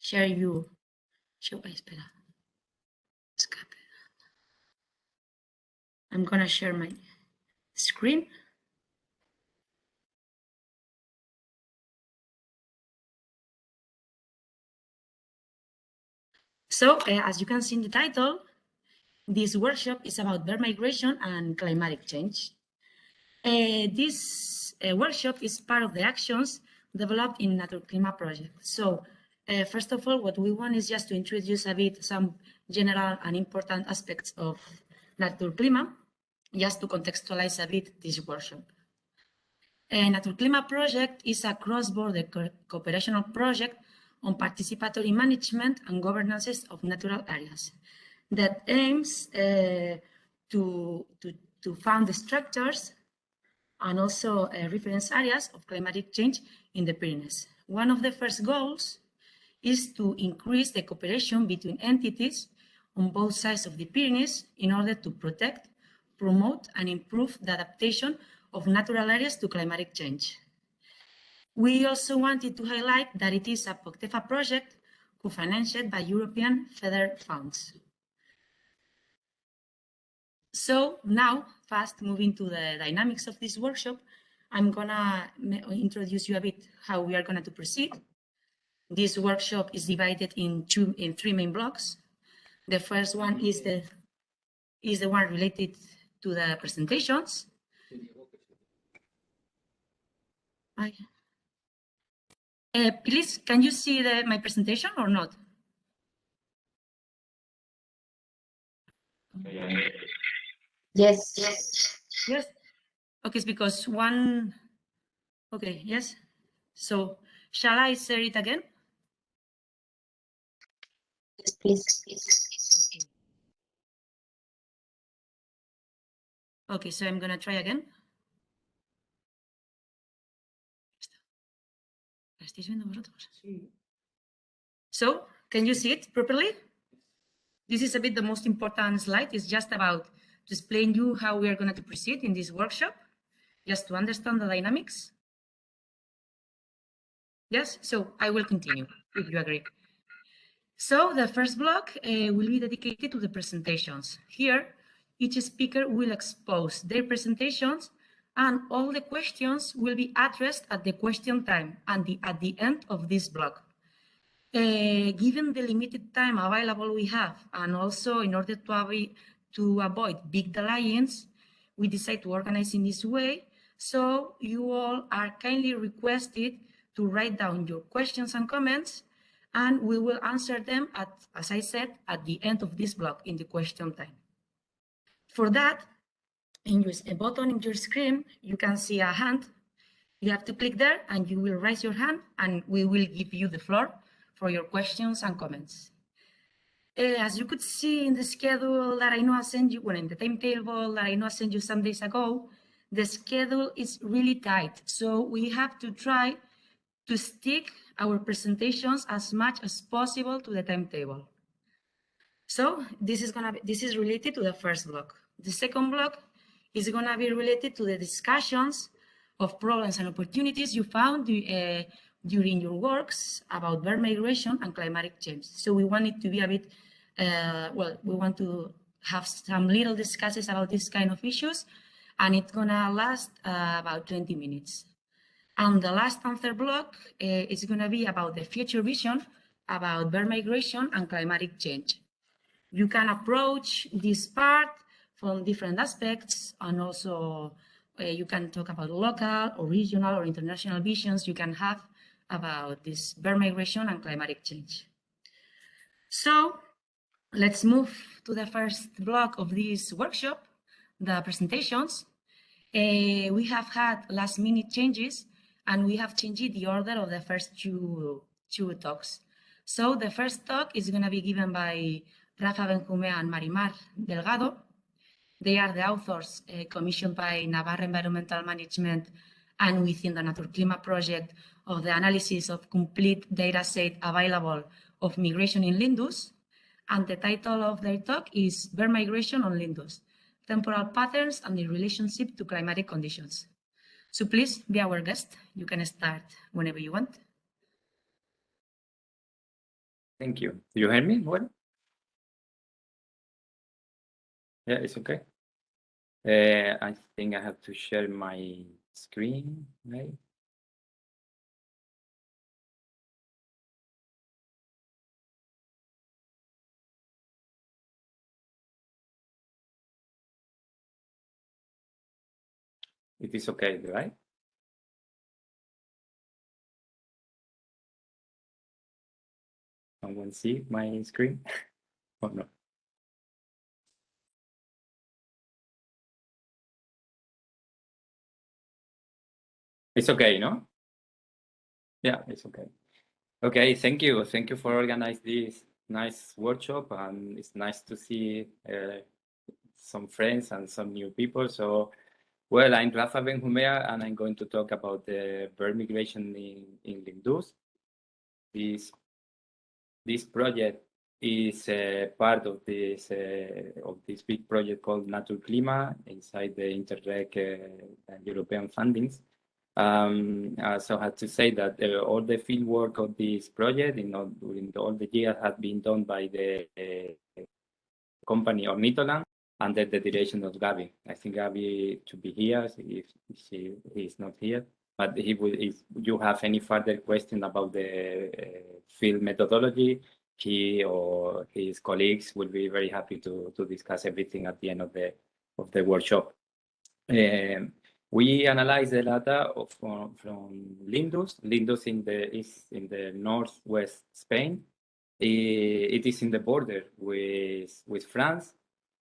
share you. Espera. Escape. I'm gonna share my screen. So, as you can see in the title, this workshop is about bird migration and climatic change. This workshop is part of the actions developed in Naturklima project. So, first of all, what we want is just to introduce a bit some general and important aspects of Naturklima, just to contextualize a bit this workshop. Naturklima project is a cross-border cooperational project on participatory management and governance of natural areas that aims to found the structures and also reference areas of climatic change in the Pyrenees. One of the first goals is to increase the cooperation between entities on both sides of the Pyrenees in order to protect, promote, and improve the adaptation of natural areas to climatic change. We also wanted to highlight that it is a POCTEFA project co-financed by European federal funds. So now, fast moving to the dynamics of this workshop, I'm gonna introduce you a bit how we are going to proceed. This workshop is divided in three main blocks. The first one is the one related to the presentations. Please, can you see my presentation or not? Yes. Yes. Okay, it's because one. Okay, yes. So, shall I share it again? Yes, please. Okay, so I'm gonna try again. So, can you see it properly? This is a bit the most important slide. It's just about to explain you how we are going to proceed in this workshop, just to understand the dynamics. Yes, so I will continue if you agree. So the first block will be dedicated to the presentations. Here, each speaker will expose their presentations and all the questions will be addressed at the question time and at the end of this block. Given the limited time available we have, and also in order to avoid big delays, we decide to organize in this way. So you all are kindly requested to write down your questions and comments, and we will answer them, as I said, at the end of this block in the question time. For that, in a button in your screen, you can see a hand. You have to click there and you will raise your hand and we will give you the floor for your questions and comments. As you could see in the schedule that I know I sent you, in the timetable that I know I sent you some days ago, the schedule is really tight. So we have to try to stick our presentations as much as possible to the timetable. So this is related to the first block. The second block is gonna be related to the discussions of problems and opportunities you found during your works about bird migration and climatic change. So we want it to be a bit, we want to have some little discussions about this kind of issues, and it's gonna last about 20 minutes. And the last and third block is gonna be about the future vision about bird migration and climatic change. You can approach this part from different aspects, and also you can talk about local or regional or international visions you can have about this bird migration and climatic change. So let's move to the first block of this workshop, the presentations. We have had last minute changes and we have changed the order of the first two talks. So the first talk is going to be given by Rafa Benjumea and Marimar Delgado. They are the authors commissioned by Navarra Environmental Management and within the Naturklima project of the analysis of complete data set available of migration in Lindus. And the title of their talk is Bird Migration on Lindus, Temporal Patterns and the Relationship to Climatic Conditions. So please be our guest. You can start whenever you want. Thank you. Do you hear me well? Yeah, it's okay. I think I have to share my screen, right? It is okay, right? Someone see my screen? Oh, no. It's okay, no? Yeah, it's okay. Okay, thank you. Thank you for organizing this nice workshop, and it's nice to see some friends and some new people. So, well, I'm Rafa Benjumea, and I'm going to talk about the bird migration in Lindus. This project is part of this big project called Naturklima inside the Interreg European fundings. So I have to say that all the field work of this project during all the years has been done by the company Ornitholand under the direction of Gabi. I think Gabi to be here if he is not here. But he will, if you have any further question about the field methodology, he or his colleagues will be very happy to discuss everything at the end of the workshop. We analyze the data from Lindus. Lindus is in the northwest Spain. It is in the border with France,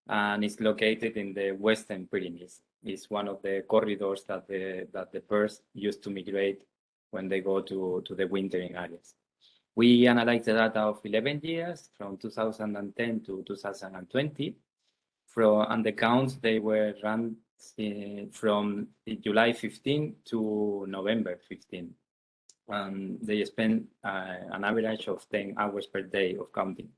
and it's located in the western Pyrenees. It's one of the corridors that the birds used to migrate when they go to the wintering areas. We analyzed the data of 11 years from 2010 to 2020. And the counts, they were run from July 15 to November 15. They spent an average of 10 hours per day of counting.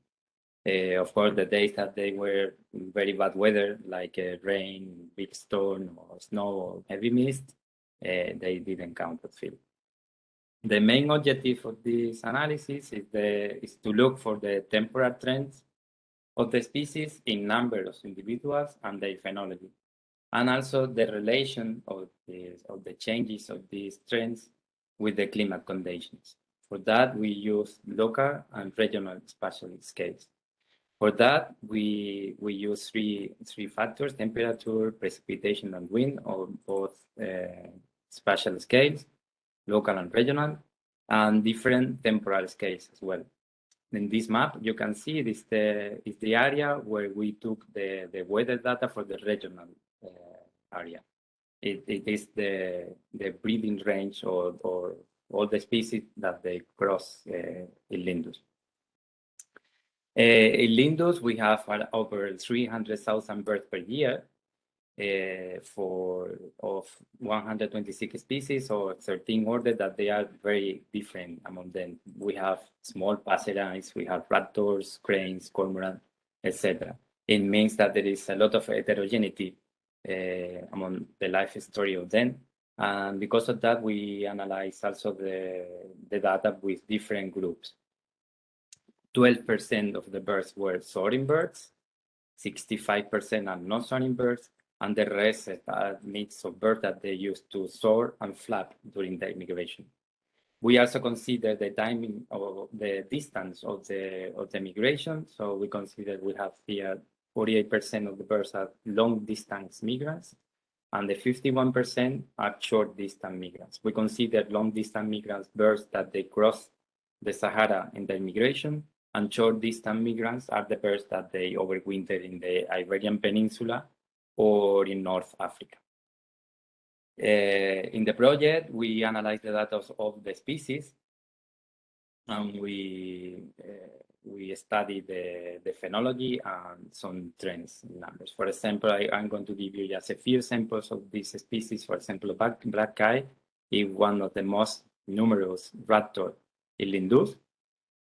Of course, the days that they were very bad weather, like rain, big storm, or snow, or heavy mist, they didn't count that field. The main objective of this analysis is to look for the temporal trends of the species in number of individuals and their phenology, and also the relation of the changes of these trends with the climate conditions. For that, we use local and regional spatial scales. For that, we use three factors: temperature, precipitation, and wind, of both spatial scales, local and regional, and different temporal scales as well. In this map, you can see it is the area where we took the weather data for the regional area. It is the breeding range or all the species that they cross in Lindus. In Lindus, we have over 300,000 birds per year of 126 species or 13 orders that they are very different among them. We have small passerines, we have raptors, cranes, cormorants, etc. It means that there is a lot of heterogeneity among the life story of them. And because of that, we analyze also the data with different groups. 12% of the birds were soaring birds, 65% are not soaring birds, and the rest is a mix of birds that they used to soar and flap during their migration. We also consider the timing of the distance of the migration. So we consider we have here 48% of the birds are long distance migrants, and the 51% are short distance migrants. We consider long distance migrants birds that they cross the Sahara in their migration, and short distance migrants are the birds that they overwinter in the Iberian Peninsula or in North Africa. In the project, we analyze the data of the species, and we study the phenology and some trends in numbers. For example, I'm going to give you just a few samples of these species. For example, black eye is one of the most numerous raptor in Lindus.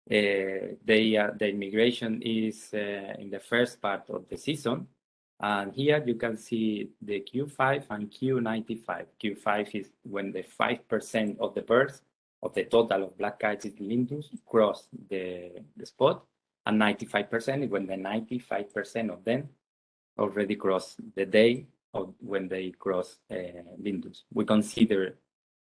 Their migration is in the first part of the season. And here you can see the Q5 and Q95. Q5 is when the 5% of the birds of the total of black kites in Lindus cross the spot, and 95% when the 95% of them already cross the day of when they cross Lindus. We consider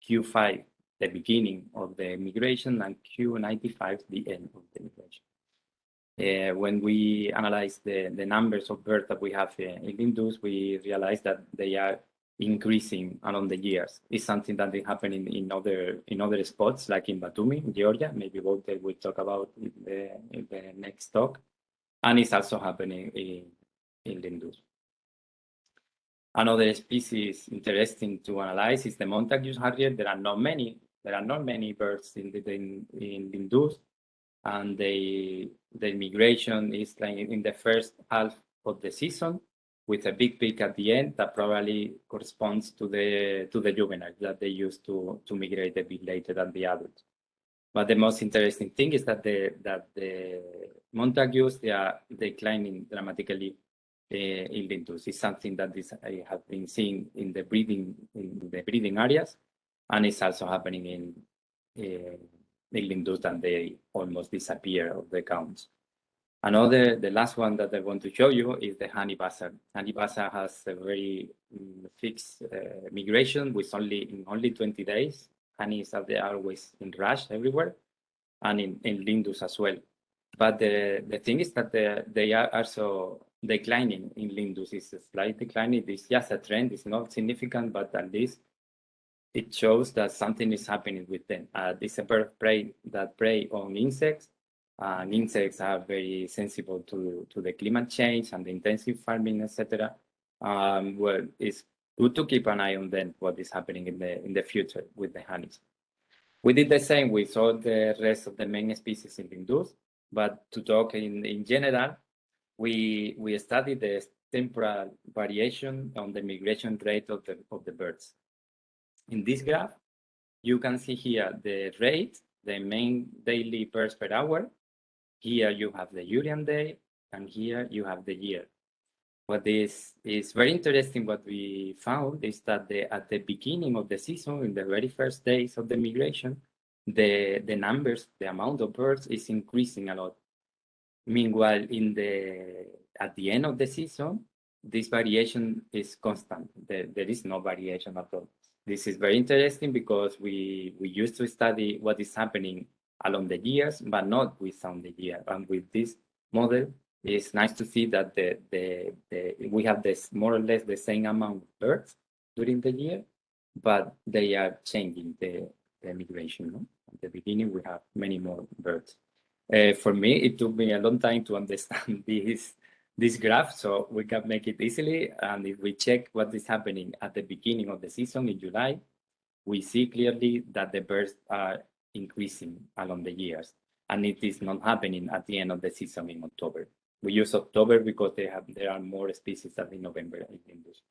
Q5 the beginning of the migration and Q95 the end of the migration. When we analyze the numbers of birds that we have in Lindus, we realize that they are increasing along the years. It's something that is happening in other spots, like in Batumi, in Georgia. Maybe Vulture will talk about in the next talk, and it's also happening in Lindus. Another species interesting to analyze is the Montague Harrier. There are not many birds in Lindus, and the migration is like in the first half of the season, with a big peak at the end that probably corresponds to the juveniles that they used to migrate a bit later than the adults. But the most interesting thing is that the Montagues, they are declining dramatically in Lindus. It's something that I have been seeing in the breeding areas, and it's also happening in Lindus, and they almost disappear of the counts. The last one that I want to show you is the honey buzzard. Honey buzzard has a very fixed migration with only 20 days. Honeys are always in rush everywhere, and in Lindus as well. But the thing is that they are also declining in Lindus. It's a slight decline. It's just a trend. It's not significant, but at least it shows that something is happening with them. It's a bird of prey that prey on insects. And insects are very sensible to the climate change and the intensive farming, etc. Well, it's good to keep an eye on them, what is happening in the future with the honeys. We did the same with all the rest of the main species in Lindus, but to talk in general, we studied the temporal variation on the migration rate of the birds. In this graph, you can see here the rate, the main daily birds per hour. Here you have the Urian day, and here you have the year. What is very interesting, what we found is that at the beginning of the season, in the very first days of the migration, the numbers, the amount of birds is increasing a lot. Meanwhile, at the end of the season, this variation is constant. There is no variation at all. This is very interesting because we used to study what is happening along the years, but not within the year. And with this model, it's nice to see that we have this more or less the same amount of birds during the year, but they are changing the migration. No? At the beginning, we have many more birds. For me, it took me a long time to understand this graph, so we can make it easily. And if we check what is happening at the beginning of the season in July, we see clearly that the birds are increasing along the years, and it is not happening at the end of the season in October. We use October because there are more species than in November in Lindus,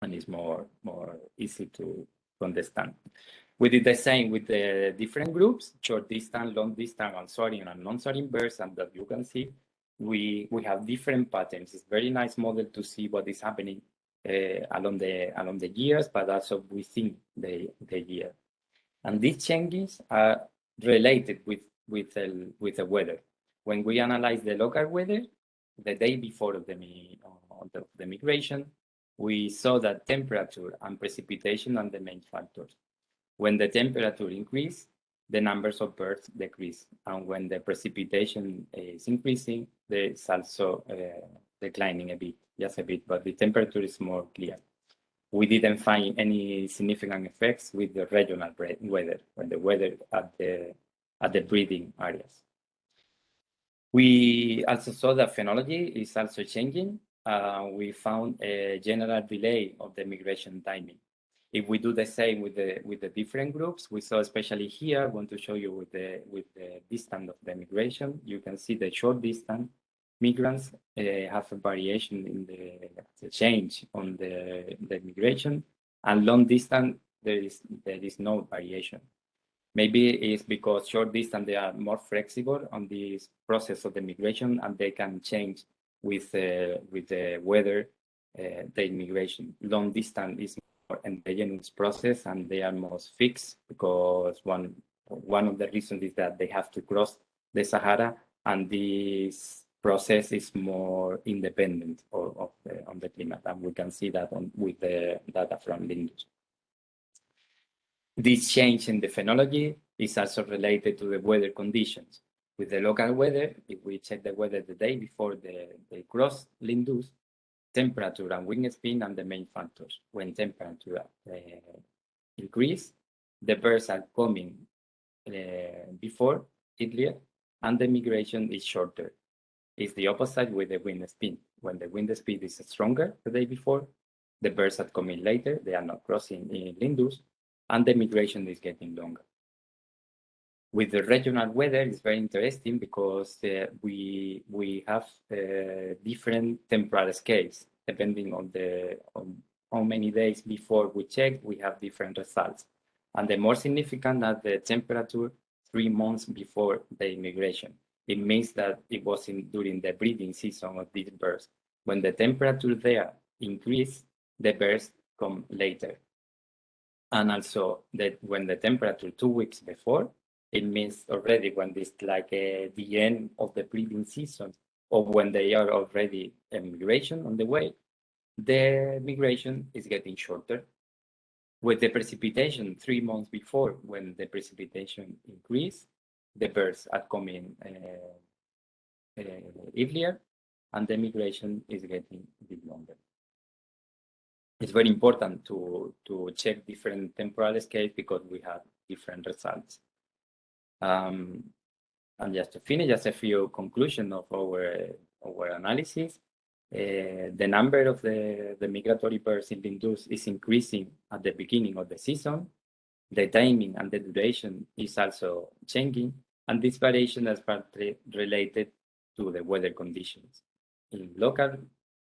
and it's more easy to understand. We did the same with the different groups, short distance, long distance, and soaring and non-soaring birds, and that you can see we have different patterns. It's a very nice model to see what is happening along the years, but also within the year. And these changes are related with the weather. When we analyze the local weather, the day before of the migration, we saw that temperature and precipitation are the main factors. When the temperature increases, the numbers of birds decrease. And when the precipitation is increasing, it's also declining a bit, just a bit, but the temperature is more clear. We didn't find any significant effects with the regional weather, or the weather at the breeding areas. We also saw that phenology is also changing. We found a general delay of the migration timing. If we do the same with the different groups, we saw especially here, I want to show you with the distance of the migration. You can see the short distance migrants have a variation in the change on the migration, and long distance there is no variation. Maybe it's because short distance they are more flexible on this process of the migration, and they can change with the weather, the migration. Long distance is endogenous process, and they are most fixed because one of the reasons is that they have to cross the Sahara, and this process is more independent on the climate, and we can see that with the data from Lindus. This change in the phenology is also related to the weather conditions. With the local weather, if we check the weather the day before they cross Lindus, temperature and wind speed are the main factors. When temperature increase, the birds are coming before earlier, and the migration is shorter. It's the opposite with the wind speed. When the wind speed is stronger the day before, the birds are coming later, they are not crossing in Lindus, and the migration is getting longer. With the regional weather, it's very interesting because we have different temporal scales. Depending on how many days before we check, we have different results. And the more significant are the temperature 3 months before the migration. It means that it was during the breeding season of these birds. When the temperature there increase, the birds come later. And also that when the temperature 2 weeks before, it means already when it's like the end of the breeding season, or when they are already in migration on the way, the migration is getting shorter. With the precipitation 3 months before, when the precipitation increase, the birds are coming earlier, and the migration is getting a bit longer. It's very important to check different temporal scales because we have different results. And just to finish, just a few conclusions of our analysis. The number of the migratory birds in Lindus is increasing at the beginning of the season. The timing and the duration is also changing, and this variation is partly related to the weather conditions in local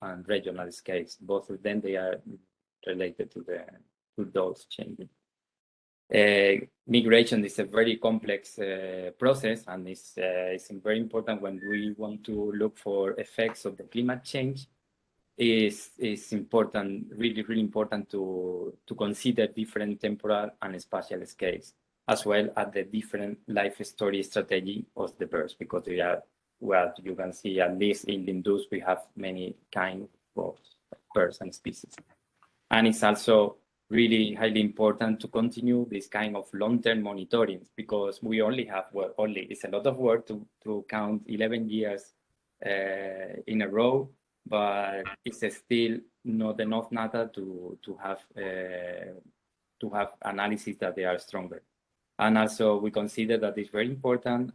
and regional scales. Both of them, they are related to those changes. Migration is a very complex process, and it's very important when we want to look for effects of the climate change. It's important, really important to consider different temporal and spatial scales, as well as the different life story strategy of the birds, because they are, well, you can see at least in Lindus we have many kinds of birds and species. And it's also really highly important to continue this kind of long-term monitoring, because we only have, well, it's a lot of work to count 11 years in a row, but it's still not enough data to have analysis that they are stronger. And also we consider that it's very important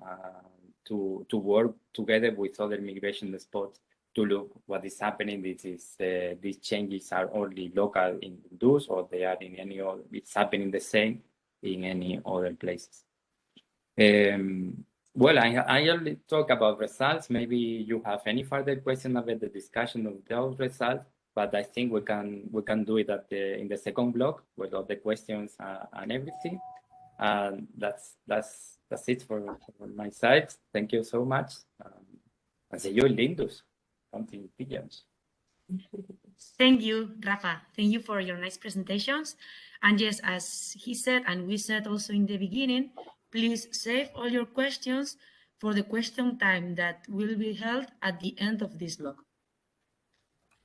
to work together with other migration spots to look what is happening. These changes are only local in those, or they are in any other, it's happening the same in any other places. Well, I only talk about results. Maybe you have any further question about the discussion of those results, but I think we can do it in the second block with all the questions and everything. And that's it for my side. Thank you so much. And see you in Lindus. Something pigeons. Thank you, Rafa. Thank you for your nice presentations. And yes, as he said, and we said also in the beginning, please save all your questions for the question time that will be held at the end of this block.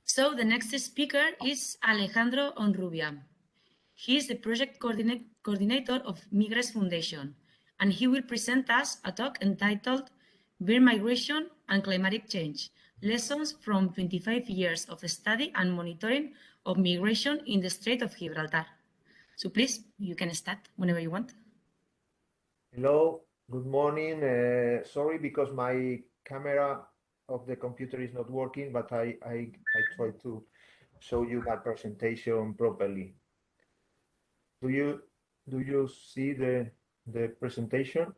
So the next speaker is Alejandro Onrubia. He is the project coordinator of Migration Foundation, and he will present us a talk entitled Bird Migration and Climatic Change, Lessons from 25 years of study and monitoring of migration in the Strait of Gibraltar. So please, you can start whenever you want. Hello, good morning. Sorry, because my camera of the computer is not working, but I try to show you my presentation properly. Do you see the presentation?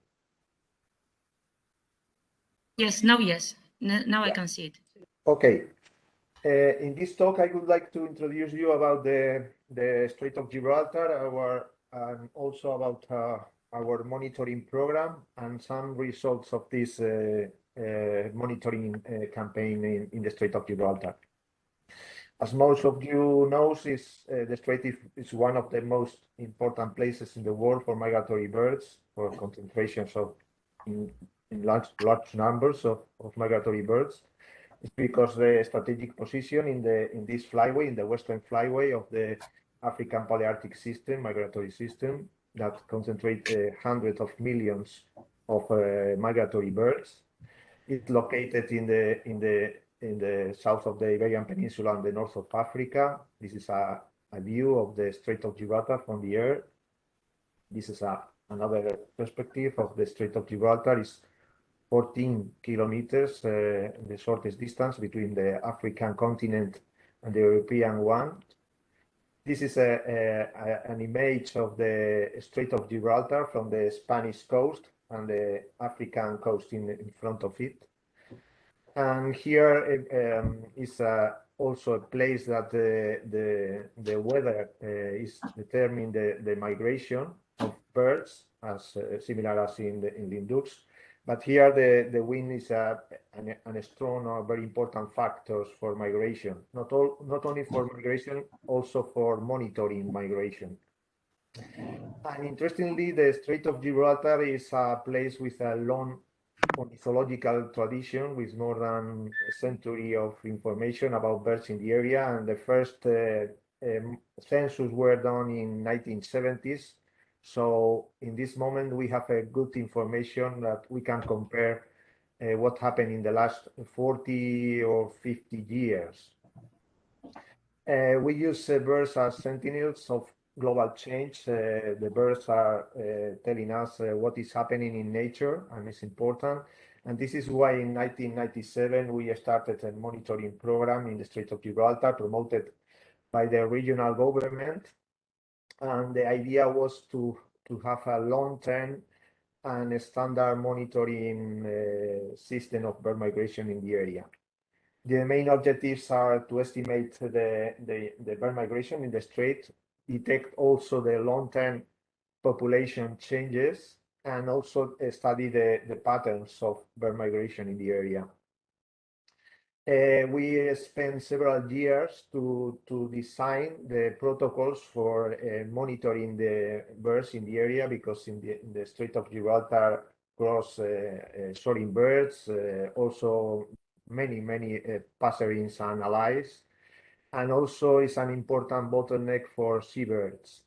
Yes, now yes. Now yeah. I can see it. Okay. In this talk, I would like to introduce you about the Strait of Gibraltar, and also about our monitoring program and some results of this monitoring campaign in the Strait of Gibraltar. As most of you know, the strait is one of the most important places in the world for migratory birds, for concentrations of in large numbers of migratory birds. It's because the strategic position in this flyway, in the western flyway of the African Palearctic system, migratory system, that concentrate hundreds of millions of migratory birds. It's located in the south of the Iberian Peninsula and the north of Africa. This is a view of the Strait of Gibraltar from the air. This is another perspective of the Strait of Gibraltar. Is 14 kilometers, the shortest distance between the African continent and the European one. This is an image of the Strait of Gibraltar from the Spanish coast and the African coast in front of it. And here is also a place that the weather is determining the migration of birds, as similar as in Linux. But here the wind is a strong or very important factors for migration. Not only for migration, also for monitoring migration. And interestingly, the Strait of Gibraltar is a place with a long ornithological tradition, with more than a century of information about birds in the area. And the first census were done in 1970s. So in this moment, we have a good information that we can compare what happened in the last 40 or 50 years. We use birds as sentinels of global change. The birds are telling us what is happening in nature, and it's important. And this is why in 1997 we started a monitoring program in the Strait of Gibraltar, promoted by the regional government. And the idea was to have a long-term and a standard monitoring system of bird migration in the area. The main objectives are to estimate the bird migration in the strait, detect also the long-term population changes, and also study the patterns of bird migration in the area. We spent several years to design the protocols for monitoring the birds in the area, because in the Strait of Gibraltar cross soaring birds, also many passerines and allies, and also is an important bottleneck for seabirds.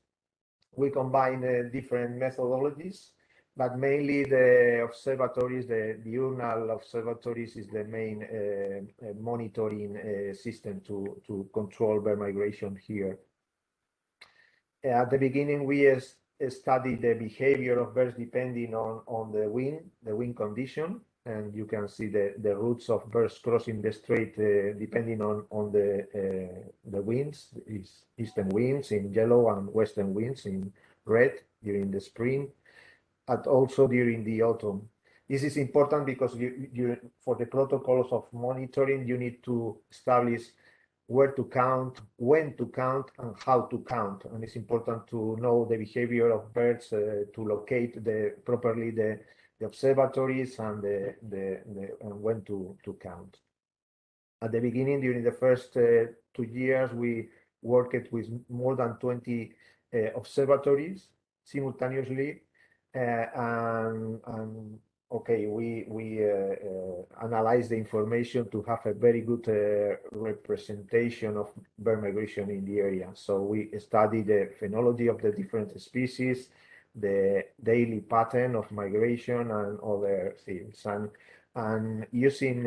We combine different methodologies, but mainly the observatories, the diurnal observatories, is the main monitoring system to control bird migration here. At the beginning, we studied the behavior of birds depending on the wind condition, and you can see the routes of birds crossing the strait depending on the winds. Is eastern winds in yellow and western winds in red during the spring, and also during the autumn. This is important because you for the protocols of monitoring, you need to establish where to count, when to count, and how to count. And it's important to know the behavior of birds to locate properly the observatories and and when to count. At the beginning, during the first 2 years, we worked with more than 20 observatories simultaneously, and okay, we analyze the information to have a very good representation of bird migration in the area. So we study the phenology of the different species, the daily pattern of migration, and other things. And using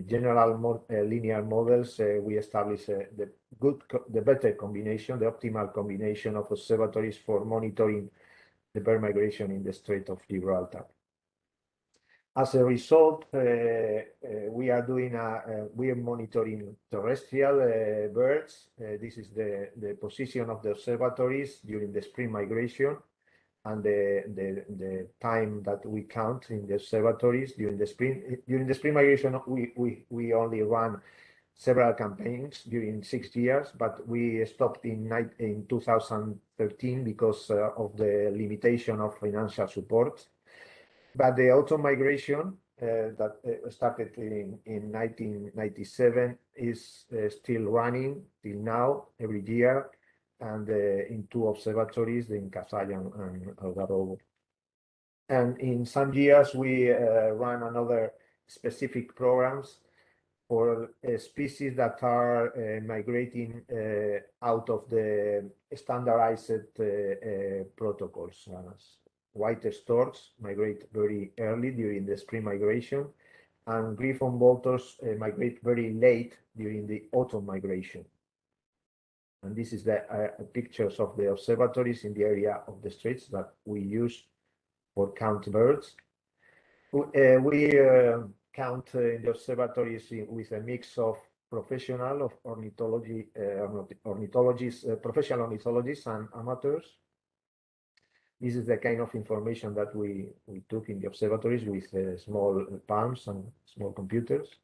general linear models, we establish the better combination, the optimal combination of observatories for monitoring the bird migration in the Strait of Gibraltar. As a result, we are monitoring terrestrial birds. This is the position of the observatories during the spring migration, and the time that we count in the observatories during the spring. During the spring migration, we only run several campaigns during 6 years, but we stopped in 2013 because of the limitation of financial support. But the autumn migration that started in 1997 is still running till now every year, and in two observatories, in Casayan and Algarrobo. And in some years, we run another specific programs for species that are migrating out of the standardized protocols. White storks migrate very early during the spring migration, and griffon vultures migrate very late during the autumn migration. And this is the pictures of the observatories in the area of the straits that we use for count birds. We count in the observatories with a mix of professional ornithologists, professional ornithologists and amateurs. This is the kind of information that we took in the observatories with small palms and small computers.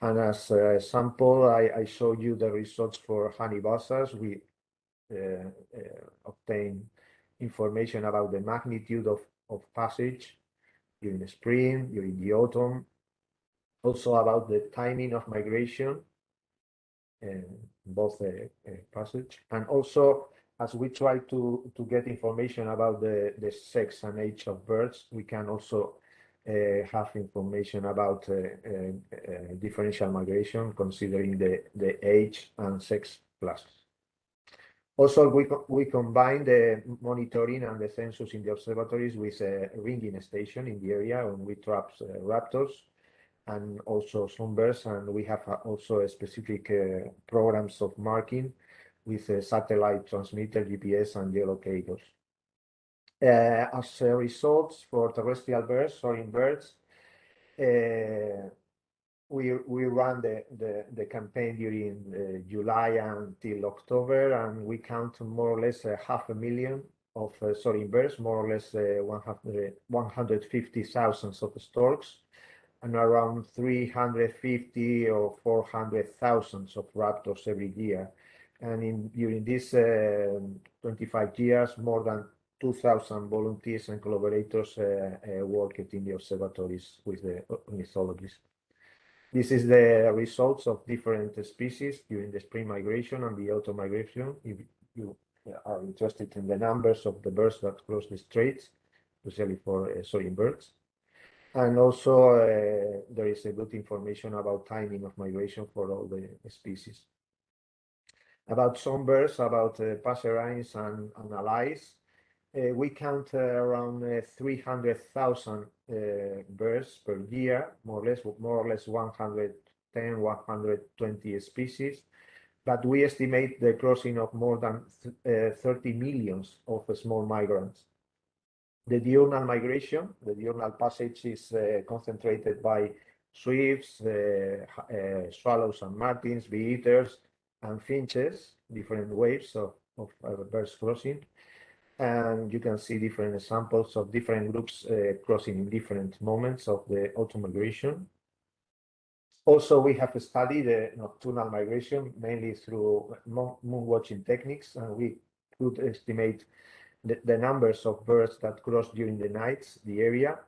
And as a sample, I show you the results for honey buzzards. We obtain information about the magnitude of passage during the spring, during the autumn, also about the timing of migration, both passage, and also as we try to get information about the sex and age of birds, we can also have information about differential migration, considering the age and sex classes. Also, we combine the monitoring and the census in the observatories with a ringing station in the area, and we trap raptors and also songbirds, and we have also a specific programs of marking with a satellite transmitter, GPS, and geolocators. As results for terrestrial birds, soaring birds, we run the campaign during July until October, and we count more or less 500,000 of soaring birds, more or less 150,000 of storks, and around 350 or 400,000 of raptors every year. And during these 25 years, more than 2,000 volunteers and collaborators worked in the observatories with the ornithologists. This is the results of different species during the spring migration and the autumn migration. If you are interested in the numbers of the birds that cross the straits, especially for soaring birds. And also there is a good information about timing of migration for all the species. About some birds, about passerines and allies, we count around 300,000 birds per year, more or less 110, 120 species. But we estimate the crossing of more than 30 million of small migrants. The diurnal migration, the diurnal passage, is concentrated by swifts, swallows and martins, bee-eaters, and finches, different waves of birds crossing. And you can see different examples of different groups crossing in different moments of the autumn migration. Also, we have studied the nocturnal migration, mainly through moon watching techniques, and we could estimate the numbers of birds that cross during the nights, the area,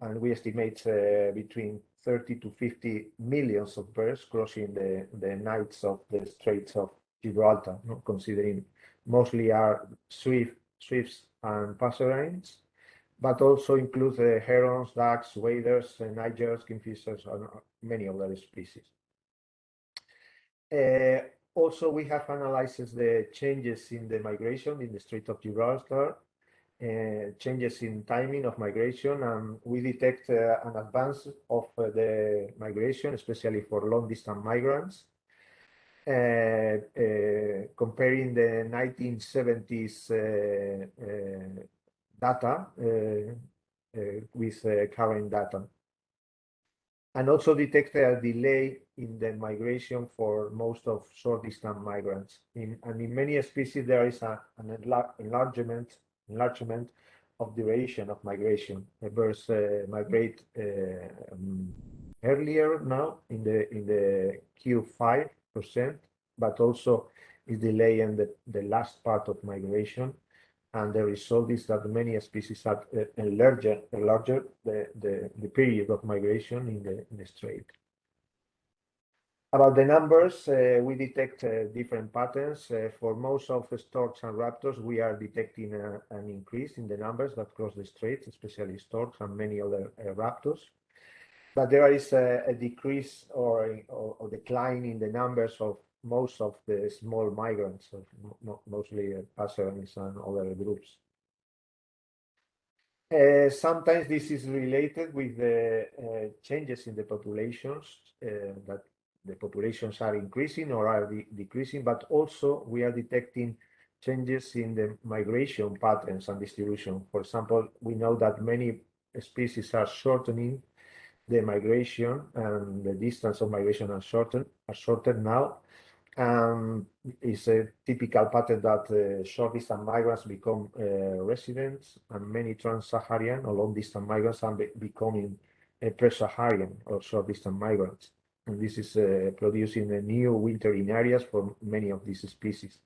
and we estimate between 30 to 50 millions of birds crossing the nights of the Straits of Gibraltar, considering mostly are swifts and passerines, but also include herons, ducks, waders, nigers, kingfishers, and many other species. Also, we have analyzed the changes in the migration in the Strait of Gibraltar, changes in timing of migration, and we detect an advance of the migration, especially for long-distance migrants. Comparing the 1970s data with current data. And also detect a delay in the migration for most of short-distance migrants. And in many species, there is an enlargement of duration of migration. The birds migrate earlier now in the Q5%, but also is delay in the last part of migration And the result is that many species have enlarged the period of migration in the strait. About the numbers, we detect different patterns. For most of the storks and raptors, we are detecting an increase in the numbers that cross the strait, especially storks and many other raptors. But there is a decrease or decline in the numbers of most of the small migrants, mostly passerines and other groups. Sometimes this is related with the changes in the populations, that the populations are increasing or are decreasing, but also we are detecting changes in the migration patterns and distribution. For example, we know that many species are shortening the migration, and the distance of migration are shortened now. It's a typical pattern that short-distance migrants become residents, and many trans-Saharan or long-distance migrants are becoming pre-Saharan or short-distance migrants. And this is producing a new wintering areas for many of these species.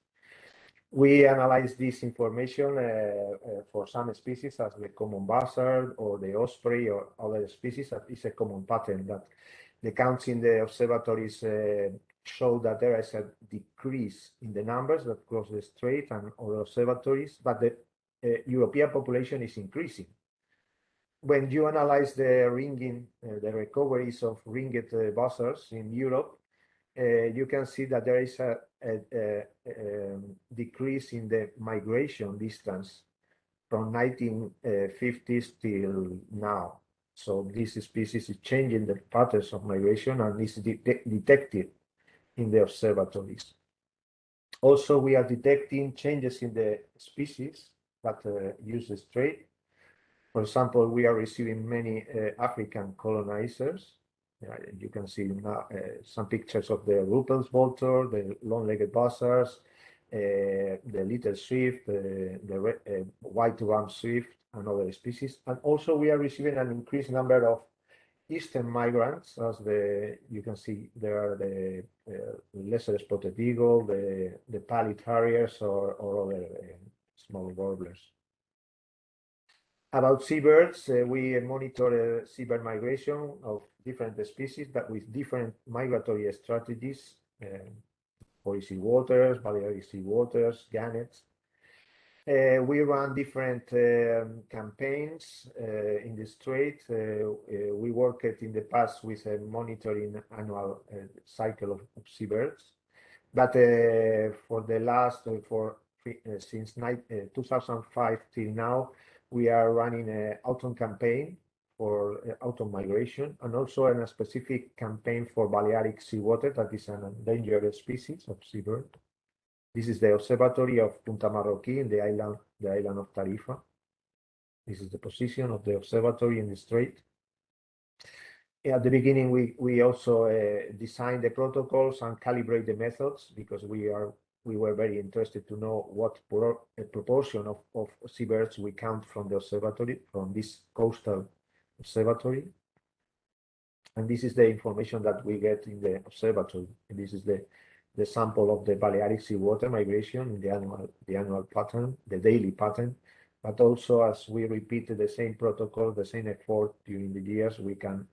We analyze this information for some species as the common buzzard or the osprey or other species. That is a common pattern that the counts in the observatories show that there is a decrease in the numbers that cross the strait and other observatories, but the European population is increasing. When you analyze the ringing, the recoveries of ringed buzzards in Europe, you can see that there is a decrease in the migration distance from 1950s till now. So this species is changing the patterns of migration and is detected in the observatories. Also, we are detecting changes in the species that use the strait. For example, we are receiving many African colonizers. You can see now some pictures of the Ruppel's vulture, the long-legged buzzards, the little swift, the white rum swift, and other species. And also, we are receiving an increased number of eastern migrants, as you can see there are the lesser spotted eagle, the pallid harriers, or other small warblers. About seabirds, we monitor seabird migration of different species, but with different migratory strategies, Poly sea waters, Balearic sea waters, gannets. We run different campaigns in the strait. We worked in the past with a monitoring annual cycle of seabirds, but for the last, since 2005 till now, we are running an autumn campaign for autumn migration, and also a specific campaign for Balearic seawater, that is an endangered species of seabird. This is the observatory of Punta Marroquí in the island of Tarifa. This is the position of the observatory in the strait. At the beginning, we also designed the protocols and calibrate the methods, because we were very interested to know what proportion of seabirds we count from the observatory, from this coastal observatory. And this is the information that we get in the observatory. And this is the sample of the Balearic seawater migration in the annual pattern, the daily pattern. But also, as we repeated the same protocol, the same effort during the years, we can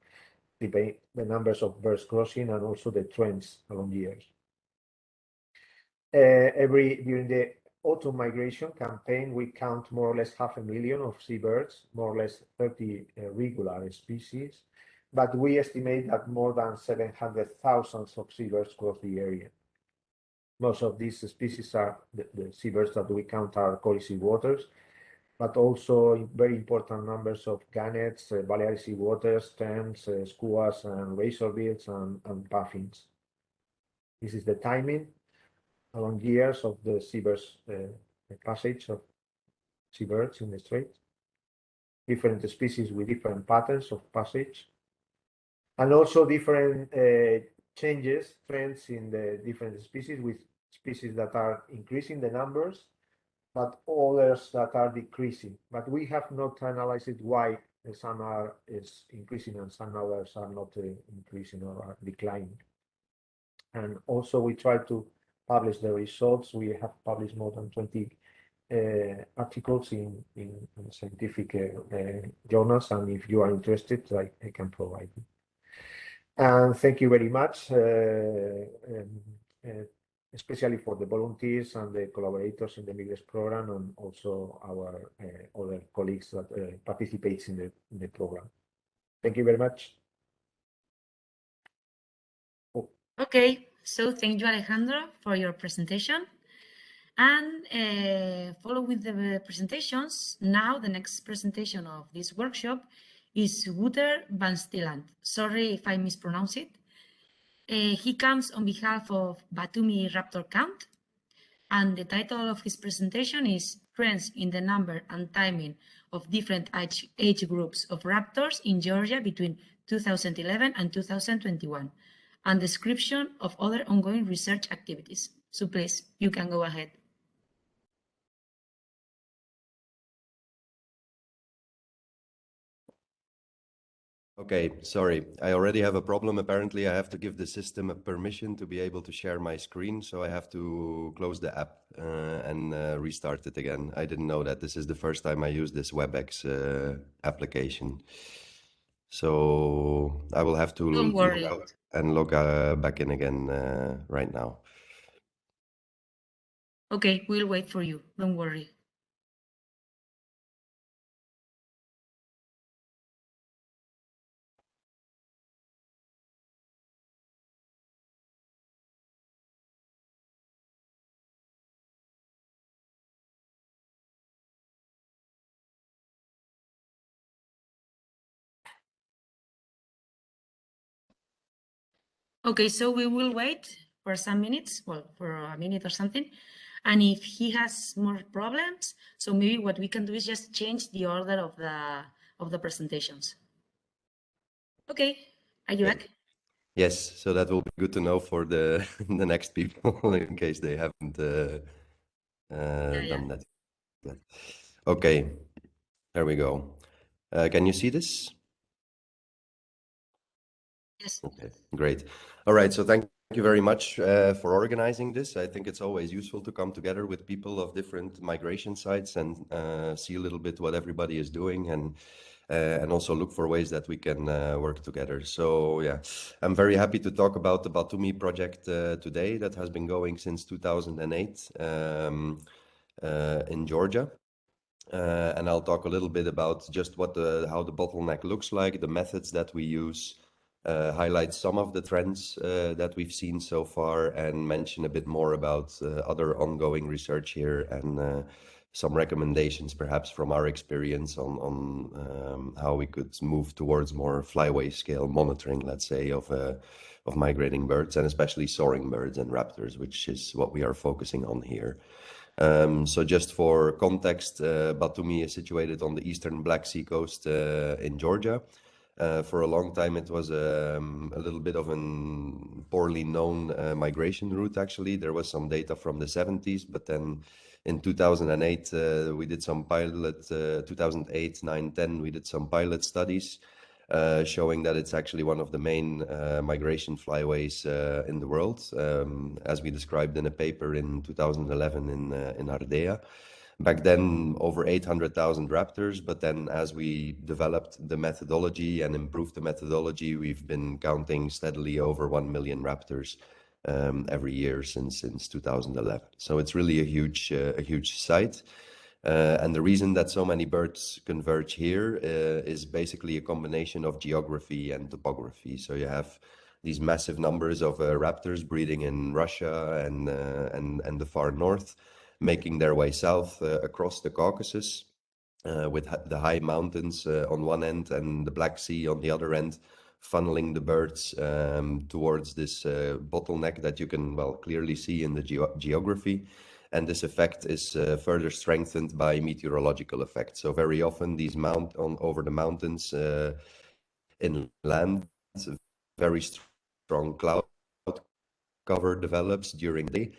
debate the numbers of birds crossing and also the trends along years. During the autumn migration campaign, we count more or less 500,000 of seabirds, more or less 30 regular species, but we estimate that more than 700,000 of seabirds cross the area. Most of these species are the seabirds that we count are Poly sea waters, but also very important numbers of gannets, Balearic sea waters, terns, skuas, and razorbills, and puffins. This is the timing along years of the seabirds, passage of seabirds in the strait. Different species with different patterns of passage, and also different changes, trends in the different species, with species that are increasing the numbers, but others that are decreasing. But we have not analyzed why some are increasing and some others are not increasing or are declining. And also we try to publish the results. We have published more than 20 articles in scientific journals, and if you are interested, I can provide you. And thank you very much, especially for the volunteers and the collaborators in the Migration program, and also our other colleagues that participate in the program. Thank you very much. Oh. Okay, so thank you, Alejandro, for your presentation. And following the presentations, now the next presentation of this workshop is Wouter van Stieland. Sorry if I mispronounce it. He comes on behalf of Batumi Raptor Count, and the title of his presentation is Trends in the Number and Timing of Different Age Groups of Raptors in Georgia between 2011 and 2021, and description of other ongoing research activities. So please, you can go ahead. Okay, sorry. I already have a problem. Apparently, I have to give the system a permission to be able to share my screen, so I have to close the app and restart it again. I didn't know that. This is the first time I use this WebEx application. So I will have to Don't worry. log out and log back in again right now. Okay, we'll wait for you. Don't worry. Okay, so we will wait for some minutes, well, for a minute or something. And if he has more problems, so maybe what we can do is just change the order of the presentations. Okay, are you back? Yes, so that will be good to know for the the next people in case they haven't done that yet. Okay, there we go. Can you see this? Yes. Okay, great. All right, so thank you very much for organizing this. I think it's always useful to come together with people of different migration sites and see a little bit what everybody is doing, and also look for ways that we can work together. So yeah, I'm very happy to talk about the Batumi project today that has been going since 2008 in Georgia. And I'll talk a little bit about just how the bottleneck looks like, the methods that we use, highlight some of the trends that we've seen so far, and mention a bit more about other ongoing research here and some recommendations perhaps from our experience on how we could move towards more flyway scale monitoring, let's say, of migrating birds, and especially soaring birds and raptors, which is what we are focusing on here. So just for context, Batumi is situated on the eastern Black Sea coast in Georgia. For a long time, it was a little bit of a poorly known migration route, actually. There was some data from the 70s, but then in 2008, we did some pilot, 2008, 9, 10, we did some pilot studies showing that it's actually one of the main migration flyways in the world, as we described in a paper in 2011 in Ardea. Back then, over 800,000 raptors, but then as we developed the methodology and improved the methodology, we've been counting steadily over 1 million raptors every year since 2011. So it's really a huge site. And the reason that so many birds converge here is basically a combination of geography and topography. So you have these massive numbers of raptors breeding in Russia and the far north, making their way south across the Caucasus, with the high mountains on one end and the Black Sea on the other end, funneling the birds towards this bottleneck that you can clearly see in the geography. And this effect is further strengthened by meteorological effects. So very often these over the mountains inland, very strong cloud cover develops during the day.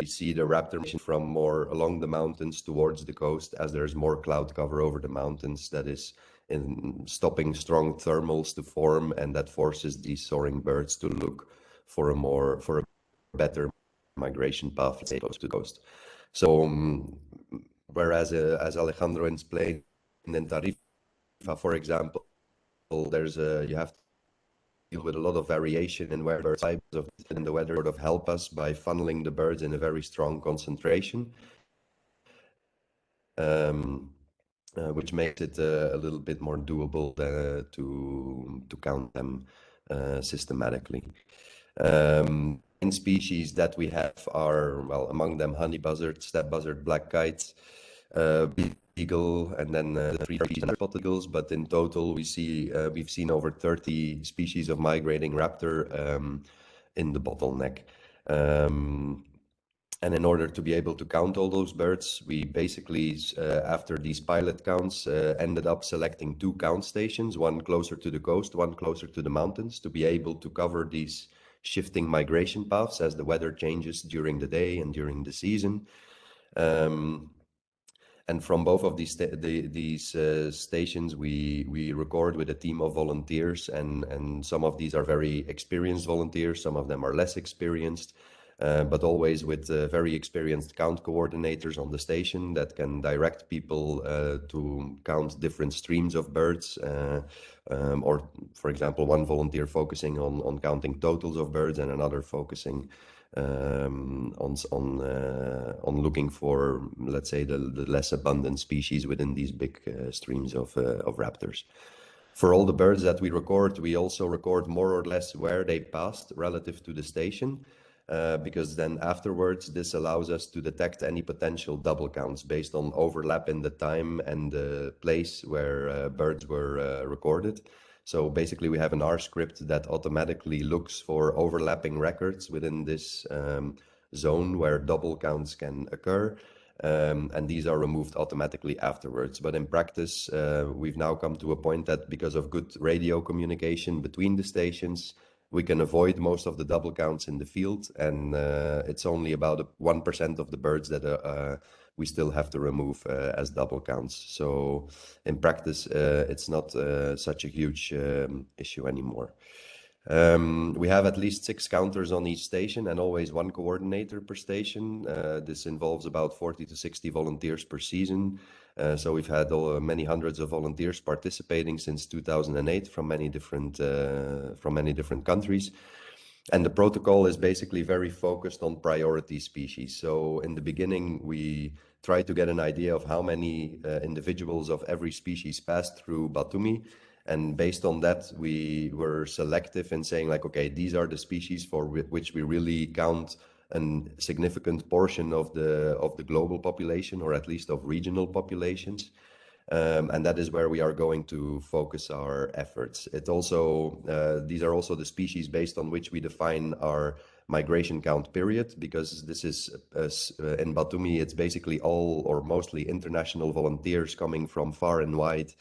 You see the raptor migration from more along the mountains towards the coast as there's more cloud cover over the mountains that is stopping strong thermals to form, and that forces these soaring birds to look for a better migration path close to the coast. So Whereas, as Alejandro explained, in Tarifa, for example, you have to deal with a lot of variation in where birds types of in the weather sort of help us by funneling the birds in a very strong concentration, which makes it a little bit more doable to count them systematically. In species that we have are, well, among them honey buzzard, steppe buzzard, black kites, eagle, and then the 3 species of spotted eagles. But in total, we've seen over 30 species of migrating raptor in the bottleneck. And in order to be able to count all those birds, we basically, after these pilot counts, ended up selecting 2 count stations, one closer to the coast, one closer to the mountains, to be able to cover these shifting migration paths as the weather changes during the day and during the season. And from both of these stations, we record with a team of volunteers, and some of these are very experienced volunteers, some of them are less experienced, but always with very experienced count coordinators on the station that can direct people to count different streams of birds, or, for example, one volunteer focusing on counting totals of birds and another focusing on looking for, let's say, the less abundant species within these big streams of raptors. For all the birds that we record, we also record more or less where they passed relative to the station, because then afterwards this allows us to detect any potential double counts based on overlap in the time and the place where birds were recorded. So basically, we have an R script that automatically looks for overlapping records within this zone where double counts can occur, and these are removed automatically afterwards. But in practice, we've now come to a point that because of good radio communication between the stations, we can avoid most of the double counts in the field, and it's only about 1% of the birds that we still have to remove as double counts. So in practice, it's not such a huge issue anymore. We have at least 6 counters on each station and always 1 coordinator per station. This involves about 40 to 60 volunteers per season. So we've had many hundreds of volunteers participating since 2008 from many different countries. And the protocol is basically very focused on priority species. So in the beginning, we try to get an idea of how many individuals of every species passed through Batumi. And based on that, we were selective in saying, like, okay, these are the species for which we really count a significant portion of the global population, or at least of regional populations. And that is where we are going to focus our efforts. These are also the species based on which we define our migration count period, because this is in Batumi, it's basically all or mostly international volunteers coming from far and wide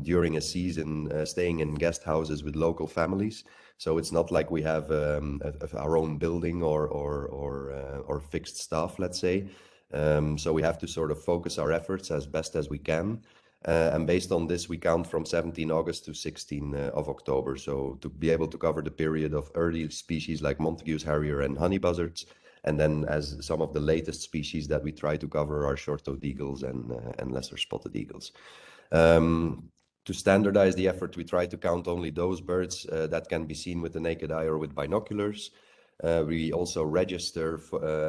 during a season, staying in guest houses with local families. So it's not like we have our own building or fixed staff, let's say. So we have to sort of focus our efforts as best as we can. And based on this, we count from 17 August to 16 of October. So to be able to cover the period of early species like Montagues, Harrier, and honey buzzards. And then as some of the latest species that we try to cover are short-toed eagles and lesser spotted eagles. To standardize the effort, we try to count only those birds that can be seen with the naked eye or with binoculars. We also register,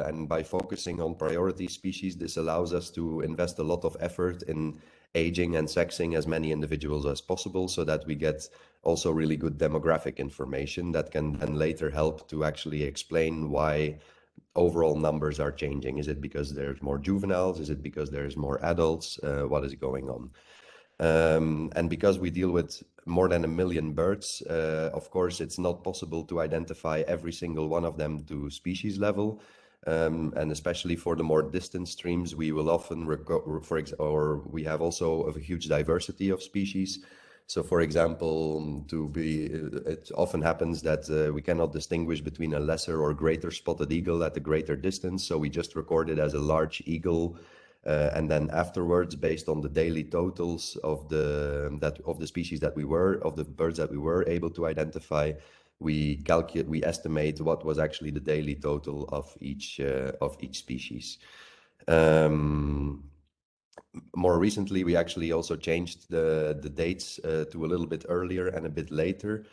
and by focusing on priority species, this allows us to invest a lot of effort in aging and sexing as many individuals as possible, so that we get also really good demographic information that can then later help to actually explain why overall numbers are changing. Is it because there's more juveniles? Is it because there's more adults? What is going on? And because we deal with more than 1 million birds, of course, it's not possible to identify every single one of them to species level. And especially for the more distant streams, we will often we have also a huge diversity of species. So, for example, it often happens that we cannot distinguish between a lesser or greater spotted eagle at a greater distance. So we just record it as a large eagle. And then afterwards, based on the daily totals of the birds that we were able to identify, we estimate what was actually the daily total of each species. More recently, we actually also changed the dates to a little bit earlier and a bit later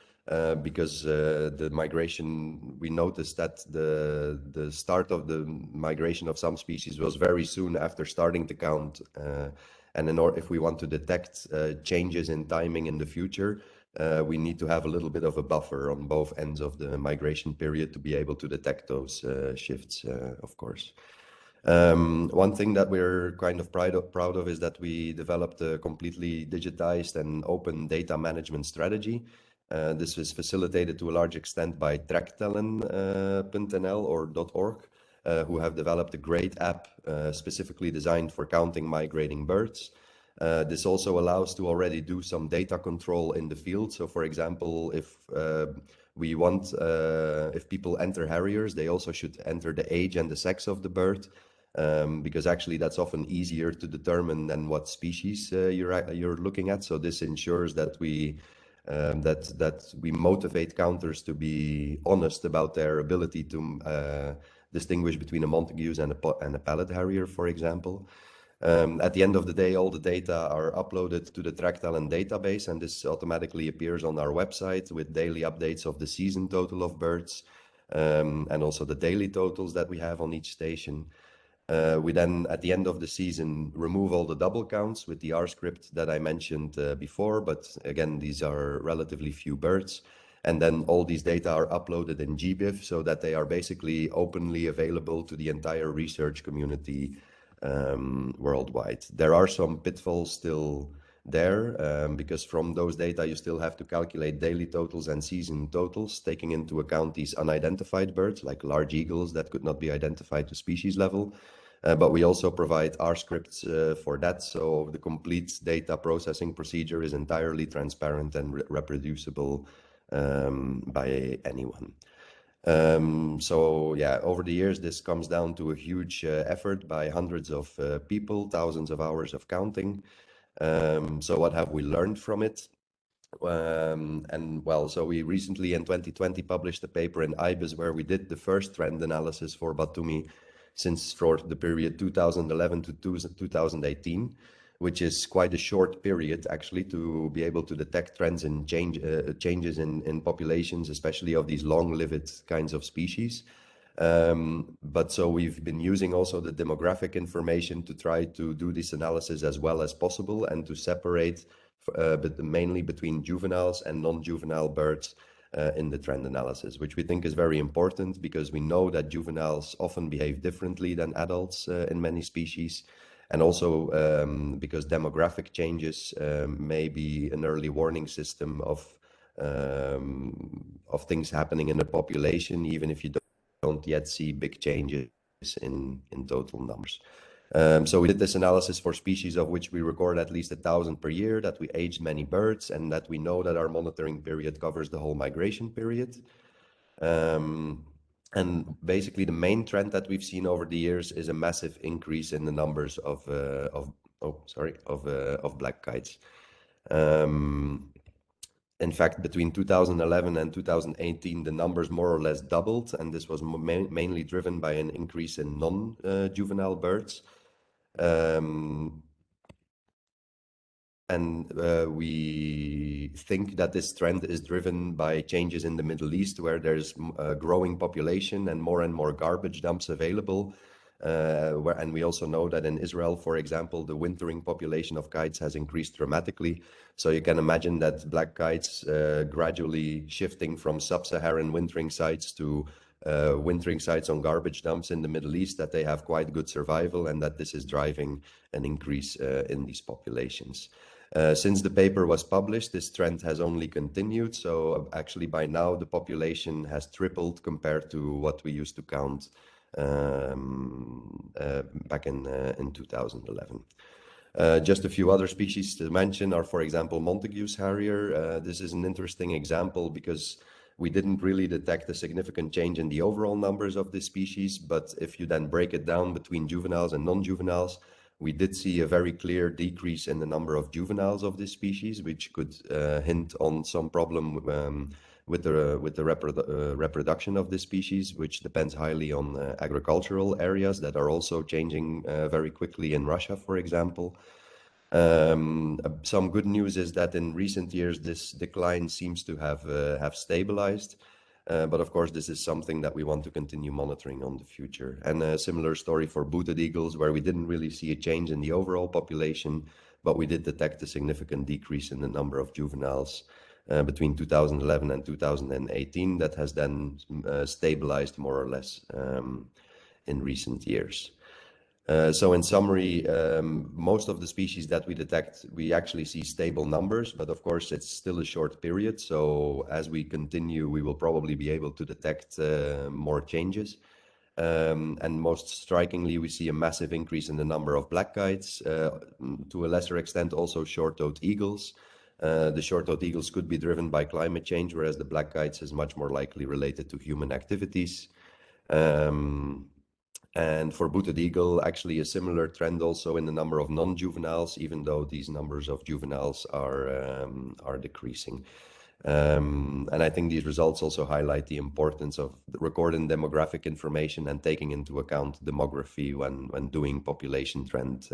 because the migration, we noticed that the start of the migration of some species was very soon after starting to count. And if we want to detect changes in timing in the future, we need to have a little bit of a buffer on both ends of the migration period to be able to detect those shifts, of course. One thing that we're kind of proud of is that we developed a completely digitized and open data management strategy. This is facilitated to a large extent by Tracktellen.nl or .org, who have developed a great app specifically designed for counting migrating birds. This also allows to already do some data control in the field. So, for example, if if people enter Harriers, they also should enter the age and the sex of the bird. Because actually that's often easier to determine than what species you're looking at. So this ensures that we motivate counters to be honest about their ability to distinguish between a Montague and a Pallet Harrier, for example. At the end of the day, all the data are uploaded to the Tracktellen database, and this automatically appears on our website with daily updates of the season total of birds, and also the daily totals that we have on each station. We then, at the end of the season, remove all the double counts with the R script that I mentioned before, but again, these are relatively few birds. And then all these data are uploaded in GBIF so that they are basically openly available to the entire research community worldwide. There are some pitfalls still there because from those data you still have to calculate daily totals and season totals, taking into account these unidentified birds like large eagles that could not be identified to species level. But we also provide R scripts for that, so the complete data processing procedure is entirely transparent and reproducible by anyone. So yeah, over the years, this comes down to a huge effort by hundreds of people, thousands of hours of counting. So what have we learned from it? So we recently in 2020 published a paper in IBIS where we did the first trend analysis for Batumi since for the period 2011 to 2018, which is quite a short period actually to be able to detect trends in changes in populations, especially of these long-lived kinds of species. But so we've been using also the demographic information to try to do this analysis as well as possible and to separate but mainly between juveniles and non-juvenile birds in the trend analysis, which we think is very important because we know that juveniles often behave differently than adults in many species. And also because demographic changes may be an early warning system of things happening in the population, even if you don't yet see big changes in total numbers. So we did this analysis for species of which we record at least 1,000 per year, that we aged many birds, and that we know that our monitoring period covers the whole migration period. And basically the main trend that we've seen over the years is a massive increase in the numbers of black kites. In fact, between 2011 and 2018, the numbers more or less doubled, and this was mainly driven by an increase in non-juvenile birds. We think that this trend is driven by changes in the Middle East, where there's a growing population and more garbage dumps available. And we also know that in Israel, for example, the wintering population of kites has increased dramatically. So you can imagine that black kites gradually shifting from sub-Saharan wintering sites to wintering sites on garbage dumps in the Middle East, that they have quite good survival and that this is driving an increase in these populations. Since the paper was published, this trend has only continued. So actually by now the population has tripled compared to what we used to count back in 2011. Just a few other species to mention are, for example, Montague's Harrier. This is an interesting example because we didn't really detect a significant change in the overall numbers of this species, but if you then break it down between juveniles and non-juveniles, We did see a very clear decrease in the number of juveniles of this species, which could hint on some problem with the reproduction of this species, which depends highly on agricultural areas that are also changing very quickly in Russia, for example. Some good news is that in recent years, this decline seems to have stabilized. But of course, this is something that we want to continue monitoring on the future. And a similar story for booted eagles, where we didn't really see a change in the overall population, but we did detect a significant decrease in the number of juveniles between 2011 and 2018 that has then stabilized more or less in recent years. So in summary, most of the species that we detect, we actually see stable numbers, but of course it's still a short period. So as we continue, we will probably be able to detect more changes. And most strikingly, we see a massive increase in the number of black kites, to a lesser extent also short-toed eagles. The short-toed eagles could be driven by climate change, whereas the black kites is much more likely related to human activities. And for booted eagle, actually a similar trend also in the number of non-juveniles, even though these numbers of juveniles are decreasing. And I think these results also highlight the importance of recording demographic information and taking into account demography when doing population trend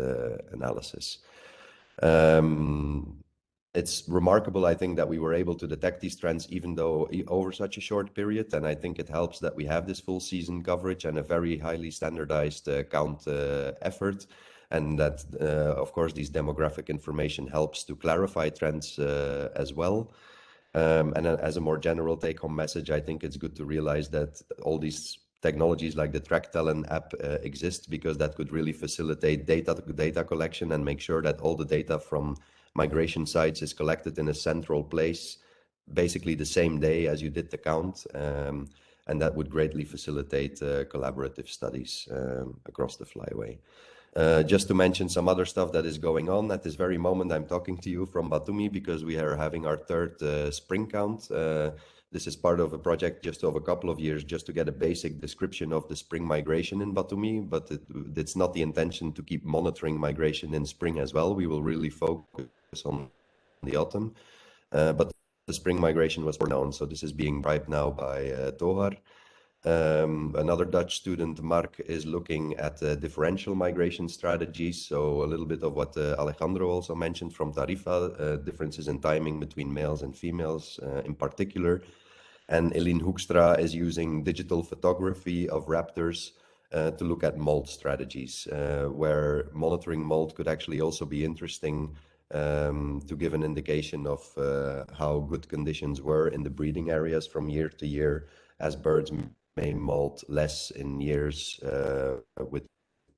analysis. It's remarkable, I think, that we were able to detect these trends even though over such a short period. And I think it helps that we have this full season coverage and a very highly standardized count effort. And that, of course, these demographic information helps to clarify trends as well. And as a more general take-home message, I think it's good to realize that all these technologies like the TrackTalent app exist because that could really facilitate data collection and make sure that all the data from migration sites is collected in a central place, basically the same day as you did the count. And that would greatly facilitate collaborative studies across the flyway. Just to mention some other stuff that is going on at this very moment, I'm talking to you from Batumi because we are having our third spring count. This is part of a project just over a couple of years just to get a basic description of the spring migration in Batumi, but it's not the intention to keep monitoring migration in spring as well. We will really focus on the autumn, but the spring migration was known, so this is being right now by Tohar. Another Dutch student, Mark, is looking at differential migration strategies. So a little bit of what Alejandro also mentioned from Tarifa, differences in timing between males and females in particular. And Eline Hoekstra is using digital photography of raptors to look at molt strategies, where monitoring molt could actually also be interesting to give an indication of how good conditions were in the breeding areas from year to year as birds may molt less in years with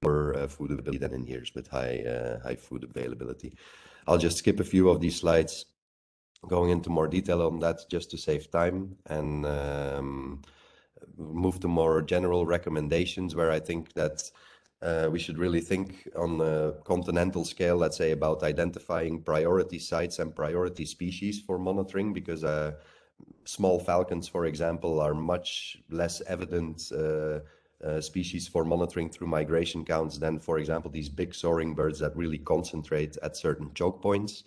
more food availability than in years with high food availability. I'll just skip a few of these slides, going into more detail on that just to save time, and move to more general recommendations where I think that we should really think on a continental scale, let's say, about identifying priority sites and priority species for monitoring, because small falcons, for example, are much less evident species for monitoring through migration counts than, for example, these big soaring birds that really concentrate at certain choke points.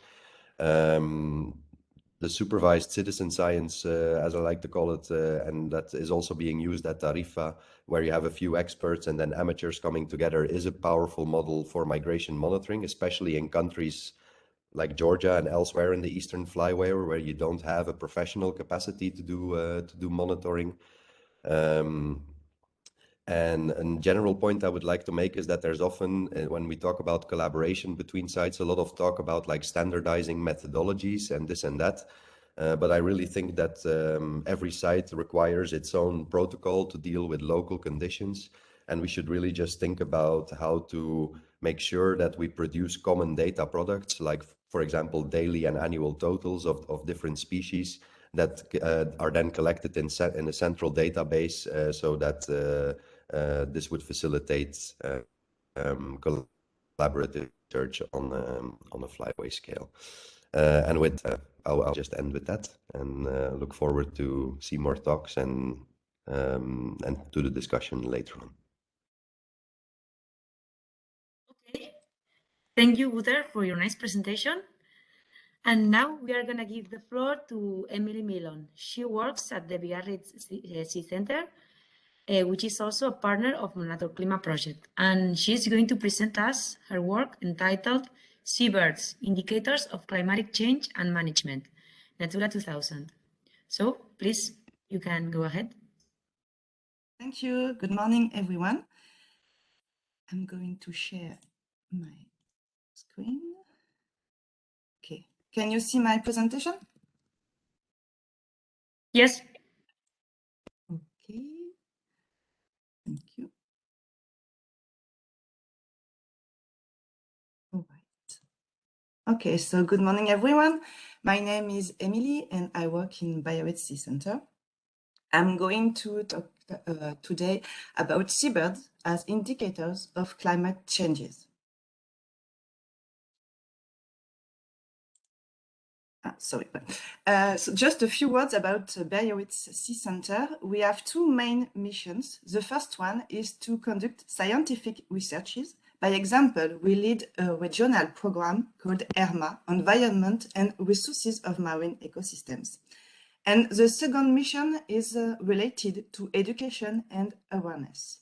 The supervised citizen science, as I like to call it, and that is also being used at Tarifa, where you have a few experts and then amateurs coming together, is a powerful model for migration monitoring, especially in countries like Georgia and elsewhere in the Eastern Flyway, where you don't have a professional capacity to do monitoring. And a general point I would like to make is that there's often, when we talk about collaboration between sites, a lot of talk about like standardizing methodologies and this and that. But I really think that every site requires its own protocol to deal with local conditions. And we should really just think about how to make sure that we produce common data products, like, for example, daily and annual totals of different species that are then collected in a central database, so that this would facilitate collaborative research on a flyway scale. And with I'll just end with that and look forward to see more talks and to the discussion later on. Okay, Thank you, Vulture, for your nice presentation. And now we are going to give the floor to Emily Milon. She works at the Biarritz Sea Center, which is also a partner of Untitled Clima project. And she's going to present us her work entitled Seabirds, Indicators of Climatic Change and Management, Natura 2000. So please, you can go ahead. Thank you. Good morning, everyone. I'm going to share my screen. Okay. Can you see my presentation? Yes. Okay. Thank you. All right. Okay, so good morning, everyone. My name is Emily, and I work in Biarritz Sea Center. I'm going to talk today about seabirds as indicators of climate changes. So just a few words about Biarritz Sea Center. We have two main missions. The first one is to conduct scientific researches. By example, we lead a regional program called ERMA, Environment and Resources of Marine Ecosystems. And the second mission is related to education and awareness.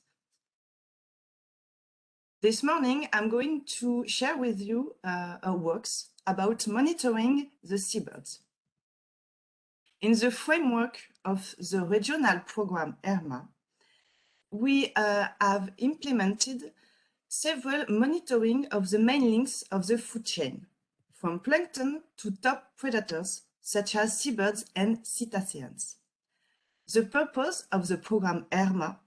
This morning, I'm going to share with you our works about monitoring the seabirds. In the framework of the regional program ERMA, we have implemented several monitoring of the main links of the food chain, from plankton to top predators such as seabirds and cetaceans. The purpose of the program ERMA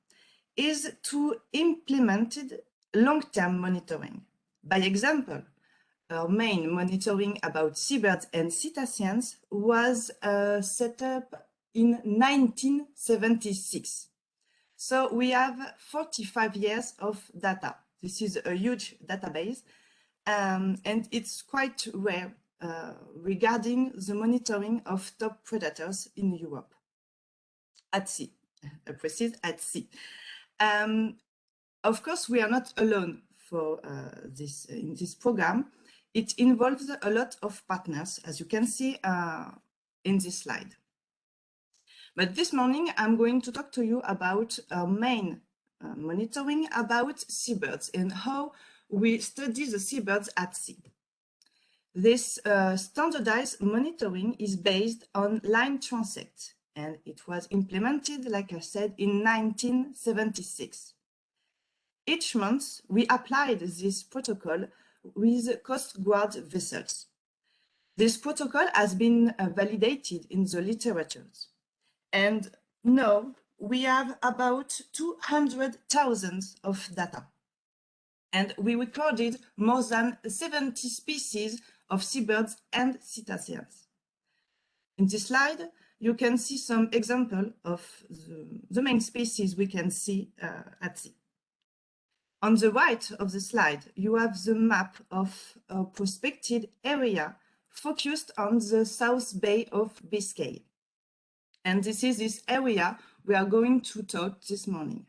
is to implement long-term monitoring. By example, our main monitoring about seabirds and cetaceans was set up in 1976. So we have 45 years of data. This is a huge database, and it's quite rare regarding the monitoring of top predators in Europe at sea, precise at sea. Of course, we are not alone for this in this program. It involves a lot of partners, as you can see in this slide. But this morning, I'm going to talk to you about our main monitoring about seabirds and how we study the seabirds at sea. This standardized monitoring is based on line transect, and it was implemented, like I said, in 1976. Each month, we applied this protocol with Coast Guard vessels. This protocol has been validated in the literatures. And now we have about 200,000 of data. And we recorded more than 70 species of seabirds and cetaceans. In this slide, you can see some example of the main species we can see at sea. On the right of the slide, you have the map of a prospected area focused on the South Bay of Biscay. And this is this area we are going to talk this morning.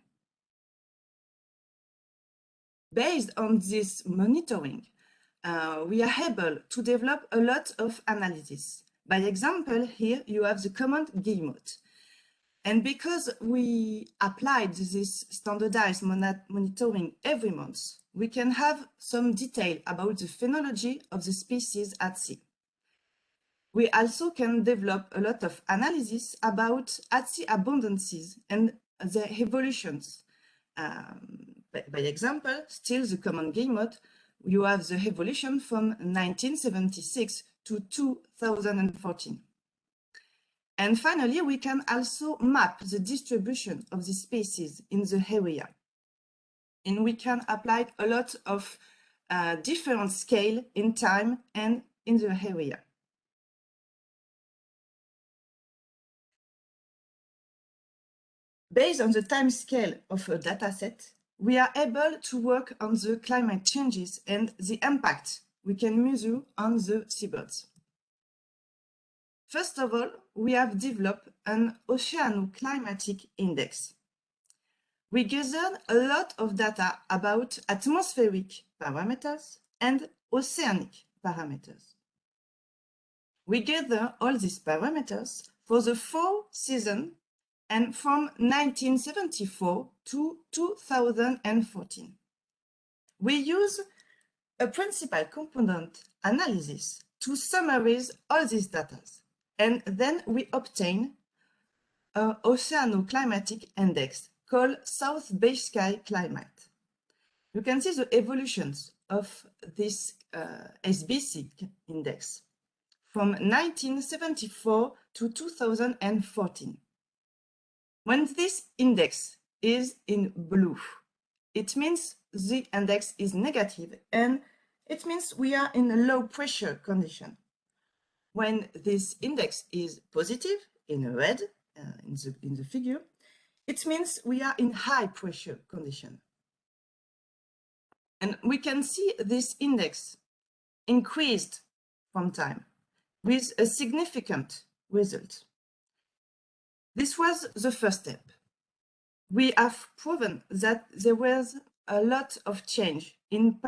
Based on this monitoring, we are able to develop a lot of analysis. By example, here you have the common guillemot. And because we applied this standardized monitoring every month, we can have some detail about the phenology of the species at sea. We also can develop a lot of analysis about at-sea abundances and their evolutions. By example, still the common guillemot, you have the evolution from 1976 to 2014. And finally, we can also map the distribution of the species in the area. And we can apply a lot of different scale in time and in the area. Based on the time scale of a dataset, we are able to work on the climate changes and the impact we can measure on the seabirds. First of all, we have developed an Oceanoclimatic Index. We gathered a lot of data about atmospheric parameters and oceanic parameters. We gather all these parameters for the 4 seasons and from 1974 to 2014. We use a principal component analysis to summarize all these data, and then we obtain an Oceanoclimatic Index called South Bay Sky Climate. You can see the evolutions of this SBC index from 1974 to 2014. When this index is in blue, it means the index is negative, and it means we are in a low pressure condition. When this index is positive, in red, in the figure, it means we are in high pressure condition. And we can see this index increased from time with a significant result. This was the first step. We have proven that there was a lot of change in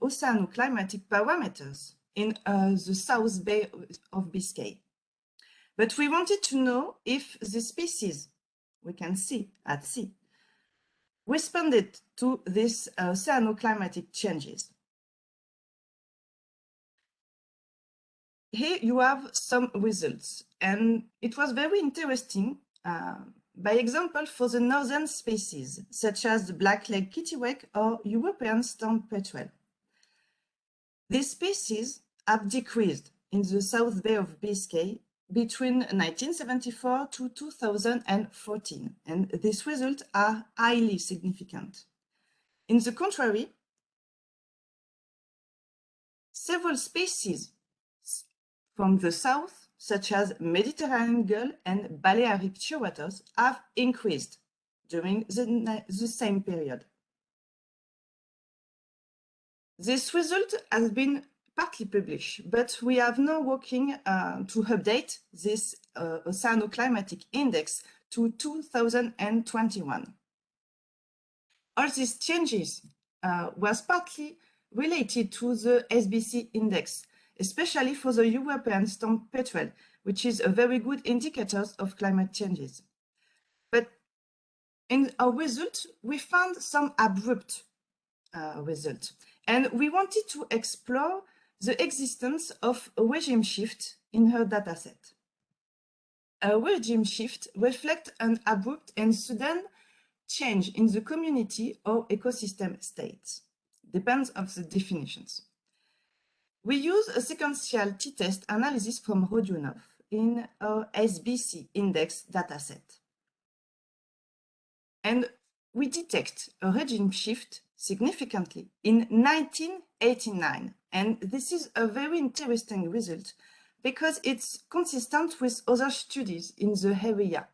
oceanoclimatic parameters in the South Bay of Biscay. But we wanted to know if the species we can see at sea responded to these oceanoclimatic changes. Here you have some results, and it was very interesting. By example, for the northern species, such as the black-legged kittiwake or European storm petrel. These species have decreased in the South Bay of Biscay between 1974 to 2014, and these results are highly significant. In the contrary, several species from the south, such as Mediterranean gull and Balearic shearwaters, have increased during the same period. This result has been partly published, but we are now working to update this Oceanoclimatic Index to 2021. All these changes was partly related to the SBC index, especially for the European storm petrel, which is a very good indicator of climate changes. But in our result, we found some abrupt results, and we wanted to explore the existence of a regime shift in her dataset. A regime shift reflects an abrupt and sudden change in the community or ecosystem state. Depends on the definitions. We use a sequential t-test analysis from Rodionov in our SBC index dataset. And we detect a regime shift significantly in 1989. And this is a very interesting result because it's consistent with other studies in the area.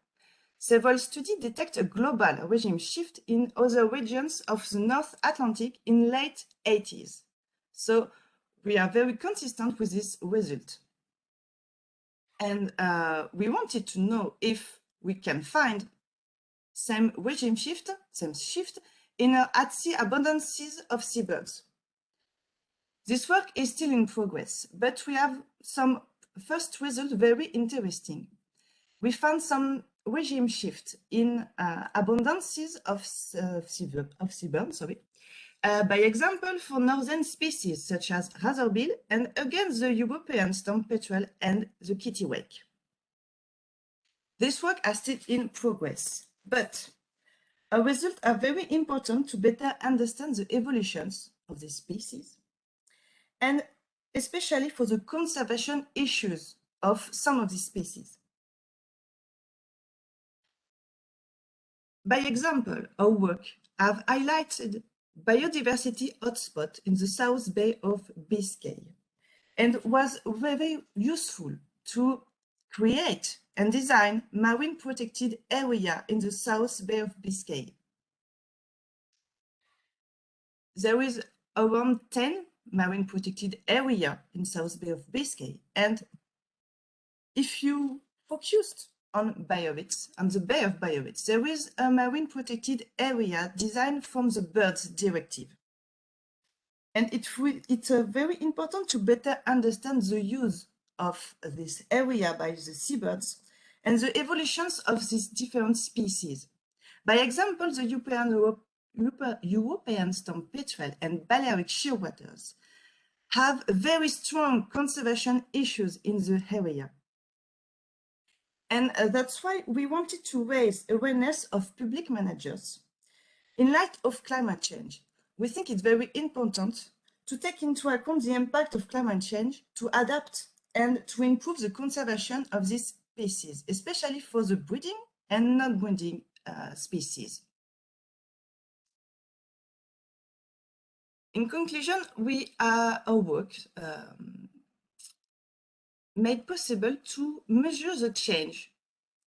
Several studies detect a global regime shift in other regions of the North Atlantic in late 80s. So we are very consistent with this result. And we wanted to know if we can find same regime shift, same shift in at-sea abundances of seabirds. This work is still in progress, but we have some first results very interesting. We found some regime shift in abundances of seabirds, by example, for northern species such as razorbill and again the European storm petrel and the kittiwake. This work is still in progress, but our results are very important to better understand the evolutions of the species, and especially for the conservation issues of some of these species. By example, our work have highlighted biodiversity hotspot in the South Bay of Biscay and was very useful to create and design marine protected area in the South Bay of Biscay. There is around 10 marine protected area in South Bay of Biscay, and if you focused on Biarritz, on the Bay of Biarritz, there is a marine protected area designed from the Birds Directive. And it's very important to better understand the use of this area by the seabirds and the evolutions of these different species. By example, the European storm petrel and Balearic shearwaters have very strong conservation issues in the area. And that's why we wanted to raise awareness of public managers. In light of climate change, we think it's very important to take into account the impact of climate change, to adapt and to improve the conservation of these species, especially for the breeding and non-breeding species. In conclusion, our work made possible to measure the change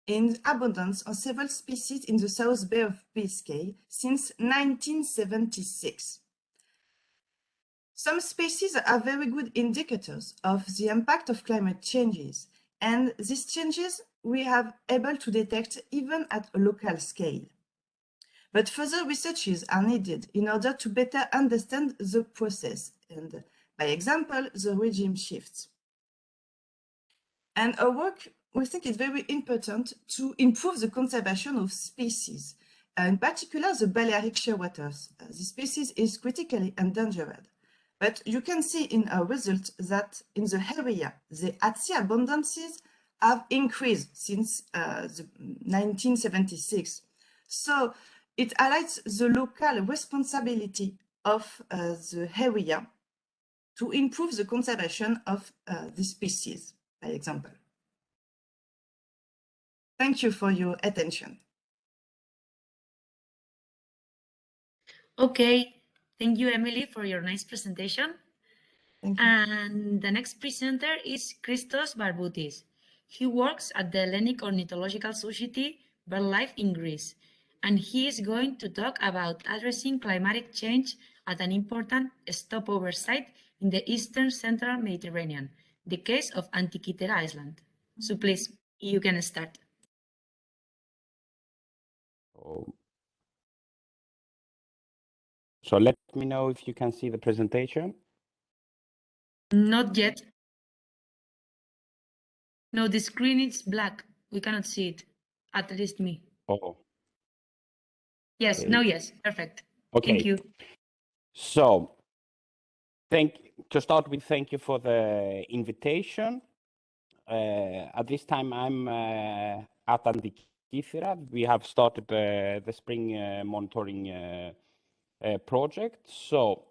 in abundance of several species in the South Bay of Biscay since 1976. Some species are very good indicators of the impact of climate changes, and these changes we have able to detect even at a local scale. But further researches are needed in order to better understand the process and, by example, the regime shifts. And our work, we think, is very important to improve the conservation of species, in particular the Balearic shearwaters. This species is critically endangered. But you can see in our results that in the area, the at-sea abundances have increased since 1976. So it highlights the local responsibility of the area to improve the conservation of the species, by example. Thank you for your attention. Okay, thank you, Emily, for your nice presentation. Thank you. And the next presenter is Christos Barbutis. He works at the Hellenic Ornithological Society, BirdLife in Greece, and he is going to talk about addressing climatic change at an important stopover site in the eastern central Mediterranean, the case of Antikythera Island. So please, you can start. So let me know if you can see the presentation. Not yet. No, the screen is black. We cannot see it, at least me. Oh. Yes, Okay. no, yes, perfect. Okay. Thank you. So to start with, thank you for the invitation. At this time, I'm at Antikythera. We have started the spring monitoring project. So,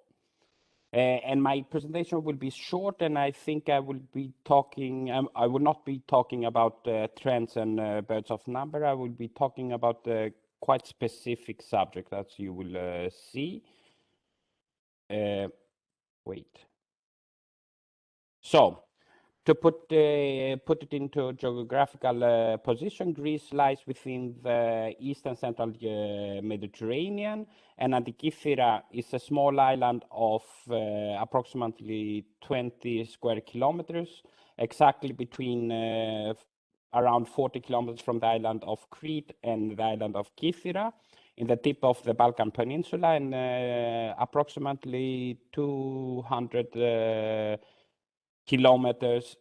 and my presentation will be short, and I think I will be talking. I will not be talking about trends and birds of number. I will be talking about quite specific subject, as you will see. Wait. So, to put it into geographical position, Greece lies within the eastern central Mediterranean, and Antikythera is a small island of approximately 20 square kilometers, exactly between around 40 kilometers from the island of Crete and the island of Kythera, in the tip of the Balkan Peninsula, and approximately 200 kilometers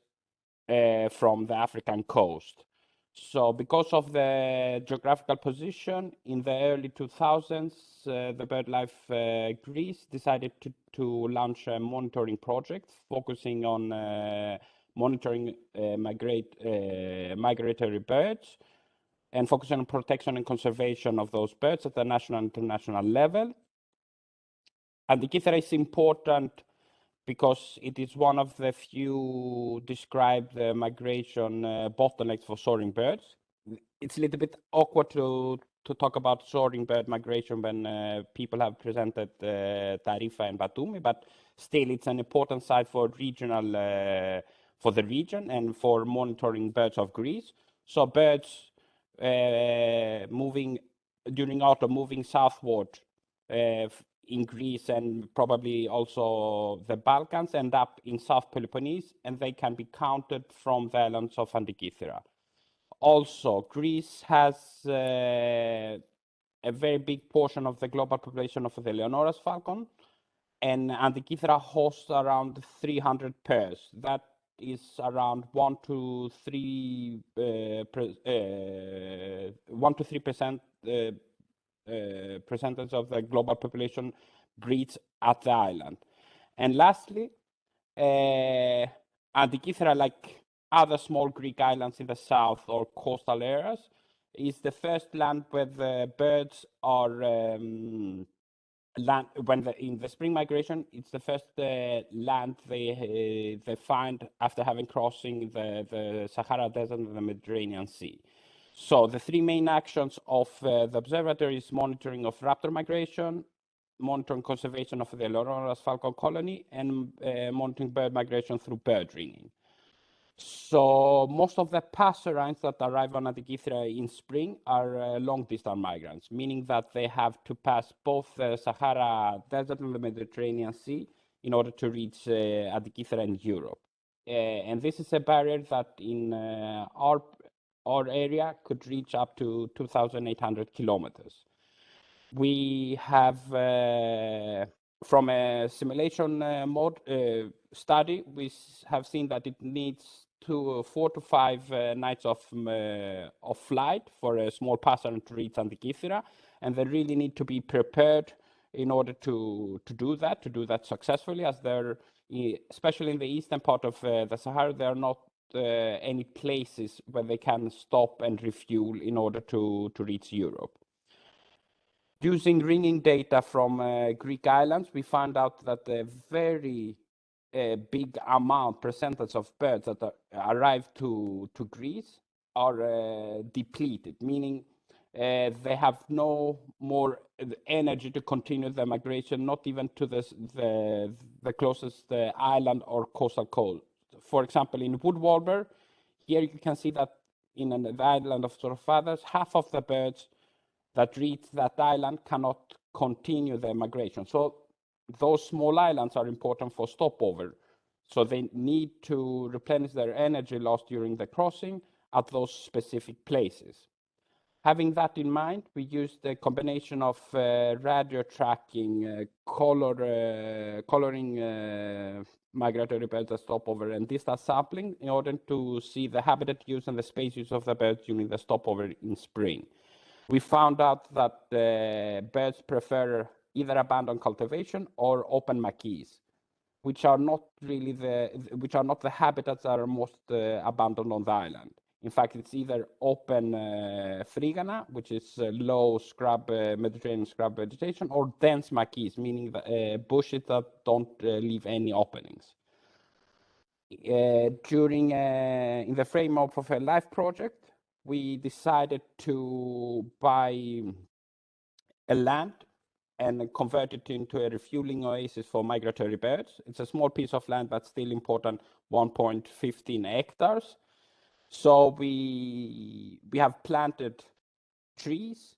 from the African coast. So because of the geographical position, in the early 2000s, the BirdLife Greece decided to launch a monitoring project focusing on monitoring migratory birds and focusing on protection and conservation of those birds at the national and international level. And the Antikythera is important because it is one of the few described migration bottlenecks for soaring birds. It's a little bit awkward to talk about soaring bird migration when people have presented Tarifa and Batumi, but still it's an important site for regional, for the region and for monitoring birds of Greece. So birds moving during autumn, moving southward in Greece and probably also the Balkans, end up in South Peloponnese, and they can be counted from the islands of Antikythera. Also, Greece has a very big portion of the global population of the Leonora's falcon, and Antikythera hosts around 300 pairs. That is around 1 to 3% percentage of the global population breeds at the island. And lastly, Antikythera, like other small Greek islands in the south or coastal areas, is the first land where the birds are land when in the spring migration. It's the first land they find after having crossing the Sahara Desert and the Mediterranean Sea. So the three main actions of the observatory is monitoring of raptor migration, monitoring conservation of the Leonoras falcon colony, and monitoring bird migration through bird ringing. So most of the passerines that arrive on Antikythera in spring are long-distance migrants, meaning that they have to pass both the Sahara Desert and the Mediterranean Sea in order to reach Antikythera in Europe. And this is a barrier that in our area could reach up to 2,800 kilometers. We have, from a simulation mode study, we have seen that it needs 4 to 5 nights of flight for a small passenger to reach Antikythera, and they really need to be prepared in order to do that successfully, as they're, especially in the eastern part of the Sahara, there are not any places where they can stop and refuel in order to reach Europe. Using ringing data from Greek islands, we found out that a very big percentage of birds that arrive to Greece are depleted, meaning they have no more energy to continue the migration, not even to the closest island or coastal coast. For example, in wood warblers, here you can see that in the island of Sorfathers, half of the birds that reach that island cannot continue their migration. So those small islands are important for stopover. So they need to replenish their energy lost during the crossing at those specific places. Having that in mind, we used a combination of radio tracking, coloring migratory birds at stopover, and distance sampling in order to see the habitat use and the space use of the birds during the stopover in spring. We found out that birds prefer either abandoned cultivation or open maquis, which are not really the habitats that are most abandoned on the island. In fact, it's either open frigana, which is low scrub, Mediterranean scrub vegetation, or dense maquis, meaning bushes that don't leave any openings. In the framework of a life project, we decided to buy a land and convert it into a refueling oasis for migratory birds. It's a small piece of land, but still important, 1.15 hectares. So we have planted trees,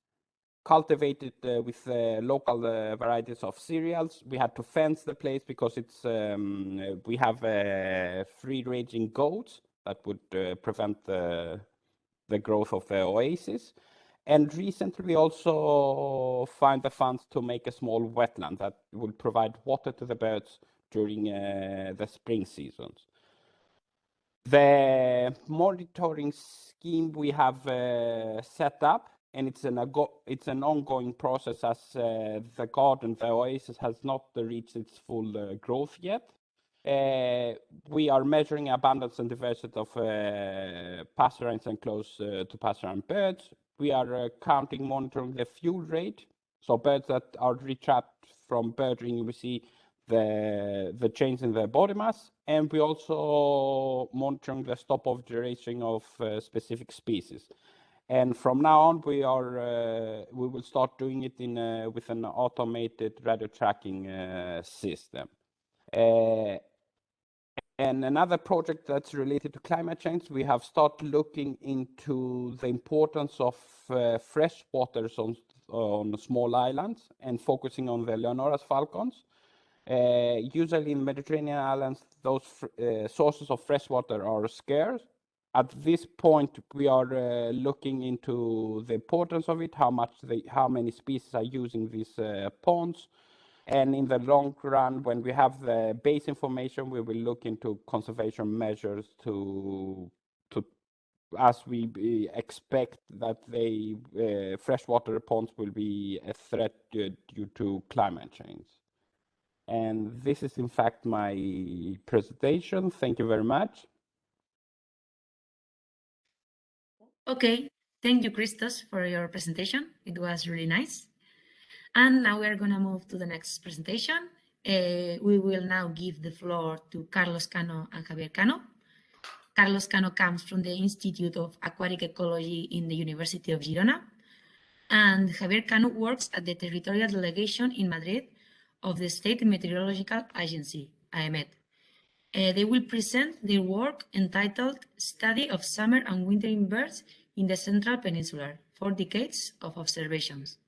cultivated with local varieties of cereals. We had to fence the place because it's we have free-ranging goats that would prevent the growth of the oasis. And recently we also found the funds to make a small wetland that will provide water to the birds during the spring seasons. The monitoring scheme we have set up, and it's an ongoing process as the garden, the oasis, has not reached its full growth yet. We are measuring abundance and diversity of passerines and close to passerine birds. We are monitoring the fuel rate. So birds that are retrapped from bird ringing, we see the change in their body mass, and we also monitoring the stopover duration of specific species. And from now on, we will start doing it with an automated radio tracking system. And another project that's related to climate change, we have started looking into the importance of fresh waters on small islands and focusing on the Leonoras falcons. Usually in Mediterranean islands, those sources of fresh water are scarce. At this point, we are looking into the importance of it, how many species are using these ponds, And in the long run, when we have the base information, we will look into conservation measures as we expect that freshwater ponds will be a threat due to climate change. And this is in fact my presentation. Thank you very much. Okay, thank you, Christos, for your presentation. It was really nice. And now we are going to move to the next presentation. We will now give the floor to Carlos Cano and Javier Cano. Carlos Cano comes from the Institute of Aquatic Ecology in the University of Girona. And Javier Cano works at the Territorial Delegation in Madrid of the State Meteorological Agency, AEMET. They will present their work entitled Study of Summer and Wintering Birds in the Central Peninsula, 4 Decades of Observations.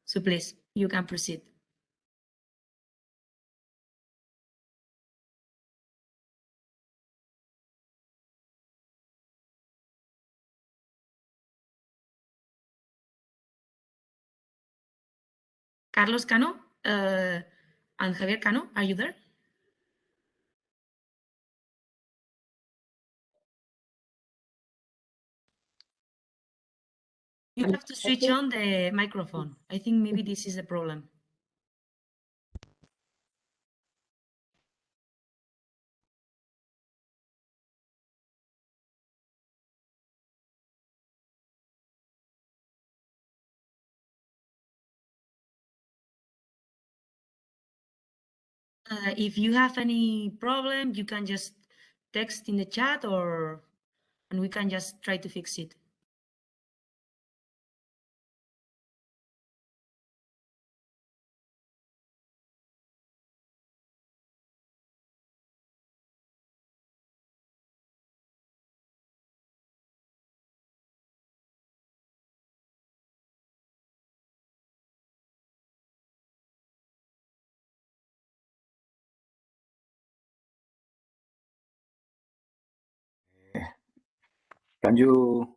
So please, you can proceed. Carlos Cano and Javier Cano, are you there? You have to switch on the microphone. I think maybe this is the problem. If you have any problem, you can just text in the chat and we can just try to fix it. Can you?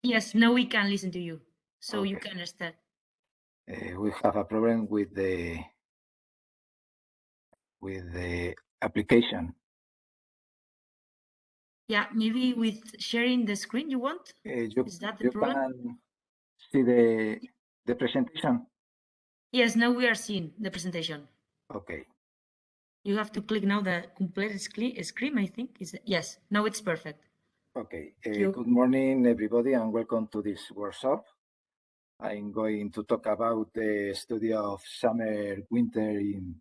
Yes, now we can listen to you, so Okay. you can understand. We have a problem with the application. Yeah, maybe with sharing the screen you want? Is that the problem? Can see the presentation? Yes, now we are seeing the presentation. Okay. You have to click now the complete screen, I think. Yes, now it's perfect. Okay. you. Good morning, everybody, and welcome to this workshop. I'm going to talk about the study of summer, wintering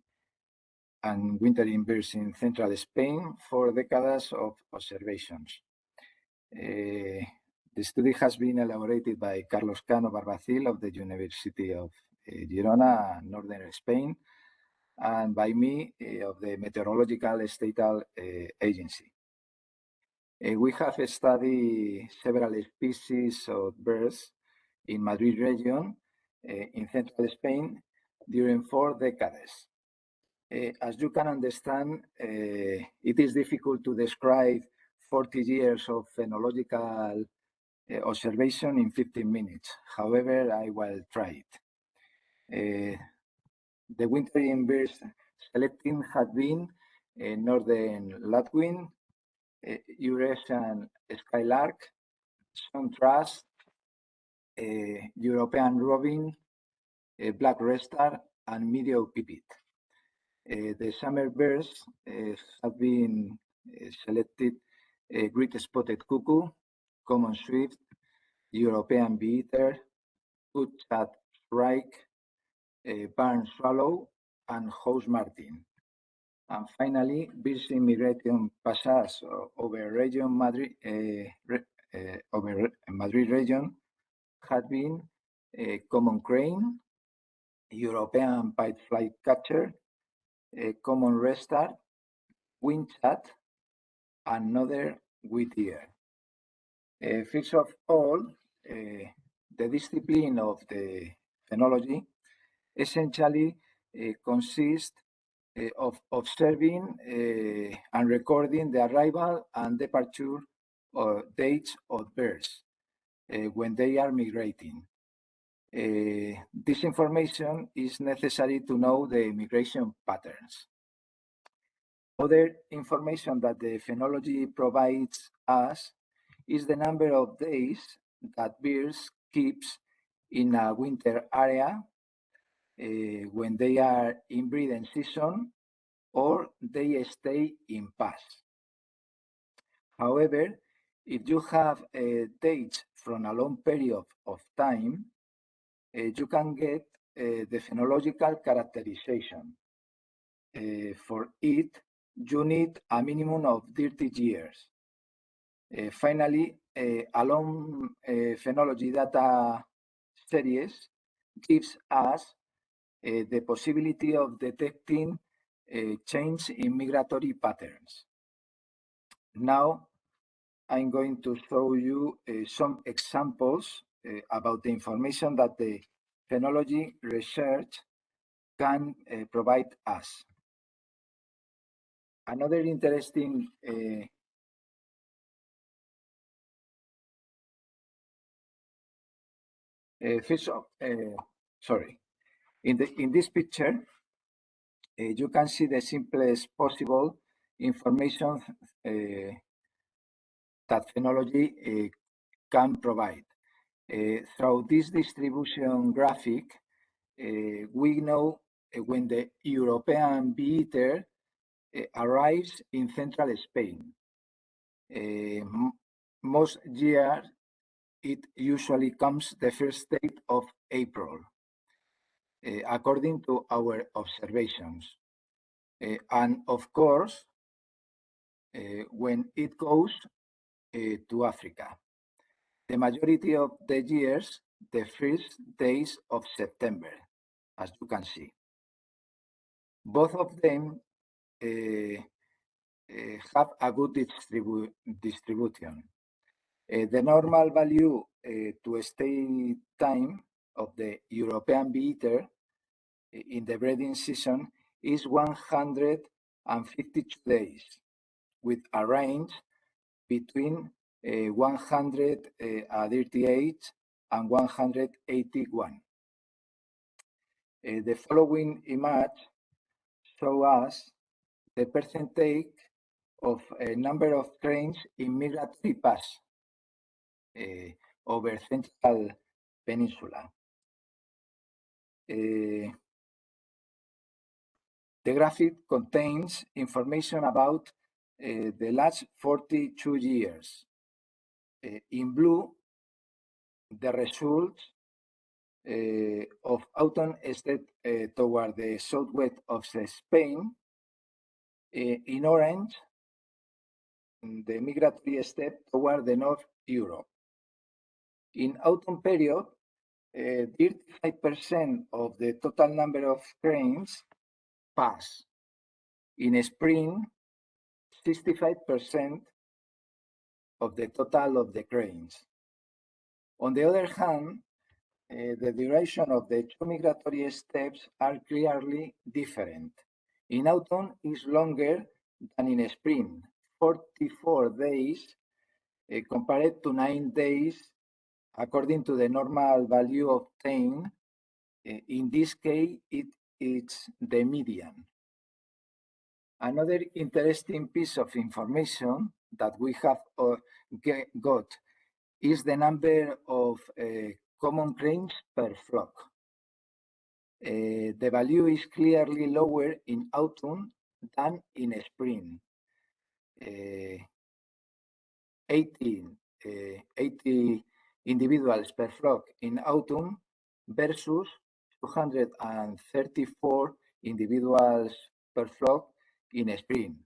birds in central Spain for decades of observations. The study has been elaborated by Carlos Cano Barbacil of the University of Girona, northern Spain, and by me of the Meteorological State Agency. We have studied several species of birds in Madrid region in central Spain during 4 decades. As you can understand, it is difficult to describe 40 years of phenological observation in 15 minutes. However, I will try it. The wintering birds selected had been northern lapwing, Eurasian skylark, sunthrush, European robin, black restar, and meadow pipit. The summer birds have been selected great spotted cuckoo, common swift, European bee-eater, woodchuck shrike, barn swallow, and house martin. And finally, birds in migration passage over region Madrid, over Madrid region had been common crane, European pied flycatcher, common restar, windchat, and another whittier. First of all, the discipline of the phenology essentially consists of observing and recording the arrival and departure dates of birds when they are migrating. This information is necessary to know the migration patterns. Other information that the phenology provides us is the number of days that birds keeps in a winter area when they are in breeding season or they stay in pass. However, if you have dates from a long period of time, you can get the phenological characterization. For it, you need a minimum of 30 years. Finally, a long phenology data series gives us the possibility of detecting change in migratory patterns. Now, I'm going to show you some examples about the information that the phenology research can provide us. Another interesting in this picture, you can see the simplest possible information that phenology can provide. Through this distribution graphic, we know when the European bee-eater arrives in central Spain. Most years, it usually comes the first day of April, according to our observations. And of course, when it goes to Africa. The majority of the years, the first days of September, as you can see. Both of them have a good distribution. The normal value to stay time of the European bee-eater in the breeding season is 152 days, with a range between 138 and 181. The following image shows us the percentage of a number of cranes in migratory pass over Central Peninsula. The graphic contains information about the last 42 years. In blue, the results of autumn step toward the southwest of Spain. In orange, the migratory step toward the North Europe. In autumn period, 35% of the total number of cranes pass. In spring, 65% of the total of the cranes. On the other hand, the duration of the two migratory steps are clearly different. In autumn is longer than in spring, 44 days compared to 9 days according to the normal value obtained. In this case, it's the median. Another interesting piece of information that we have got is the number of common cranes per flock. The value is clearly lower in autumn than in spring. 80 individuals per flock in autumn versus 234 individuals per flock in spring,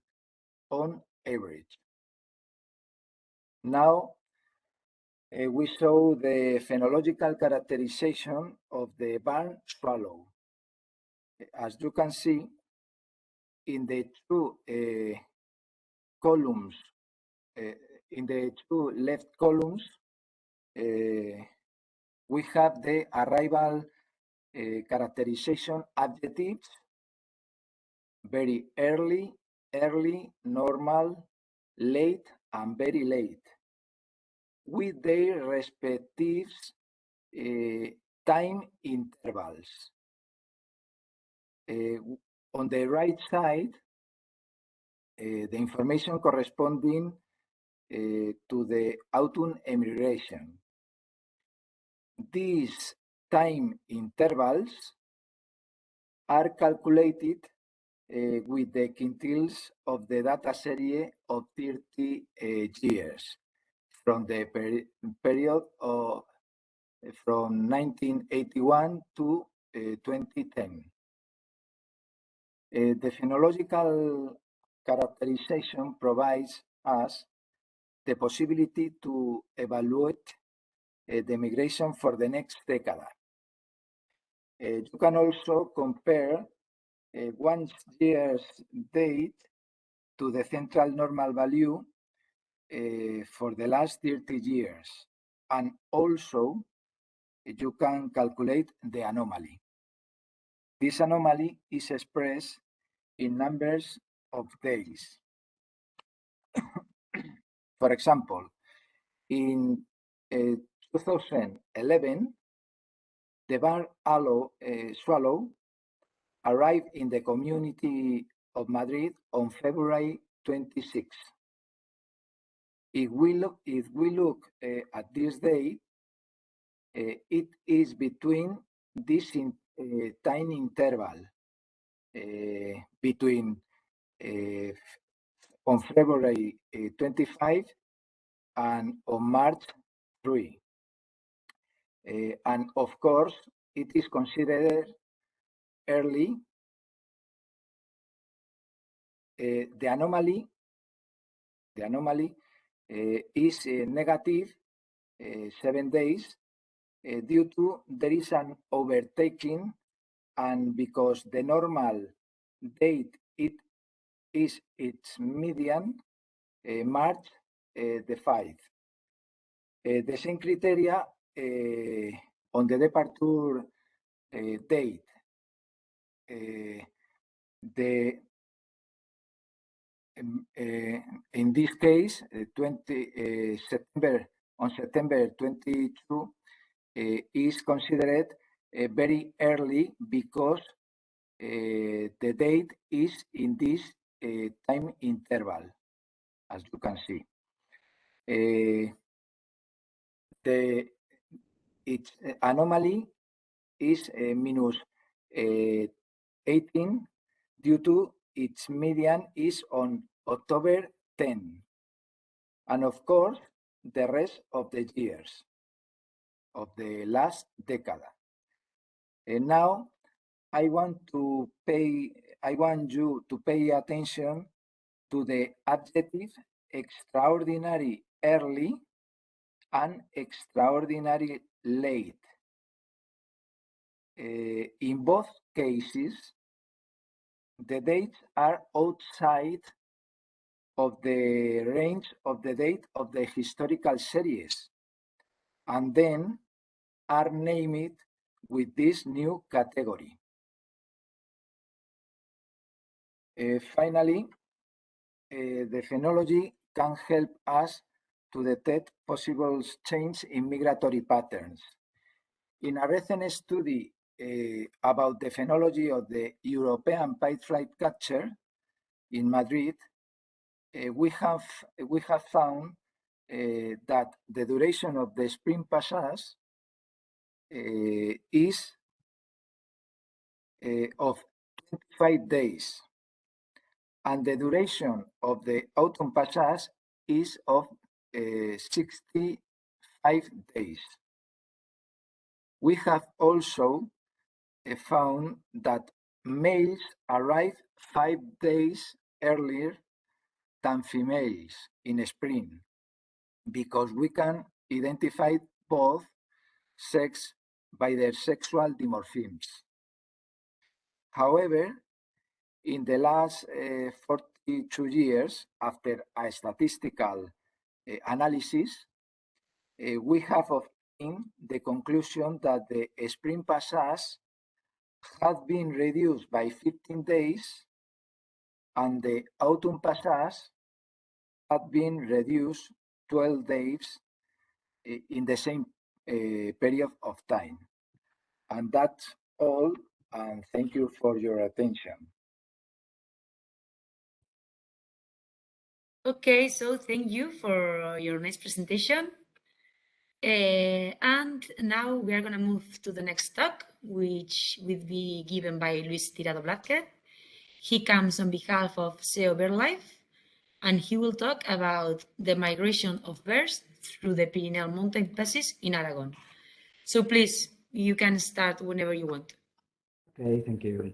on average. Now, we show the phenological characterization of the barn swallow. As you can see, in the two columns, in the two left columns, we have the arrival characterization adjectives: very early, early, normal, late, and very late, with their respective time intervals. On the right side, the information corresponding to the autumn emigration. These time intervals are calculated with the quintiles of the data series of 30 years from the period of from 1981 to 2010. The phenological characterization provides us the possibility to evaluate the migration for the next decade. You can also compare 1 year's date to the central normal value for the last 30 years. And also, you can calculate the anomaly. This anomaly is expressed in numbers of days. For example, in 2011, the barn swallow arrived in the community of Madrid on February 26. If we look at this day, it is between this time interval between on February 25 and on March 3. And of course, it is considered early. The anomaly is negative 7 days due to there is an overtaking, and because the normal date is its median, March the 5th. The same criteria on the departure date. In this case, September 22 is considered very early because the date is in this time interval, as you can see. Its anomaly is minus 18 due to its median is on October 10. And of course, the rest of the years of the last decade. And now I want you to pay attention to the adjective extraordinary early and extraordinary late. In both cases, the dates are outside of the range of the date of the historical series, and then are named with this new category. Finally, the phenology can help us to detect possible change in migratory patterns. In a recent study about the phenology of the European pied flycatcher in Madrid, we have found that the duration of the spring passage is of 25 days, and the duration of the autumn passage is of 65 days. We have also found that males arrive 5 days earlier than females in spring, because we can identify both sex by their sexual dimorphisms. However, in the last 42 years, after a statistical analysis, we have obtained the conclusion that the spring passage has been reduced by 15 days, and the autumn passage had been reduced 12 days in the same period of time. And that's all, and thank you for your attention. Okay, so thank you for your nice presentation. And now we are going to move to the next talk, which will be given by Luis Tirado Blázquez. He comes on behalf of SEO BirdLife, and he will talk about the migration of birds through the Pyrenean mountain passes in Aragon. So please, you can start whenever you want. Okay, thank you.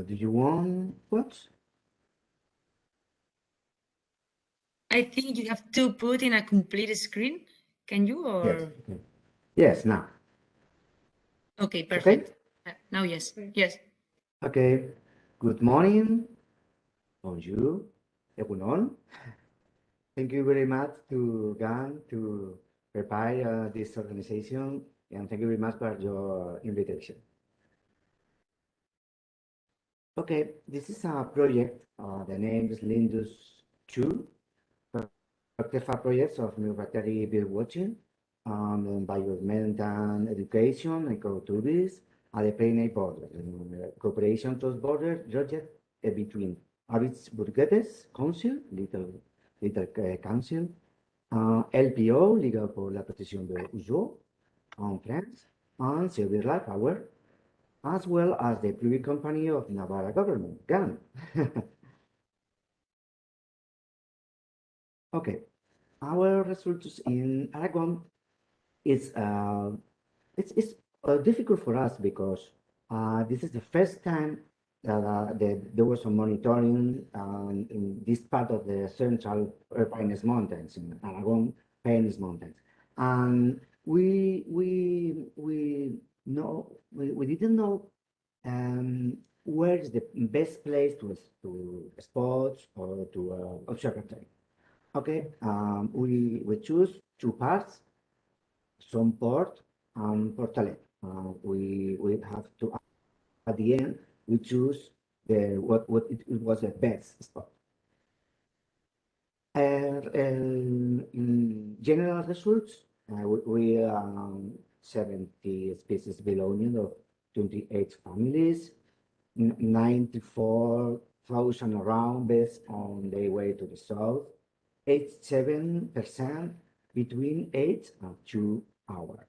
Do you want what? I think you have to put in a complete screen. Can you? Or Yes. Okay. Yes, now. okay, Okay? perfect. Now, yes, yes. Okay. Good morning. Bonjour. Egunon. Thank you very much to GAN to prepare this organization, and thank you very much for your invitation. Okay, this is a project. The name is Lindus 2. Projects of migratory bird watching, environmental education, ecotourism, at the Pyrenees border. Cooperation cross border project between Avis Burguetes Council, little council, LPO, Liga pour la Protection de Oiseaux, en France, and Civil Life Power, as well as the private company of Navarra government, GAN. Okay, our results in Aragon is it's difficult for us because this is the first time that there was some monitoring in this part of the central Pyrenees Mountains, in Aragon Pyrenees Mountains, and we didn't know where is the best place to spot or to observatory. Okay, we choose two parts, some port and Portalet. We have to, at the end, we choose what it was the best spot. In general results, we 70 species belonging of 28 families, 94,000 around based on their way to the south, 87% between 8 and 2 hours.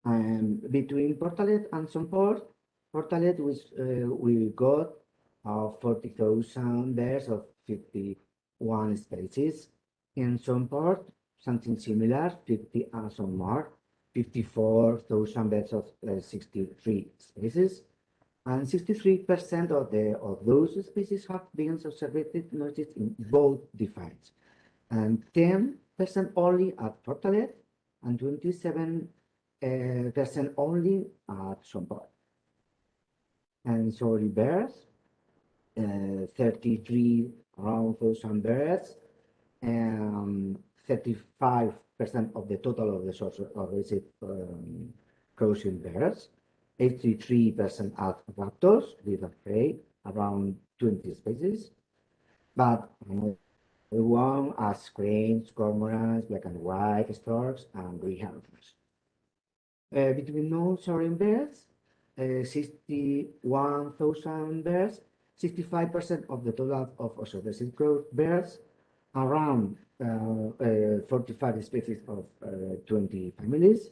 And between Portalet and Somport, Portalet we got 40,000 birds of 51 species. In Somport, something similar, 50 and some more, 54,000 birds of 63 species. And 63% of those species have been observed noticed in both defines, and 10% only at Portalet, and 27% only at Somport. And sorry, bears, 33 around 1,000 birds, and 35% of the total of the source of visit crossing bears. 83% at raptors with a prey, around 20 species, but one as cranes, cormorants, black and white storks, and greyhounds. Between non-soaring birds, 61,000 birds, 65% of the total of observed birds, around 45 species of 20 families,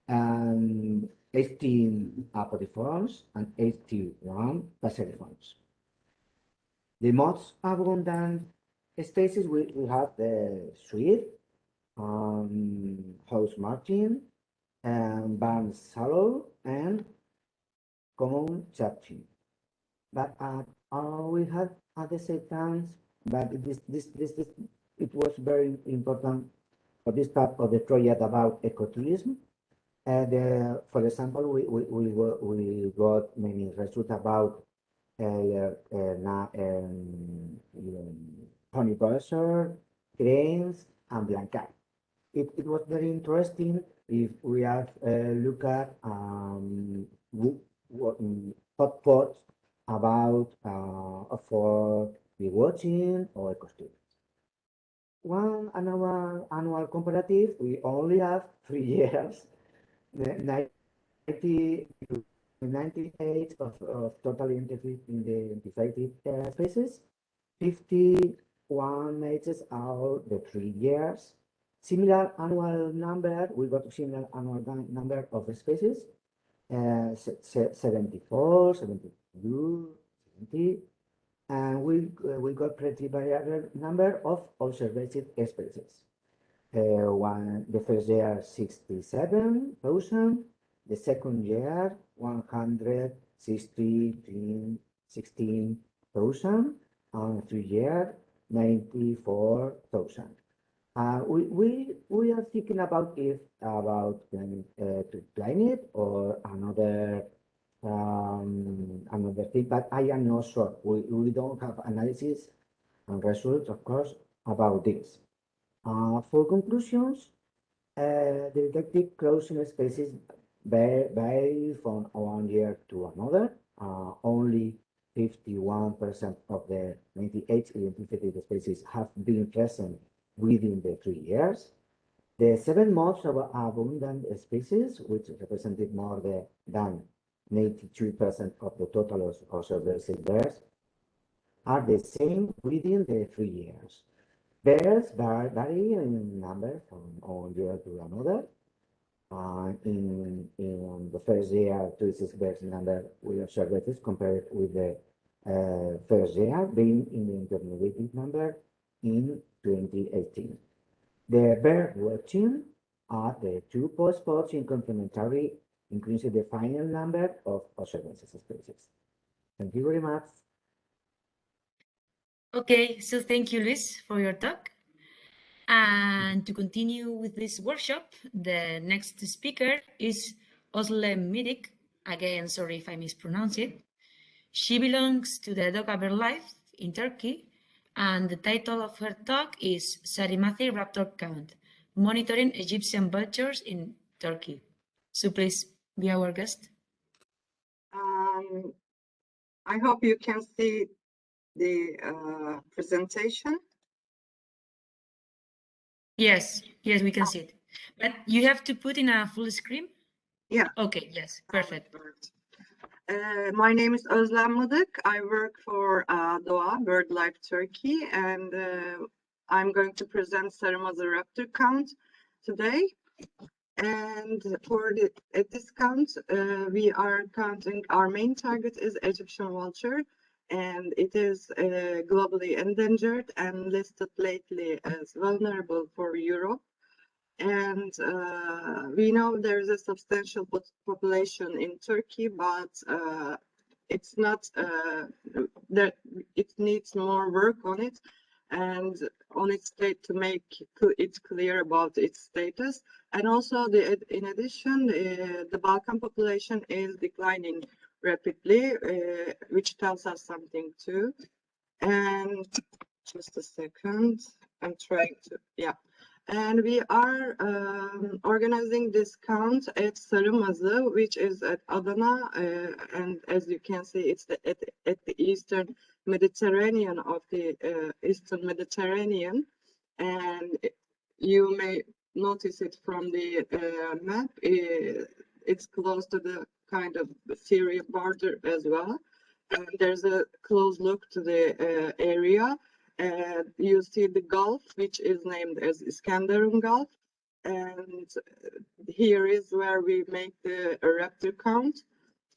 and 18 apodiforms and 81 passeriforms. The most abundant species we have the swift, house martin, and barn swallow, and common chapchin. But we have at the same time, but it was very important for this part of the project about ecotourism. For example, we got many results about honey buzzard, cranes, and blanca. it was very interesting if we have look at hotspots about for the watching or ecosystem. One annual comparative, we only have 3 years, 98 of totally identified species, 51 matches out the 3 years. Similar annual number, we got similar annual number of species, 74, 72, 70, and we got pretty variable number of observed species. The first year 67,000, the second year 116,000, and 3 year 94,000. We are thinking about to climate or another thing, but I am not sure. We don't have analysis and results, of course, about this. For conclusions, the detected closing species vary from one year to another. Only 51% of the 98 identified species have been present within the 3 years. The 7 most abundant species, which represented more than 92% of the total observed birds, are the same within the 3 years. Birds vary in number from one year to another. In the first year, 26 birds number we observed is compared with the first year being in the intermediate number in 2018. The bird watching are the 2 spots in complementary, increasing the final number of observed species. Thank you very much. Okay, so thank you, Luis, for your talk. And to continue with this workshop, the next speaker is Oceanoclimatic. Again, sorry if I mispronounce it. She belongs to the Dog Life in Turkey, and the title of her talk is Sarimati Raptor Count, Monitoring Egyptian Vultures in Turkey. So please be our guest. I hope you can see the presentation. Yes, we can see it. But you have to put in a full screen? Yeah. Okay, yes, perfect. My name is Oceanoclimatic. I work for Doğa BirdLife Turkey, and I'm going to present Sarimati Raptor count today. And at this count, we are counting, our main target is Egyptian vulture, and it is globally endangered and listed lately as vulnerable for Europe. And we know there's a substantial population in Turkey, but it's not that it needs more work on it and on its state to make it clear about its status. And also, in addition, the Balkan population is declining rapidly, which tells us something too. And just a second, I'm trying to, yeah. And we are organizing this count at Sarımazı, which is at Adana, and as you can see, it's at the eastern Mediterranean of the Eastern Mediterranean, and you may notice it from the map. It's close to the kind of Syria border as well, and there's a close look to the area. You see the Gulf, which is named as Iskenderun Gulf, and here is where we make the raptor count.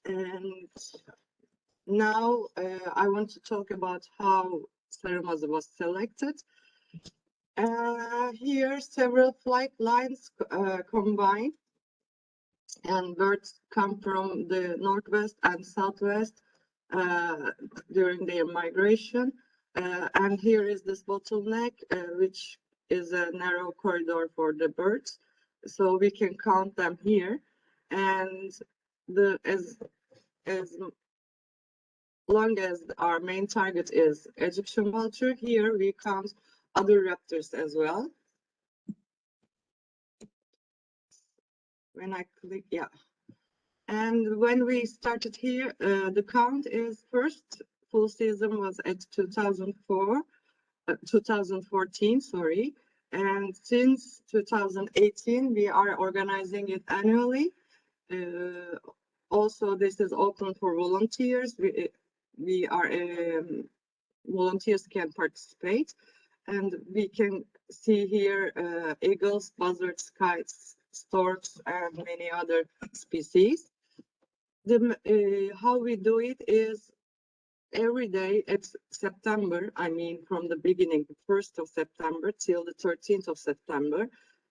And now I want to talk about how Sarimazı was selected. Here, several flight lines combine, and birds come from the northwest and southwest during their migration. And here is this bottleneck, which is a narrow corridor for the birds. So we can count them here. And as long as our main target is Egyptian vulture, here we count other raptors as well. when I click, yeah. And when we started here, the count is first full season was at 2014, sorry. And since 2018, we are organizing it annually. Also, this is open for volunteers. We are volunteers can participate, and we can see here eagles, buzzards, kites, storks, and many other species. How we do it is every day at September, I mean from the beginning, the 1st of September till the 13th of September,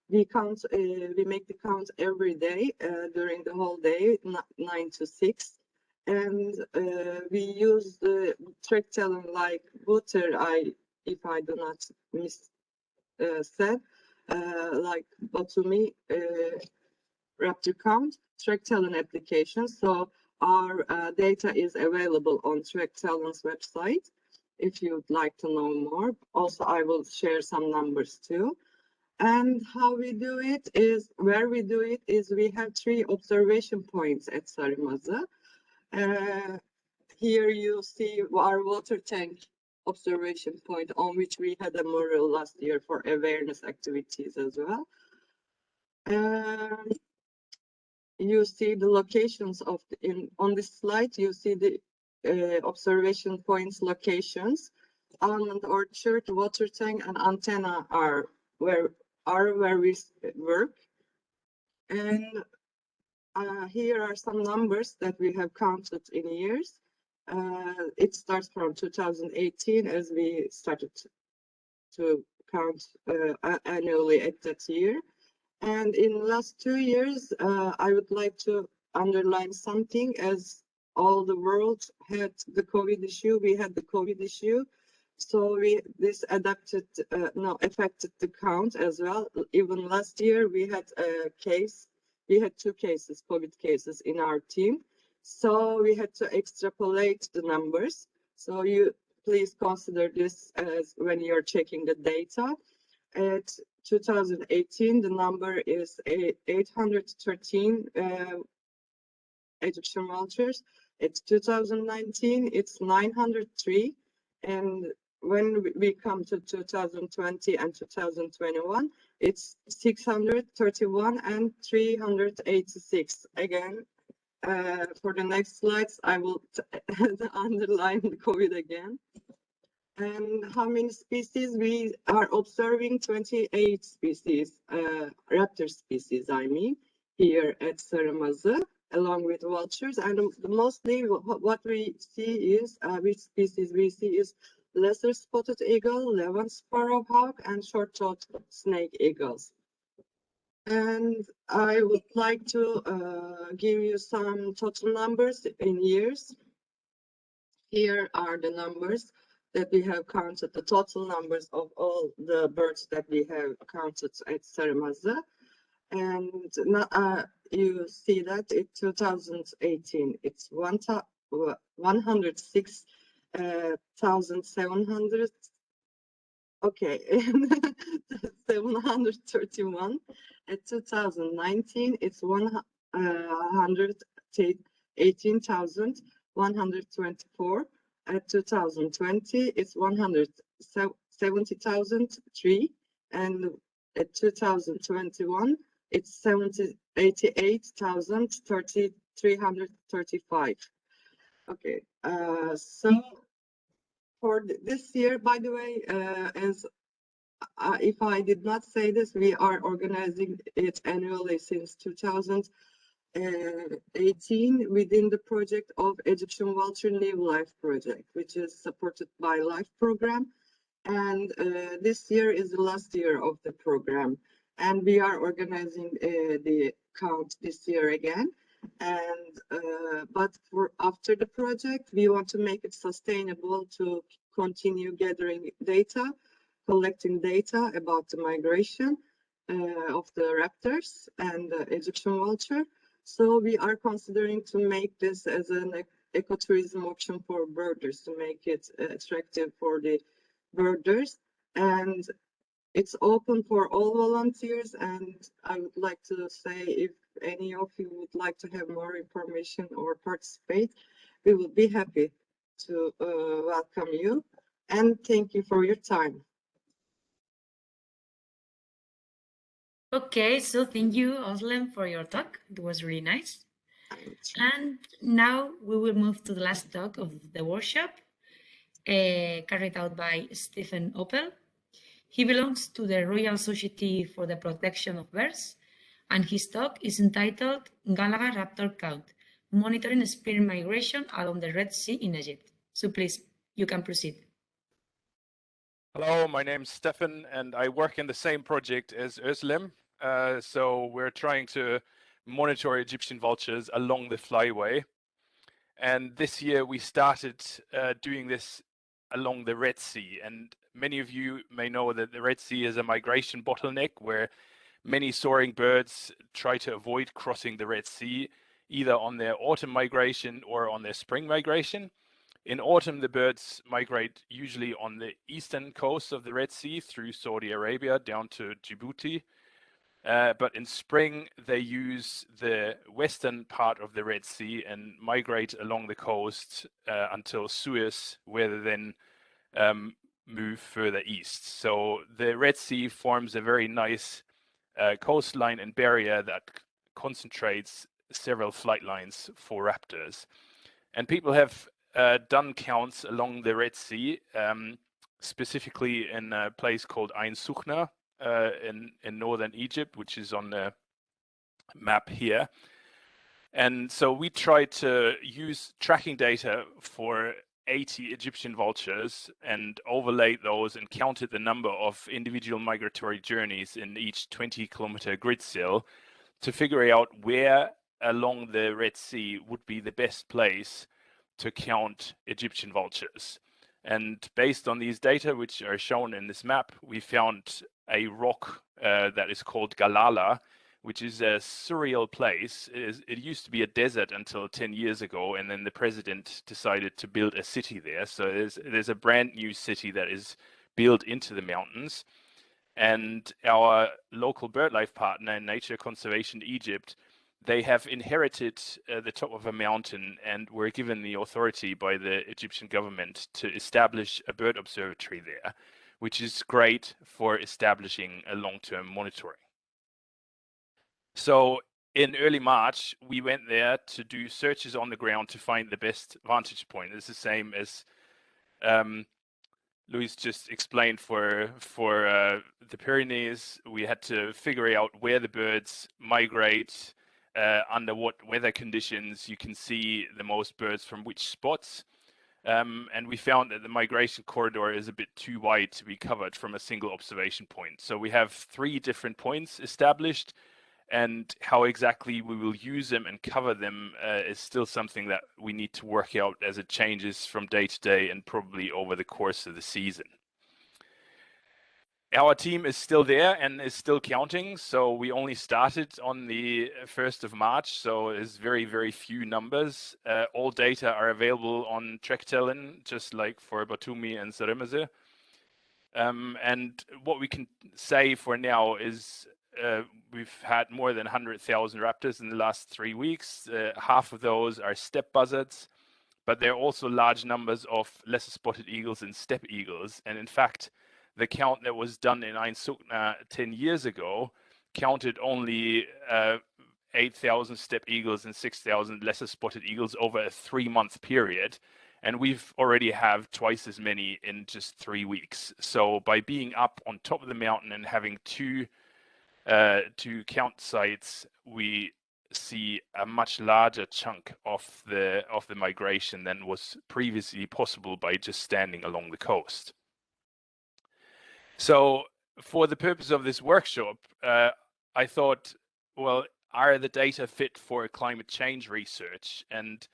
we count, we make the count every day during the whole day, 9 to 6. And we use the track talent like Vulture, if I do not miss said, like Batumi, Raptor count, track talent application. So our data is available on Track Talent's website if you'd like to know more. Also, I will share some numbers too. And how we do it is, where we do it is we have 3 observation points at Sarımaza. Here you see our water tank observation point on which we had a mural last year for awareness activities as well. You see the locations of on this slide. You see the observation points locations. Almond orchard, water tank, and antenna are where we work. And here are some numbers that we have counted in years. It starts from 2018 as we started to count annually at that year. And in the last 2 years, I would like to underline something. As all the world had the COVID issue, we had the COVID issue. So this affected the count as well. Even last year, we had a case. We had 2 cases, COVID cases in our team. So we had to extrapolate the numbers. So you please consider this as when you're checking the data. At 2018, the number is 813 Egyptian vultures. At 2019, it's 903. And when we come to 2020 and 2021, it's 631 and 386. Again, for the next slides, I will underline the COVID again. And how many species? We are observing 28 species, raptor species, I mean, here at Sarımaza, along with vultures. And mostly what we see is, which species we see is lesser spotted eagle, Levant sparrowhawk, and short-toed snake eagles. And I would like to give you some total numbers in years. Here are the numbers that we have counted, the total numbers of all the birds that we have counted at Sarımaza. And you see that in 2018, it's 106,700. Okay, 731. At 2019, it's 118,124. At 2020, it's 170,003, and at 2021, it's 88,335. Okay, so for this year, by the way, as if I did not say this, we are organizing it annually since 2018 within the project of Egyptian Vulture Live Life project, which is supported by Life program. And this year is the last year of the program. And we are organizing the count this year again. And but for after the project, we want to make it sustainable to continue gathering data, collecting data about the migration of the raptors and the Egyptian vulture. So we are considering to make this as an ecotourism option for birders, to make it attractive for the birders. And It's open for all volunteers, and I would like to say if any of you would like to have more information or participate, we will be happy to welcome you. And thank you for your time. Okay, so thank you, Özlem, for your talk. It was really nice. And now we will move to the last talk of the workshop, carried out by Stephen Opel. He belongs to the Royal Society for the Protection of Birds, and his talk is entitled Gallagher Raptor Count, Monitoring Spring Migration Along the Red Sea in Egypt. So please, you can proceed. Hello, my name's Stefan, and I work in the same project as Özlem. So we're trying to monitor Egyptian vultures along the flyway. And this year we started doing this along the Red Sea. And many of you may know that the Red Sea is a migration bottleneck where many soaring birds try to avoid crossing the Red Sea, either on their autumn migration or on their spring migration. In autumn, the birds migrate usually on the eastern coast of the Red Sea through Saudi Arabia down to Djibouti. But in spring, they use the western part of the Red Sea and migrate along the coast until Suez, where they then move further east. So the Red Sea forms a very nice coastline and barrier that concentrates several flight lines for raptors. And people have done counts along the Red Sea, specifically in a place called Ain Sukhna in northern Egypt, which is on the map here. And so we tried to use tracking data for 80 Egyptian vultures and overlaid those and counted the number of individual migratory journeys in each 20-kilometer grid cell to figure out where along the Red Sea would be the best place to count Egyptian vultures. And based on these data, which are shown in this map, we found a rock that is called Galala, which is a surreal place. It used to be a desert until 10 years ago, and then the president decided to build a city there. So there's a brand new city that is built into the mountains. And our local BirdLife partner, Nature Conservation Egypt, they have inherited the top of a mountain and were given the authority by the Egyptian government to establish a bird observatory there, which is great for establishing a long-term monitoring. So in early March, we went there to do searches on the ground to find the best vantage point. It's the same as Luis just explained for the Pyrenees. We had to figure out where the birds migrate, under what weather conditions you can see the most birds from which spots. And we found that the migration corridor is a bit too wide to be covered from a single observation point. So we have 3 different points established, and how exactly we will use them and cover them is still something that we need to work out as it changes from day to day and probably over the course of the season. Our team is still there and is still counting. So we only started on the 1st of March. So it's very, very few numbers. All data are available on Tracktelin, just like for Batumi and Saremeze. And what we can say for now is we've had more than 100,000 raptors in the last 3 weeks. Half of those are steppe buzzards, but there are also large numbers of lesser spotted eagles and steppe eagles. And in fact, the count that was done in Ain Sukhna 10 years ago counted only 8,000 steppe eagles and 6,000 lesser spotted eagles over a 3-month period. And we've already have twice as many in just 3 weeks. So by being up on top of the mountain and having two count sites, we see a much larger chunk of the migration than was previously possible by just standing along the coast. So for the purpose of this workshop, I thought, well, are the data fit for climate change research? And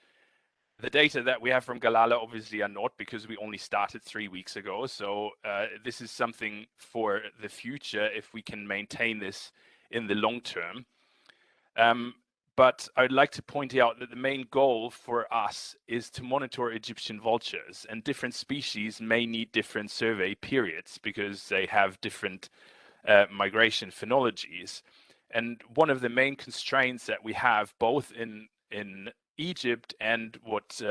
the data that we have from Galala obviously are not, because we only started 3 weeks ago. So this is something for the future if we can maintain this in the long term. But I'd like to point out that the main goal for us is to monitor Egyptian vultures, and different species may need different survey periods because they have different migration phenologies. And one of the main constraints that we have both in Egypt and what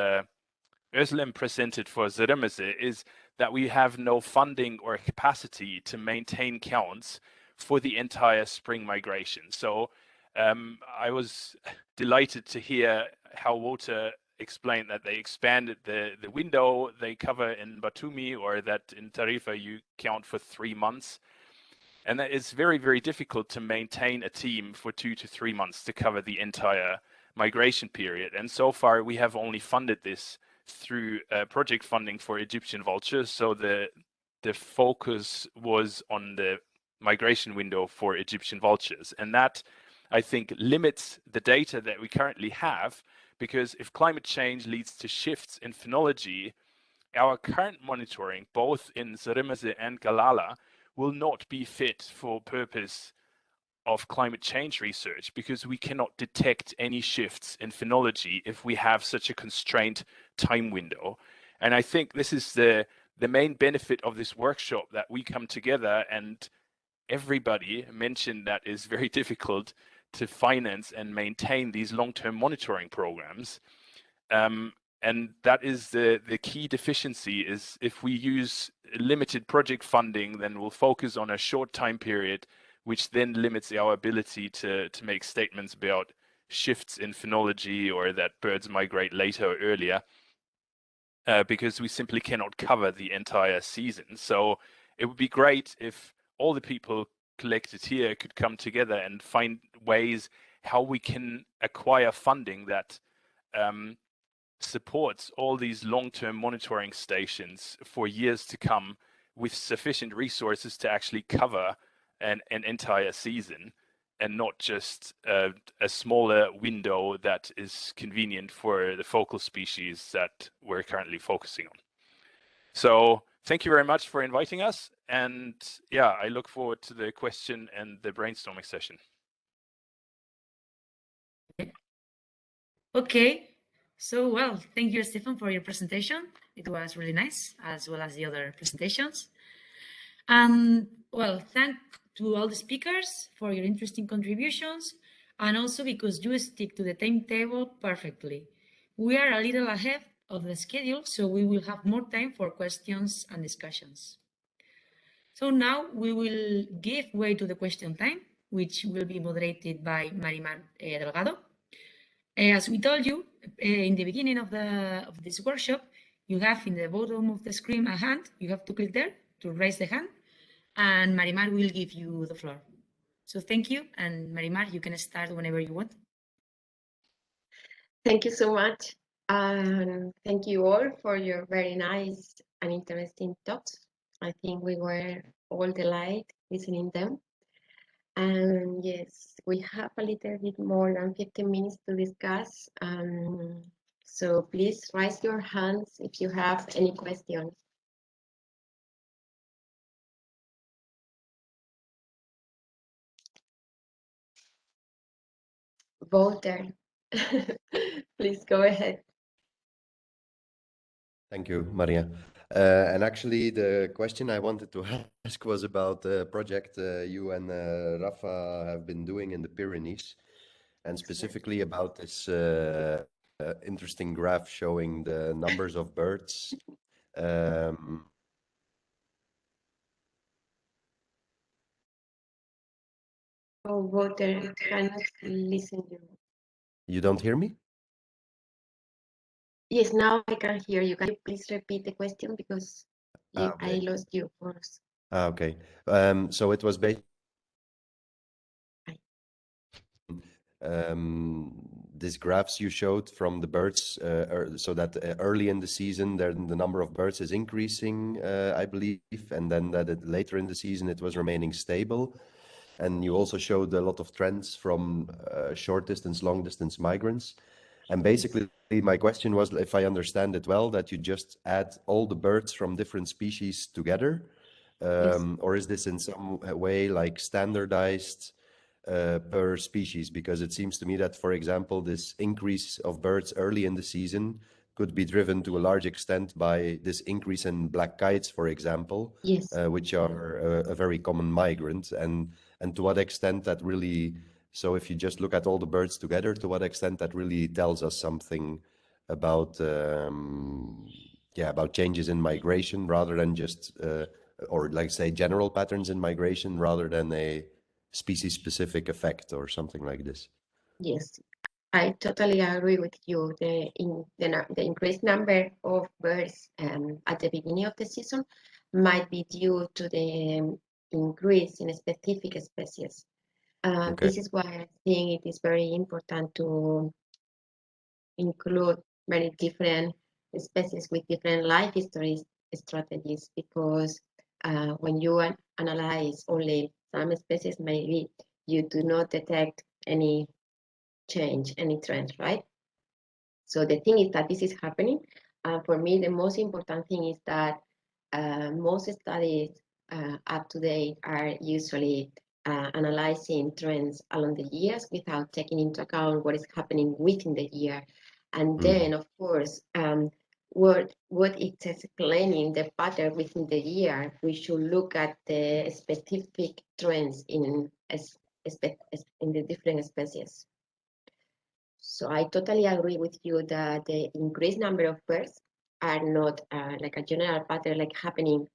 Özlem presented for Zeremese is that we have no funding or capacity to maintain counts for the entire spring migration. So I was delighted to hear how Vulture explained that they expanded the window they cover in Batumi, or that in Tarifa you count for 3 months. And that is very, very difficult to maintain a team for 2 to 3 months to cover the entire migration period. And so far we have only funded this through project funding for Egyptian vultures. So the focus was on the migration window for Egyptian vultures. And that, I think, limits the data that we currently have, because if climate change leads to shifts in phenology, our current monitoring, both in Zeremese and Galala, will not be fit for purpose of climate change research, because we cannot detect any shifts in phenology if we have such a constrained time window. And I think this is the main benefit of this workshop, that we come together, and everybody mentioned that is very difficult to finance and maintain these long-term monitoring programs. And that is the key deficiency, is if we use limited project funding, then we'll focus on a short time period, which then limits our ability to make statements about shifts in phenology or that birds migrate later or earlier, because we simply cannot cover the entire season. So it would be great if all the people collected here could come together and find ways how we can acquire funding that supports all these long-term monitoring stations for years to come, with sufficient resources to actually cover an entire season, and not just a smaller window that is convenient for the focal species that we're currently focusing on. So thank you very much for inviting us. And yeah, I look forward to the question and the brainstorming session. Okay. So, well, thank you, Stefan, for your presentation. It was really nice, as well as the other presentations. And, well, thank to all the speakers for your interesting contributions, and also because you stick to the timetable perfectly. We are a little ahead of the schedule, so we will have more time for questions and discussions. So now we will give way to the question time, which will be moderated by Marimar Delgado. As we told you in the beginning of this workshop, you have in the bottom of the screen a hand. You have to click there to raise the hand, and Marimar will give you the floor. So thank you, and Marimar, you can start whenever you want. Thank you so much. And thank you all for your very nice and interesting talks. I think we were all delighted listening them. And yes, we have a little bit more than 15 minutes to discuss. So please raise your hands if you have any questions. Vulture, please go ahead. Thank you, Maria. And actually, the question I wanted to ask was about the project you and Rafa have been doing in the Pyrenees, and specifically about this interesting graph showing the numbers of birds. Oh, Vulture, cannot listen to you. You don't hear me? Yes, now I can hear you. Can you please repeat the question, because Okay. I lost you first. Okay. So it was based these graphs you showed from the birds, so that early in the season the number of birds is increasing, I believe, and then that later in the season it was remaining stable. And you also showed a lot of trends from short distance, long distance migrants. And basically my question was, if I understand it well, that you just add all the birds from different species together, Yes. or is this in some way like standardized per species? Because it seems to me that, for example, this increase of birds early in the season could be driven to a large extent by this increase in black kites, for example, Yes. which are a very common migrant, and to what extent that really, so if you just look at all the birds together, to what extent that really tells us something about about changes in migration rather than just or like say general patterns in migration rather than a species specific effect or something like this. Yes, I totally agree with you. The increased number of birds at the beginning of the season might be due to the increase in specific species. Okay. This is why I think it is very important to include many different species with different life histories strategies, because when you analyze only some species, maybe you do not detect any change, any trend, right? So the thing is that this is happening. For me, the most important thing is that most studies up to date are usually analyzing trends along the years without taking into account what is happening within the year. And then, of course, what it's explaining the pattern within the year, we should look at the specific trends in the different species. So I totally agree with you that the increased number of birds are not like a general pattern like happening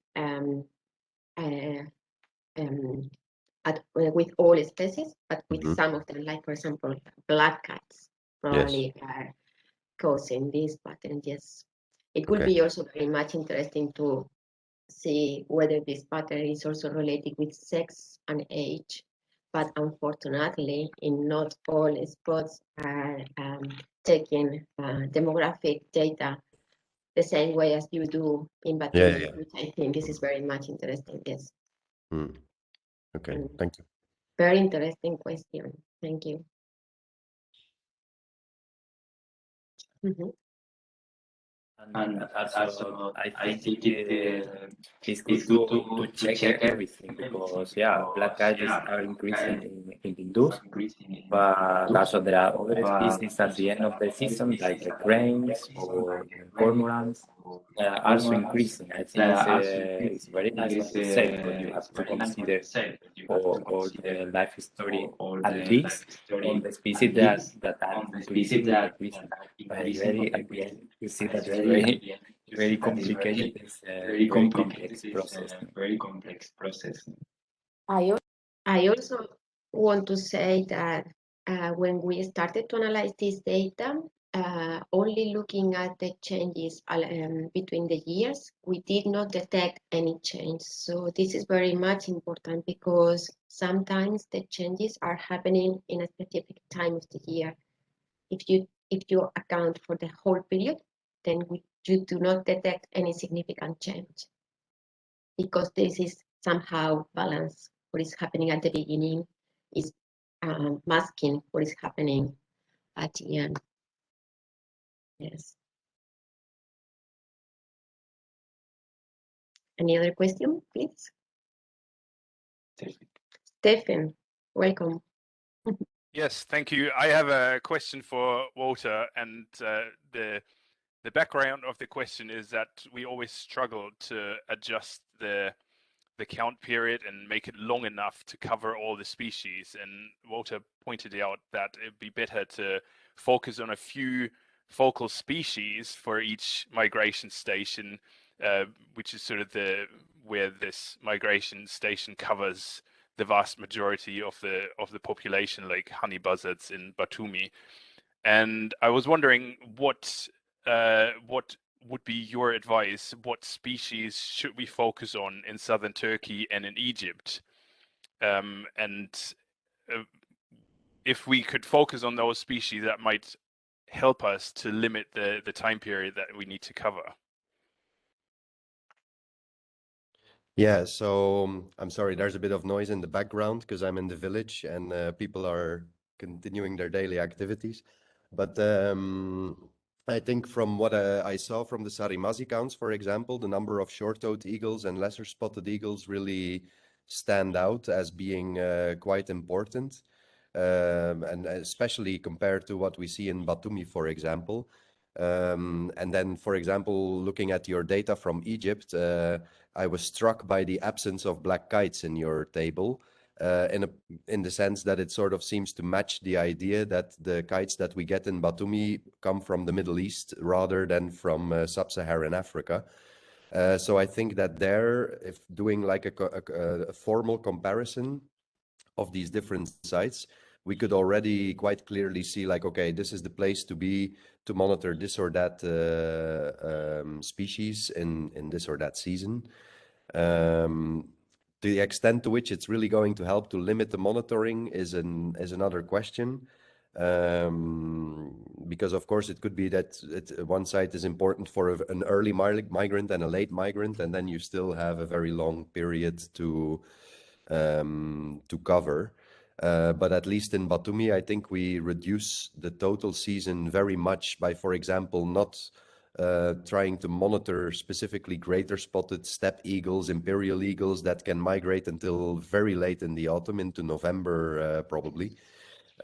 with all species, but with some of them, like for example, black cats probably are causing this pattern. Yes, it would be also very much interesting to see whether this pattern is also related with sex and age. But unfortunately, in not all spots are taking demographic data the same way as you do in Batumi, which I think this is very much interesting. Yes. Okay, thank you. Very interesting question. Thank you. And also, I think it's good to check everything because, black kites are increasing in Hindus, but also there are other species at the end of the season, like the cranes or cormorants, also increasing. I think it's very nice what you say, but you have to consider all the life history, at least on the species that are increasing. But I really agree. You see that it's very complicated. It's a very complex process. I also want to say that when we started to analyze this data, only looking at the changes between the years, we did not detect any change. So this is very much important because sometimes the changes are happening in a specific time of the year. If you account for the whole period, then you do not detect any significant change because this is somehow balanced. What is happening at the beginning is masking what is happening at the end. Yes. Any other question, please? Stephen, welcome. Yes, thank you. I have a question for Walter, and the background of the question is that we always struggle to adjust the count period and make it long enough to cover all the species. And Walter pointed out that it'd be better to focus on a few focal species for each migration station, which is sort of where this migration station covers the vast majority of the population, like honey buzzards in Batumi. And I was wondering what would be your advice? What species should we focus on in southern Turkey and in Egypt? If we could focus on those species, that might help us to limit the time period that we need to cover. Yeah, so I'm sorry, there's a bit of noise in the background because I'm in the village and people are continuing their daily activities. But I think from what I saw from the Sarimasi counts, for example, the number of short-toed eagles and lesser spotted eagles really stand out as being quite important. and especially compared to what we see in Batumi, for example. And then, for example, looking at your data from Egypt, I was struck by the absence of black kites in your table, in the sense that it sort of seems to match the idea that the kites that we get in Batumi come from the Middle East rather than from sub-Saharan Africa. So I think that there, if doing like a formal comparison of these different sites, we could already quite clearly see like, okay, this is the place to be to monitor this or that species in this or that season. The extent to which it's really going to help to limit the monitoring is another question. Because of course it could be that one site is important for an early migrant and a late migrant, and then you still have a very long period to cover. But at least in Batumi, I think we reduce the total season very much by, for example, not trying to monitor specifically greater spotted steppe eagles, imperial eagles that can migrate until very late in the autumn, into November probably.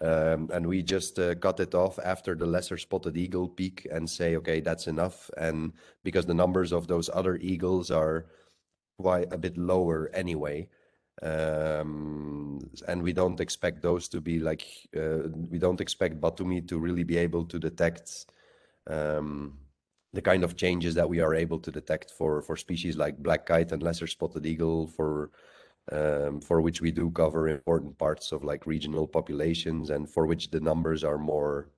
And we just cut it off after the lesser spotted eagle peak and say, okay, that's enough. And because the numbers of those other eagles are quite a bit lower anyway. And we don't expect those to be like, we don't expect Batumi to really be able to detect the kind of changes that we are able to detect for species like black kite and lesser spotted eagle, for which we do cover important parts of like regional populations and for which the numbers are more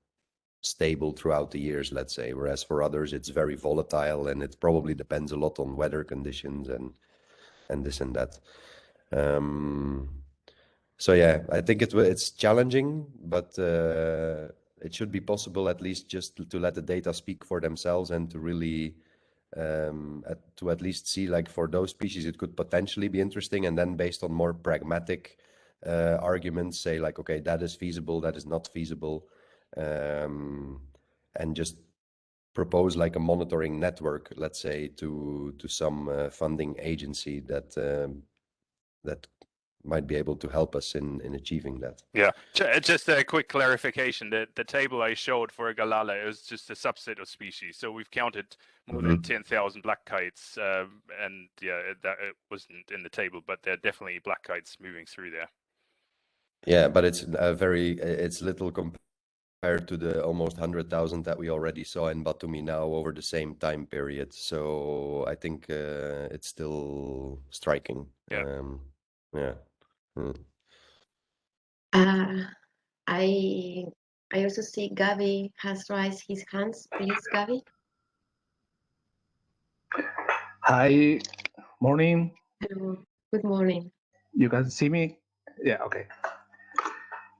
stable throughout the years, let's say, whereas for others it's very volatile and it probably depends a lot on weather conditions and this and that. So yeah, I think it's challenging, but it should be possible at least just to let the data speak for themselves and to really to at least see, like, for those species it could potentially be interesting, and then based on more pragmatic arguments say like, okay, that is feasible, that is not feasible, and just propose like a monitoring network, let's say, to some funding agency that that might be able to help us in achieving that. Yeah, just a quick clarification. The table I showed for Galala is just a subset of species. So we've counted more than 10,000 black kites, and yeah, it wasn't in the table, but there are definitely black kites moving through there. Yeah, but it's it's little compared to the almost 100,000 that we already saw in Batumi now over the same time period. So I think it's still striking. Yeah. Yeah. I also see Gabi has raised his hands. Please, Gabi. Hi, morning. Hello. Good morning. You can see me? Yeah, okay.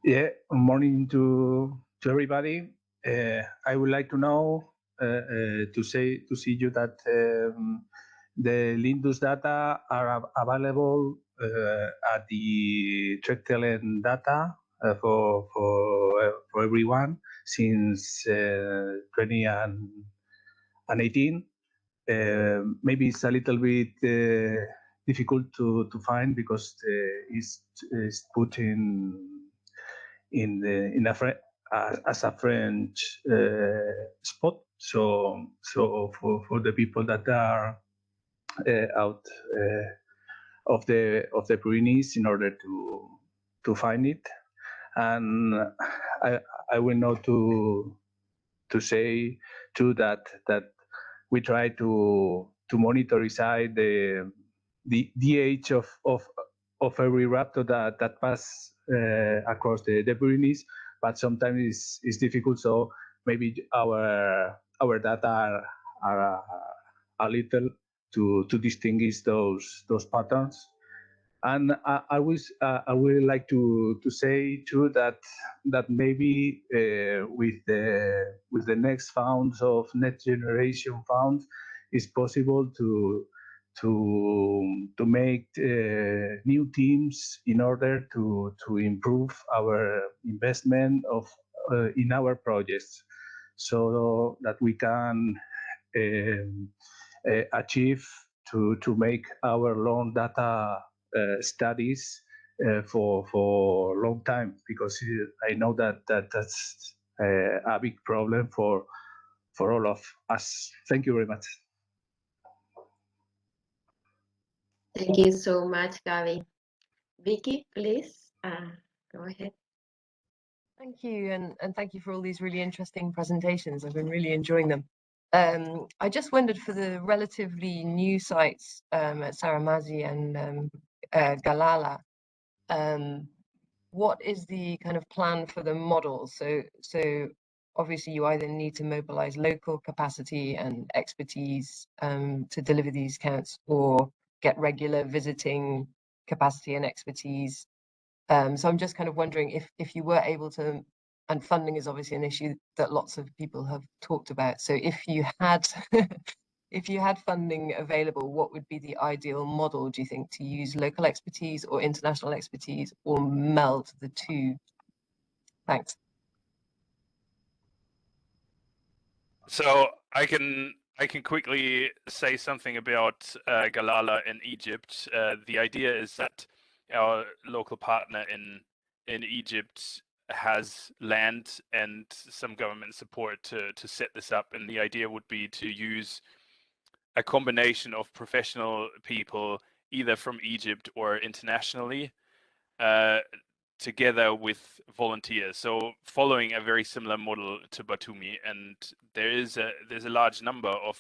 Yeah, morning to everybody. I would like to know to see you that the Lindus data are available at the Trechtlelen data for everyone since 2018. Maybe it's a little bit difficult to find because it's put as a French spot. So for the people that are out of the Pyrenees, in order to find it, and I will know to say too that we try to monitorize the age of every raptor that pass across the Pyrenees, but sometimes it's difficult. So maybe our data are a little to distinguish those patterns. And I would like to say too that maybe with the next founds of next generation founds, it's possible to make new teams in order to improve our investment in our projects, so that we can achieve to make our long data studies for a long time, because I know that's a big problem for all of us. Thank you very much. Thank you so much, Gaby. Vicky, please go ahead. Thank you, and thank you for all these really interesting presentations. I've been really enjoying them. I just wondered, for the relatively new sites at Saramazi and Galala, what is the kind of plan for the model? So obviously you either need to mobilize local capacity and expertise to deliver these counts, or get regular visiting capacity and expertise. So I'm just kind of wondering if you were able to, and funding is obviously an issue that lots of people have talked about. So if you had if you had funding available, what would be the ideal model, do you think, to use local expertise or international expertise, or meld the two? Thanks. So I can quickly say something about Galala in Egypt. The idea is that our local partner in Egypt has land and some government support to set this up, and the idea would be to use a combination of professional people, either from Egypt or internationally, together with volunteers. So following a very similar model to Batumi, and there's a large number of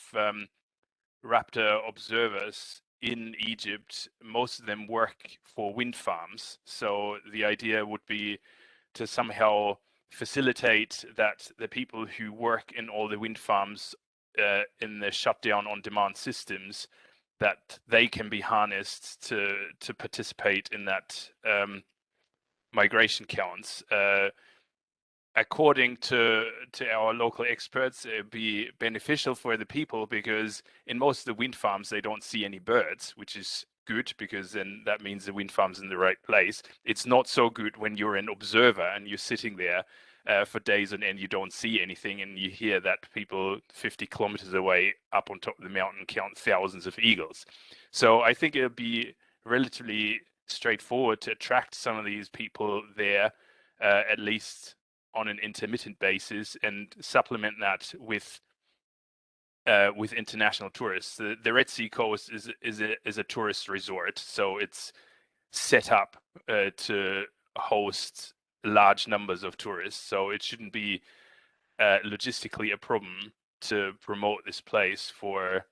raptor observers in Egypt. Most of them work for wind farms. So the idea would be to somehow facilitate that the people who work in all the wind farms in the shutdown on demand systems, that they can be harnessed to participate in that migration counts. According to our local experts, it'd be beneficial for the people, because in most of the wind farms they don't see any birds, which is good, because then that means the wind farm's in the right place. It's not so good when you're an observer and you're sitting there for days on end, you don't see anything, and you hear that people 50 kilometers away up on top of the mountain count thousands of eagles. So I think it'll be relatively straightforward to attract some of these people there, at least on an intermittent basis, and supplement that with international tourists. The Red Sea coast is a tourist resort, so it's set up to host large numbers of tourists. So it shouldn't be logistically a problem to promote this place for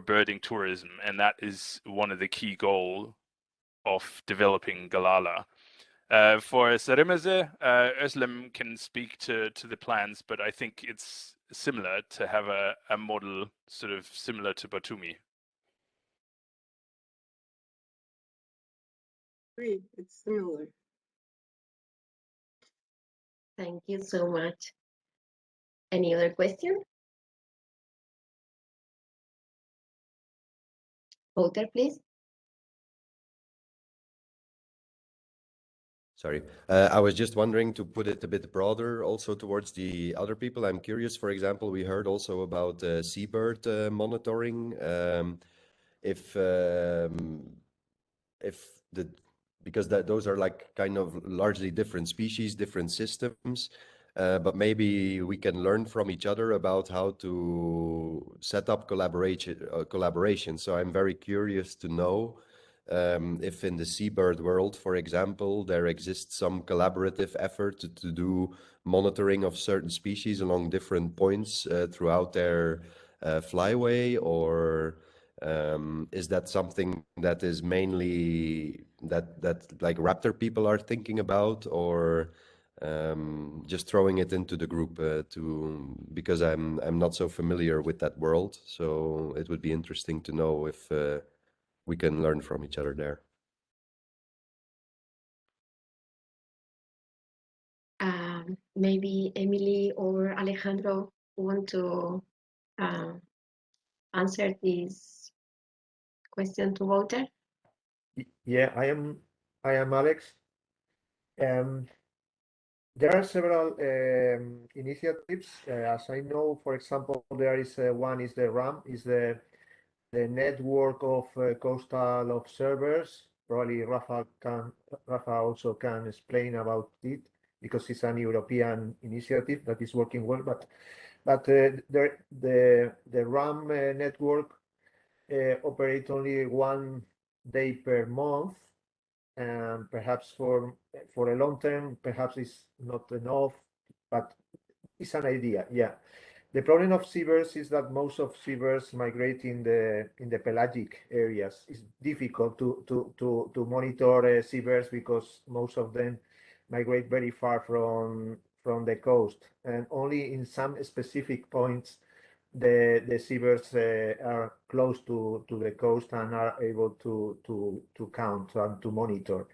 birding tourism, and that is one of the key goals of developing Galala. For Saramazi, Özlem can speak to the plans, but I think it's similar to have a model sort of similar to Batumi. Great, it's similar. Thank you so much. Any other question? Vulture, please. Sorry, I was just wondering, to put it a bit broader also towards the other people. I'm curious, for example, we heard also about seabird monitoring. Because those are like kind of largely different species, different systems, but maybe we can learn from each other about how to set up collaboration. So I'm very curious to know if in the seabird world, for example, there exists some collaborative effort to do monitoring of certain species along different points throughout their flyway, or is that something that is mainly that like raptor people are thinking about, or just throwing it into the group because I'm not so familiar with that world, so it would be interesting to know if we can learn from each other there. Maybe Emily or Alejandro want to answer this question to Vulture. Yeah, I am Alex. There are several initiatives. As I know, for example, there is one is the RAM, is the network of coastal observers probably Rafa also can explain about it, because it's an European initiative that is working well. But the RAM network operate only 1 day per month, and perhaps for a long term, perhaps it's not enough, but it's an idea. Yeah. The problem of seabirds is that most of seabirds migrate in the pelagic areas. It's difficult to monitor seabirds because most of them migrate very far from the coast, and only in some specific points the seabirds are close to the coast and are able to count and to monitor.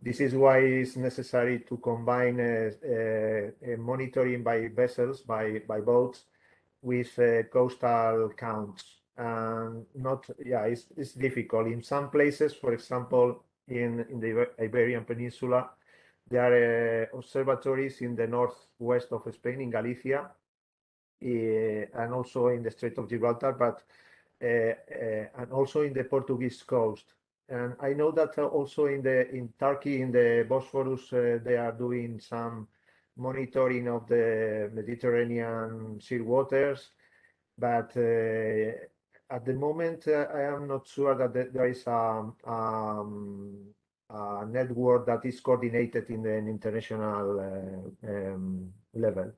This is why it's necessary to combine monitoring by vessels, by boats, with coastal counts. And it's difficult. In some places, for example, in the Iberian Peninsula, there are observatories in the northwest of Spain, in Galicia, and also in the Strait of Gibraltar, but and also in the Portuguese coast. And I know that also in Turkey, in the Bosphorus, they are doing some monitoring of the Mediterranean sea waters. But at the moment, I am not sure that there is a network that is coordinated in an international level.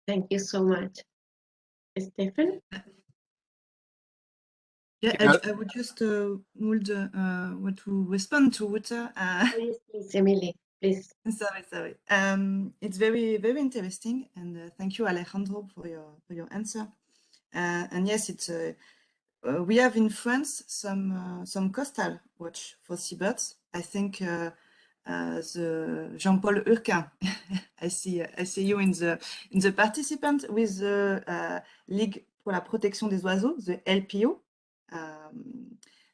Thank you so much. Stefan? Yeah, I would just want to respond to Vulture. Yes, please, Emily, please. Sorry. It's very, very interesting, and thank you, Alejandro, for your answer. And yes, it's we have in France some coastal watch for seabirds. I think the Jean-Paul Hurquin. I see you in the participant with the Ligue pour la protection des oiseaux, the LPO.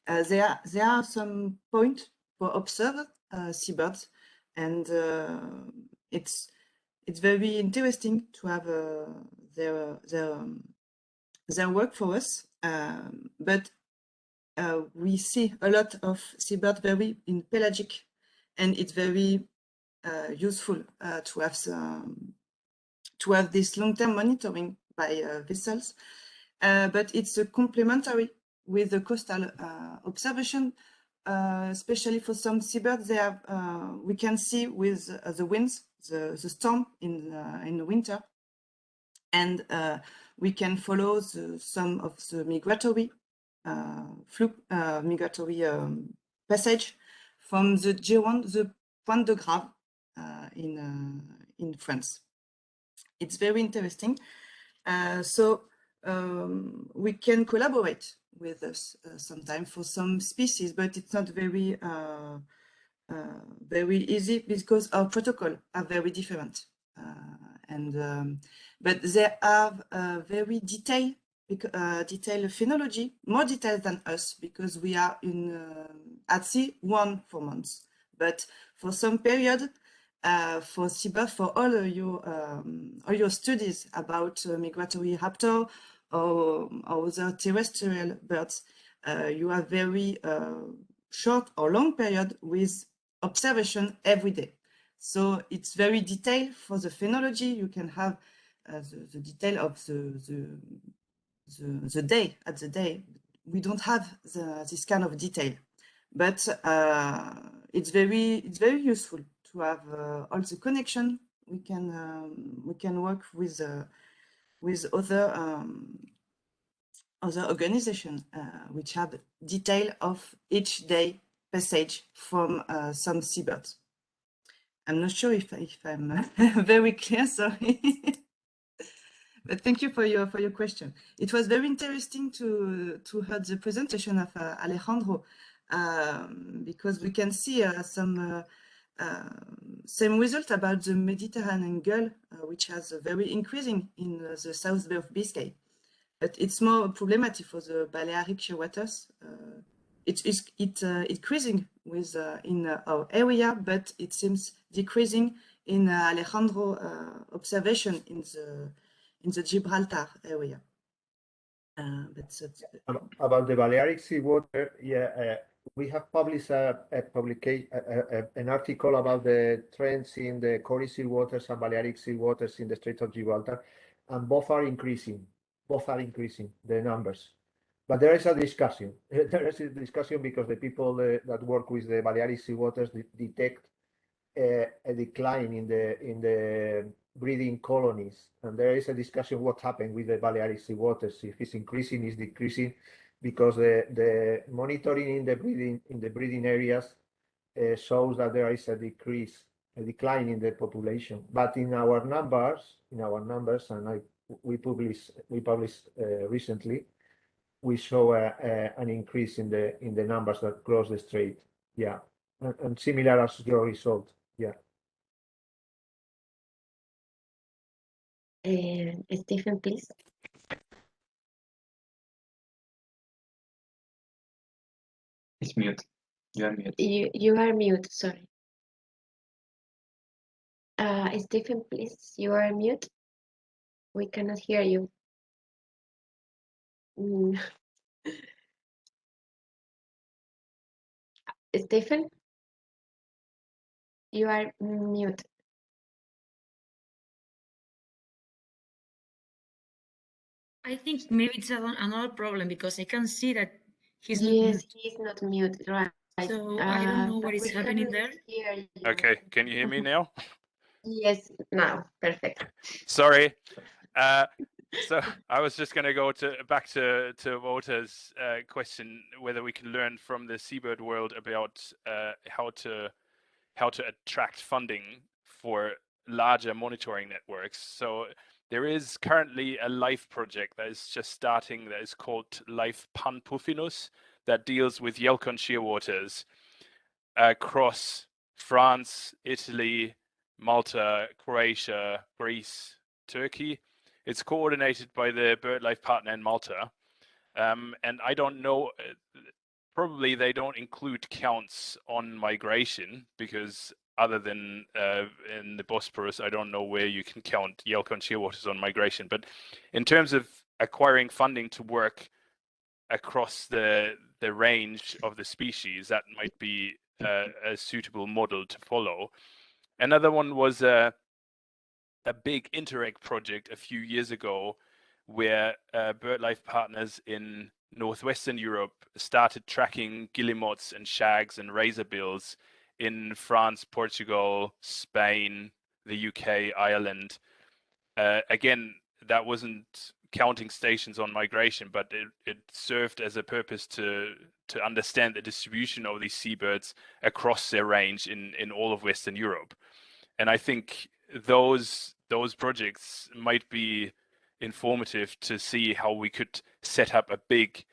There are some points for observe seabirds, and it's very interesting to have their work for us. But we see a lot of seabirds very in pelagic, and it's very useful to have this long-term monitoring by vessels. But it's complementary with the coastal observation, especially for some seabirds. They have we can see with the winds, the storm in the winter, and we can follow some of the migratory migratory passage from the Gironde, the Pointe de Grave in France. It's very interesting. So we can collaborate with us sometimes for some species, but it's not very easy because our protocols are very different. But they have very detailed phenology, more detailed than us, because we are at sea 4 months. But for some period, for seabird, for all your studies about migratory raptor or other terrestrial birds, you have very short or long period with observation every day. So it's very detailed for the phenology. You can have the detail of the day at the day. We don't have this kind of detail, but it's very useful to have all the connection. We can work with other organizations which have detail of each day passage from some seabirds. I'm not sure if I'm very clear, sorry. But thank you for your question. It was very interesting to hear the presentation of Alejandro, because we can see some same result about the Mediterranean gull, which has a very increasing in the South Bay of Biscay. But it's more problematic for the Balearic shearwaters. It's increasing with in our area, but it seems decreasing in Alejandro observation in the Gibraltar area. About the Balearic seawater, we have published an article about the trends in the Cory seawaters and Balearic seawaters in the Strait of Gibraltar, and both are increasing. The numbers. But there is a discussion. There is a discussion because the people that work with the Balearic seawaters detect a decline in the breeding colonies, and there is a discussion what happened with the Balearic seawaters, if it's increasing, is decreasing, because the monitoring in the breeding areas shows that there is a decline in the population. But in our numbers, and we published recently, we show an increase in the numbers that cross the strait. Yeah, and similar as your result. Yeah. Stephen, please. It's mute. You are mute. You are mute, sorry. Stephen, please, you are mute. We cannot hear you. Stephen, you are mute. I think maybe it's another problem because I can see that he's not Yes, mute. he's not mute, right? So I don't know what is we happening cannot there. hear you. Okay, can you hear me now? Yes, now, perfect. Sorry. So I was just going to go back to Walter's question, whether we can learn from the seabird world about how to attract funding for larger monitoring networks. So there is currently a LIFE project that is just starting that is called LIFE Pan-Puffinus, that deals with Yelkon shearwaters across France, Italy, Malta, Croatia, Greece, Turkey. It's coordinated by the BirdLife partner in Malta. And I don't know, probably they don't include counts on migration, because other than in the Bosporus, I don't know where you can count Yelkon shearwaters on migration. But in terms of acquiring funding to work across the range of the species, that might be a suitable model to follow. Another one was a big Interreg project a few years ago, where BirdLife partners in Northwestern Europe started tracking guillemots and shags and razorbills in France, Portugal, Spain, the UK, Ireland. Again, that wasn't counting stations on migration, but it served as a purpose to understand the distribution of these seabirds across their range in all of Western Europe. And I think those projects might be informative to see how we could set up a big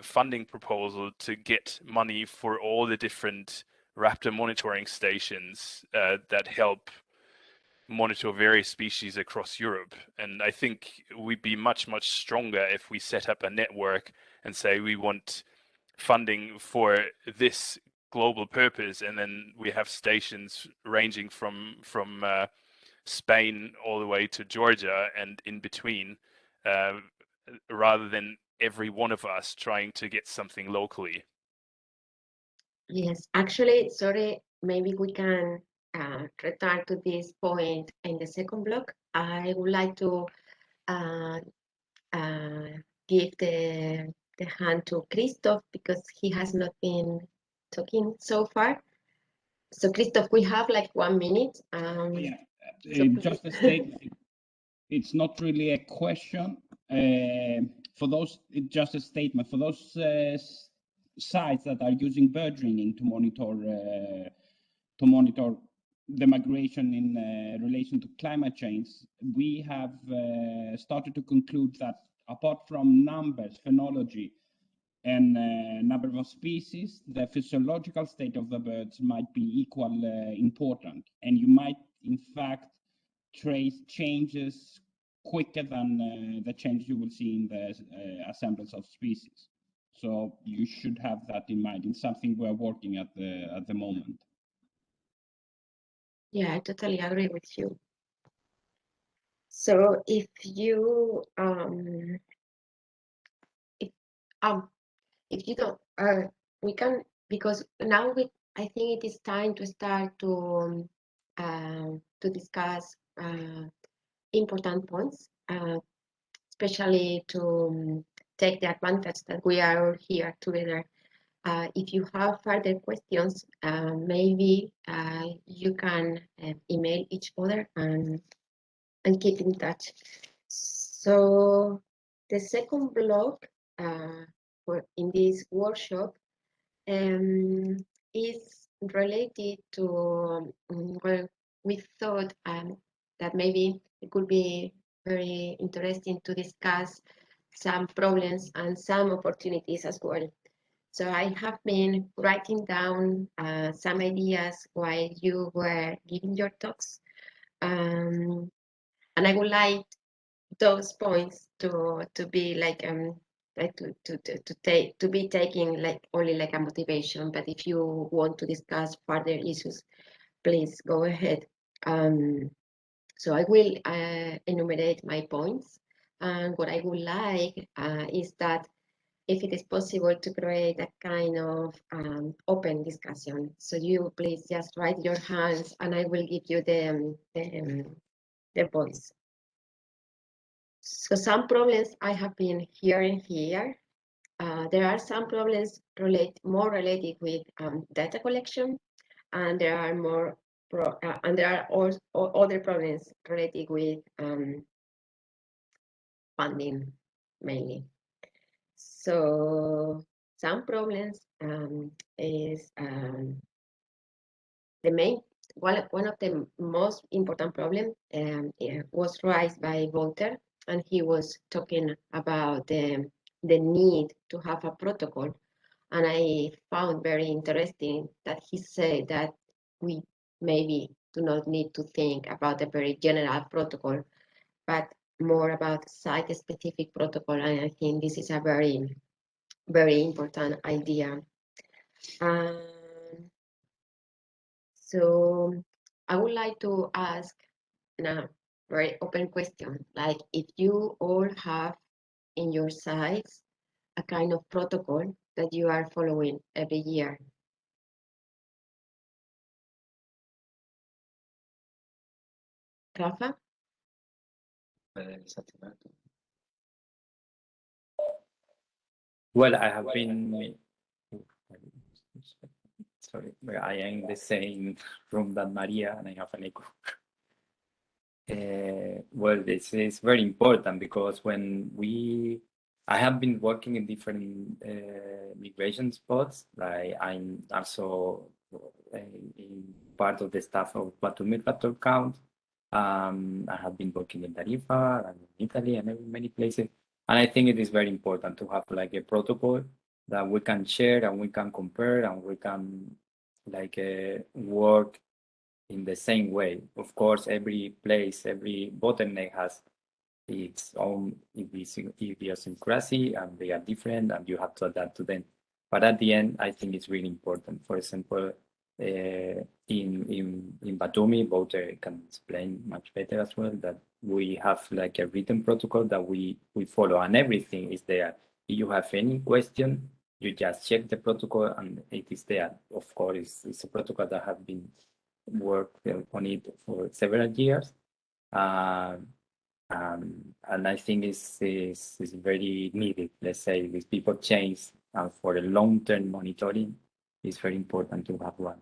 funding proposal to get money for all the different raptor monitoring stations that help monitor various species across Europe. And I think we'd be much, much stronger if we set up a network and say we want funding for this global purpose, and then we have stations ranging from Spain all the way to Georgia and in between, rather than every one of us trying to get something locally. Yes, actually, sorry, maybe we can return to this point in the second block. I would like to give the hand to Christoph, because he has not been talking so far. So Christoph, we have like 1 minute. Just a statement. It's not really a question. For those, just a statement. For those sites that are using bird ringing to monitor the migration in relation to climate change, we have started to conclude that apart from numbers, phenology, and number of species, the physiological state of the birds might be equally important, and you might, in fact, trace changes quicker than the change you will see in the assemblage of species. So you should have that in mind. It's something we're working at the moment. Yeah, I totally agree with you. So if you If you don't, we can, because now I think it is time to start to discuss important points, especially to take the advantage that we are all here together. If you have further questions, maybe you can email each other and keep in touch. So the second block in this workshop is related to, well, we thought that maybe it could be very interesting to discuss some problems and some opportunities as well. So I have been writing down some ideas while you were giving your talks. And I would like those points to be like to be taking like only like a motivation. But if you want to discuss further issues, please go ahead. So I will enumerate my points, and what I would like is that if it is possible to create a kind of open discussion. So you please just raise your hands and I will give you the voice. So some problems I have been hearing here. There are some problems more related with data collection, and there are also other problems related with funding mainly. So some problems is the main one of the most important problem was raised by Vulture, and he was talking about the need to have a protocol. And I found very interesting that he said that we maybe do not need to think about a very general protocol, but more about site-specific protocol. And I think this is a very, very important idea. So I would like to ask a very open question, like if you all have in your sites a kind of protocol that you are following every year. Rafa? Well, I have been, sorry, I am in the same room that Maria and I have an echo. Well, this is very important because I have been working in different migration spots. Like I'm also in part of the staff of Migrator count. I have been working in Tarifa and in Italy and in many places. And I think it is very important to have like a protocol that we can share and we can compare and we can like work in the same way. Of course, every place, every bottleneck has its own idiosyncrasy and they are different and you have to adapt to them. But at the end, I think it's really important. For example, in Batumi, Vulture can explain much better as well, that we have like a written protocol that we follow and everything is there. If you have any question, you just check the protocol and it is there. Of course, it's a protocol that has been worked on it for several years. And I think it's very needed, let's say, with people change and for the long-term monitoring, it's very important to have one.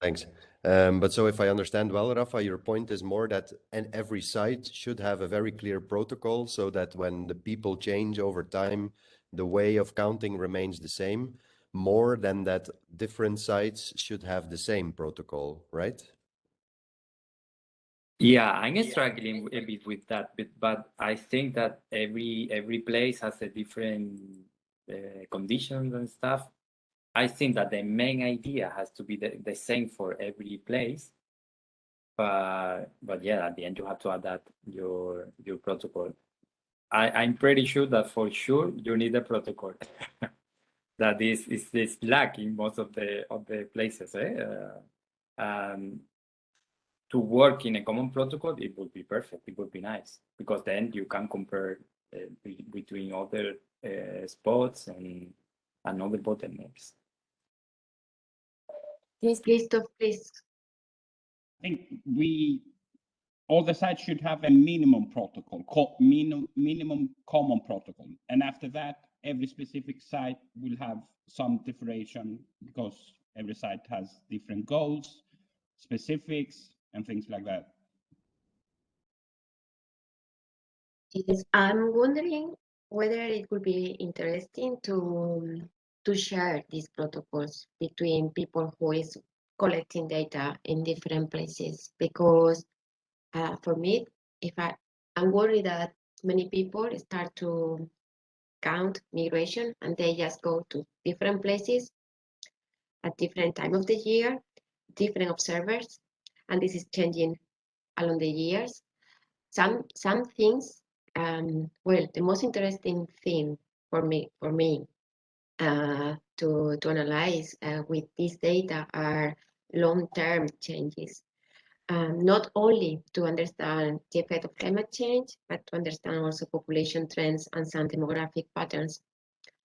Thanks. But so if I understand well, Rafa, your point is more that every site should have a very clear protocol so that when the people change over time, the way of counting remains the same, more than that different sites should have the same protocol, right? Yeah, I'm struggling a bit with that, but I think that every place has a different conditions and stuff. I think that the main idea has to be the same for every place, but yeah, at the end you have to adapt your protocol. I'm pretty sure that for sure you need a protocol. That is lacking most of the places. to work in a common protocol, it would be perfect. It would be nice, because then you can compare between other spots and other bottlenecks. Yes, Christoph, please. I think all the sites should have a minimum protocol, minimum common protocol. And after that, every specific site will have some differentiation, because every site has different goals, specifics, and things like that. Yes, I'm wondering whether it would be interesting to share these protocols between people who is collecting data in different places, because for me, I'm worried that many people start to count migration and they just go to different places at different time of the year, different observers, and this is changing along the years. Some things, well, the most interesting thing for me to analyze with this data are long-term changes. Not only to understand the effect of climate change, but to understand also population trends and some demographic patterns.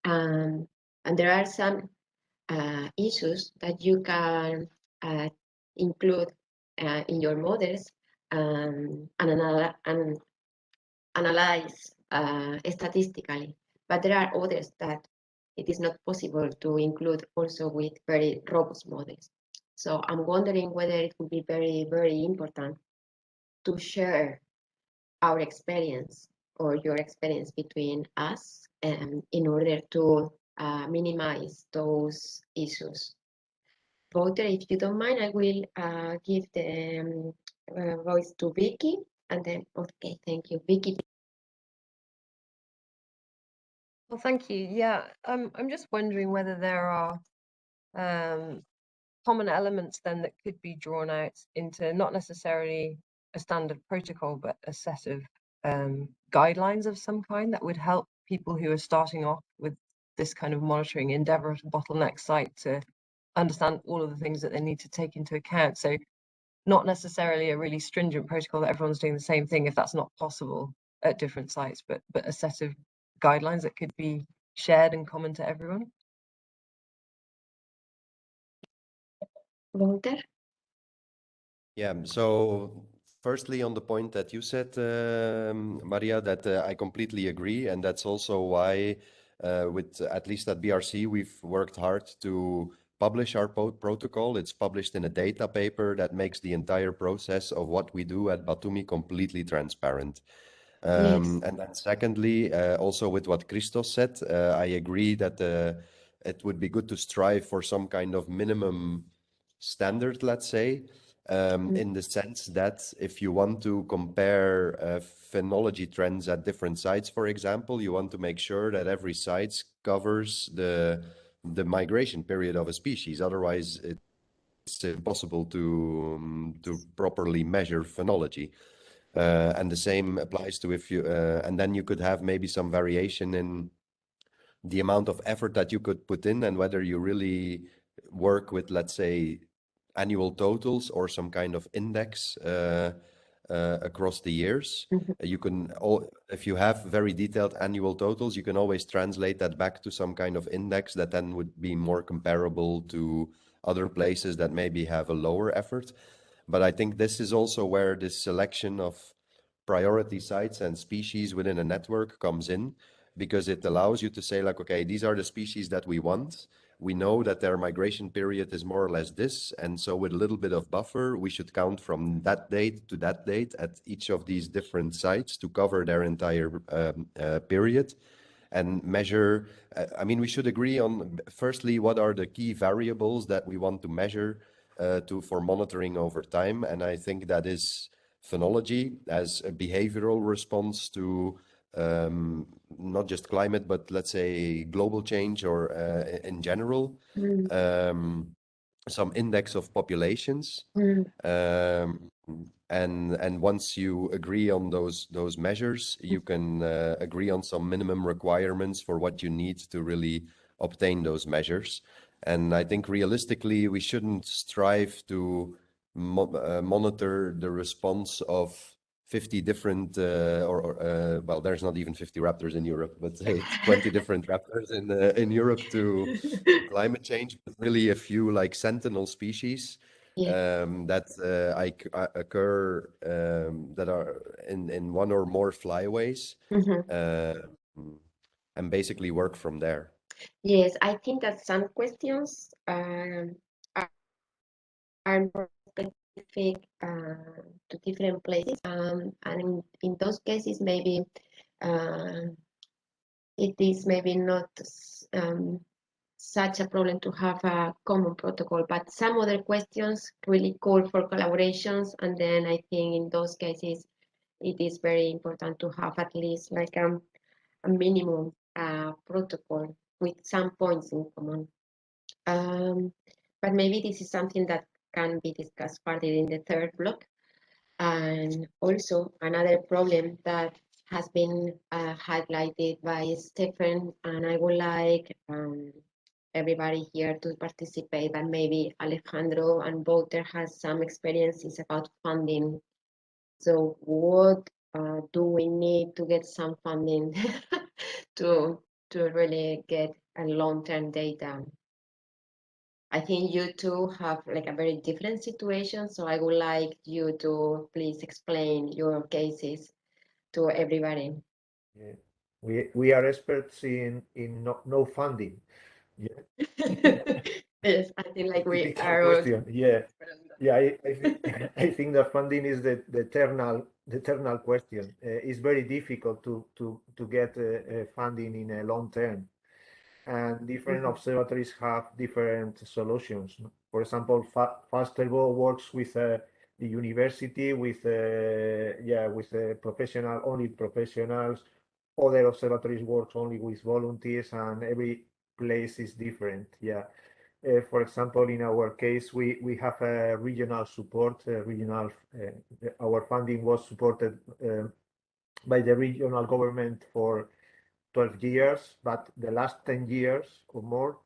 And there are some issues that you can include in your models and analyze statistically. But there are others that it is not possible to include also with very robust models. So I'm wondering whether it would be very, very important to share our experience or your experience between us in order to minimize those issues. Vulture, if you don't mind, I will give the voice to Vicky, and then, okay, thank you. Vicky. Well, thank you. Yeah, I'm just wondering whether there are common elements then that could be drawn out into not necessarily a standard protocol, but a set of guidelines of some kind that would help people who are starting off with this kind of monitoring endeavor at a bottleneck site to understand all of the things that they need to take into account. So not necessarily a really stringent protocol that everyone's doing the same thing if that's not possible at different sites, but a set of guidelines that could be shared and common to everyone. Vulture? Yeah, so firstly, on the point that you said, Maria, that I completely agree. And that's also why, with at least at BRC, we've worked hard to publish our protocol. It's published in a data paper that makes the entire process of what we do at Batumi completely transparent. Yes. And then secondly, also with what Christos said, I agree that it would be good to strive for some kind of minimum standard, let's say, in the sense that if you want to compare phenology trends at different sites, for example, you want to make sure that every site covers the migration period of a species. Otherwise, it's impossible to properly measure phenology. And the same applies to if you, and then you could have maybe some variation in the amount of effort that you could put in and whether you really work with, let's say, annual totals or some kind of index across the years. You can, if you have very detailed annual totals, you can always translate that back to some kind of index that then would be more comparable to other places that maybe have a lower effort. But I think this is also where this selection of priority sites and species within a network comes in, because it allows you to say like, okay, these are the species that we want. We know that their migration period is more or less this. And so with a little bit of buffer, we should count from that date to that date at each of these different sites to cover their entire period and measure. I mean, we should agree on, firstly, what are the key variables that we want to measure for monitoring over time. And I think that is phenology as a behavioral response to not just climate, but let's say global change or in general, some index of populations. And once you agree on those measures, you can agree on some minimum requirements for what you need to really obtain those measures. And I think realistically, we shouldn't strive to monitor the response of 50 different, well, there's not even 50 raptors in Europe, but say 20 different raptors in Europe to climate change, but really a few like sentinel species that occur that are in one or more flyways, and basically work from there. Yes, I think that some questions are more specific to different places, and in those cases, maybe it is maybe not such a problem to have a common protocol, but some other questions really call for collaborations, and then I think in those cases it is very important to have at least like a minimum protocol with some points in common. But maybe this is something that can be discussed further in the third block. And also another problem that has been highlighted by Stefan, and I would like everybody here to participate, but maybe Alejandro and Vulture has some experiences about funding. So what do we need to get some funding to really get a long-term data? I think you two have like a very different situation, so I would like you to please explain your cases to everybody. Yeah. We are experts in no funding. Yeah. Yes, I think like we Typical are all. question. Yeah. Yeah, I think that funding is the eternal question. It's very difficult to get funding in a long term, and different observatories have different solutions. For example, Fasterbo works with the university, with only professionals. Other observatories work only with volunteers, and every place is different. Yeah. For example, in our case, we have a regional support. Our funding was supported by the regional government for 12 years, but the last 10 years or more,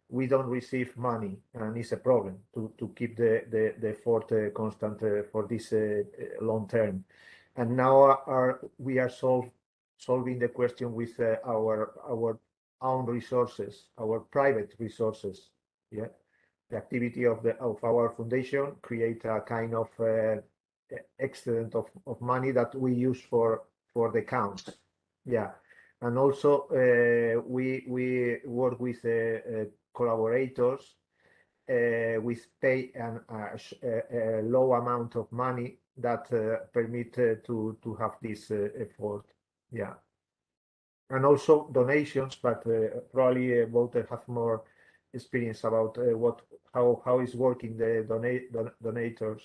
we don't receive money, and it's a problem to keep the effort constant for this long term. And now we are solving the question with our own resources, our private resources. Yeah, the activity of our foundation create a kind of excedent of money that we use for the counts. Yeah, and also we work with collaborators with pay a low amount of money that permit to have this effort. Yeah, and also donations, but probably Vulture have more experience about how is working the donators.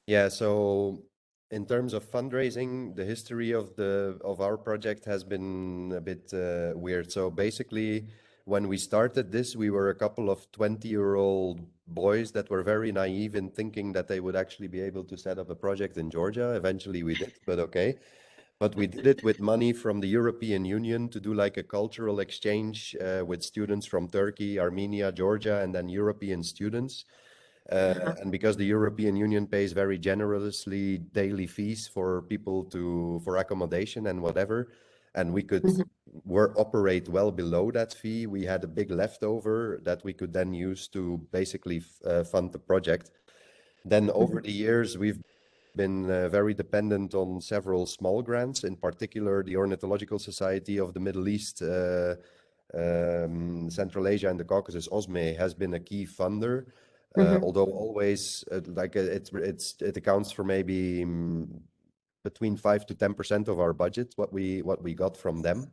Yeah, so in terms of fundraising, the history of our project has been a bit weird. So basically, when we started this, we were a couple of 20-year-old boys that were very naive in thinking that they would actually be able to set up a project in Georgia. Eventually we did, but okay. But we did it with money from the European Union to do like a cultural exchange with students from Turkey, Armenia, Georgia, and then European students. And because the European Union pays very generously daily fees for people for accommodation and whatever, and we could operate well below that fee, we had a big leftover that we could then use to basically fund the project. Then over the years, we've been very dependent on several small grants, in particular the Ornithological Society of the Middle East, Central Asia and the Caucasus, OSME, has been a key funder. Although always it accounts for maybe between 5 to 10% of our budget, what we got from them.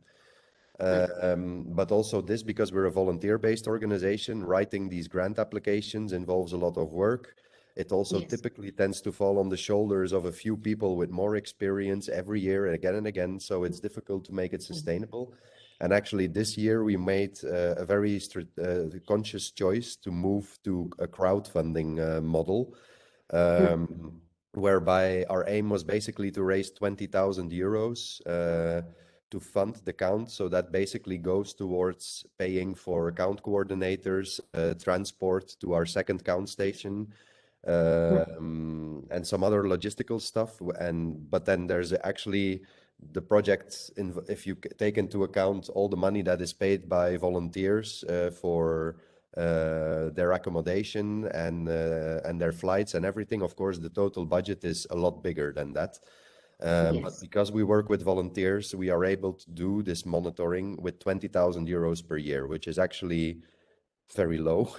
But also this, because we're a volunteer-based organization, writing these grant applications involves a lot of work. It also typically tends to fall on the shoulders of a few people with more experience every year and again. So it's difficult to make it sustainable. And actually this year we made a very conscious choice to move to a crowdfunding model, whereby our aim was basically to raise 20,000 euros to fund the count. So that basically goes towards paying for count coordinators, transport to our second count station, and some other logistical stuff. But then there's actually the project, if you take into account all the money that is paid by volunteers for their accommodation and their flights and everything, of course, the total budget is a lot bigger than that. But because we work with volunteers, we are able to do this monitoring with 20,000 euros per year, which is actually very low.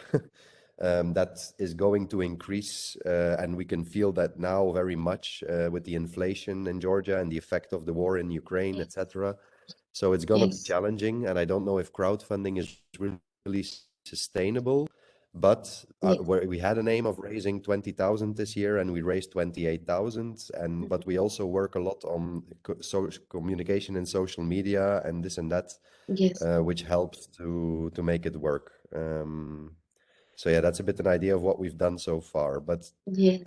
That is going to increase, and we can feel that now very much with the inflation in Georgia and the effect of the war in Ukraine, etc. So it's going to be challenging, and I don't know if crowdfunding is really sustainable. But we had an aim of raising 20,000 this year, and we raised 28,000. But we also work a lot on communication and social media and this and that, which helps to make it work. So yeah, that's a bit an idea of what we've done so far. But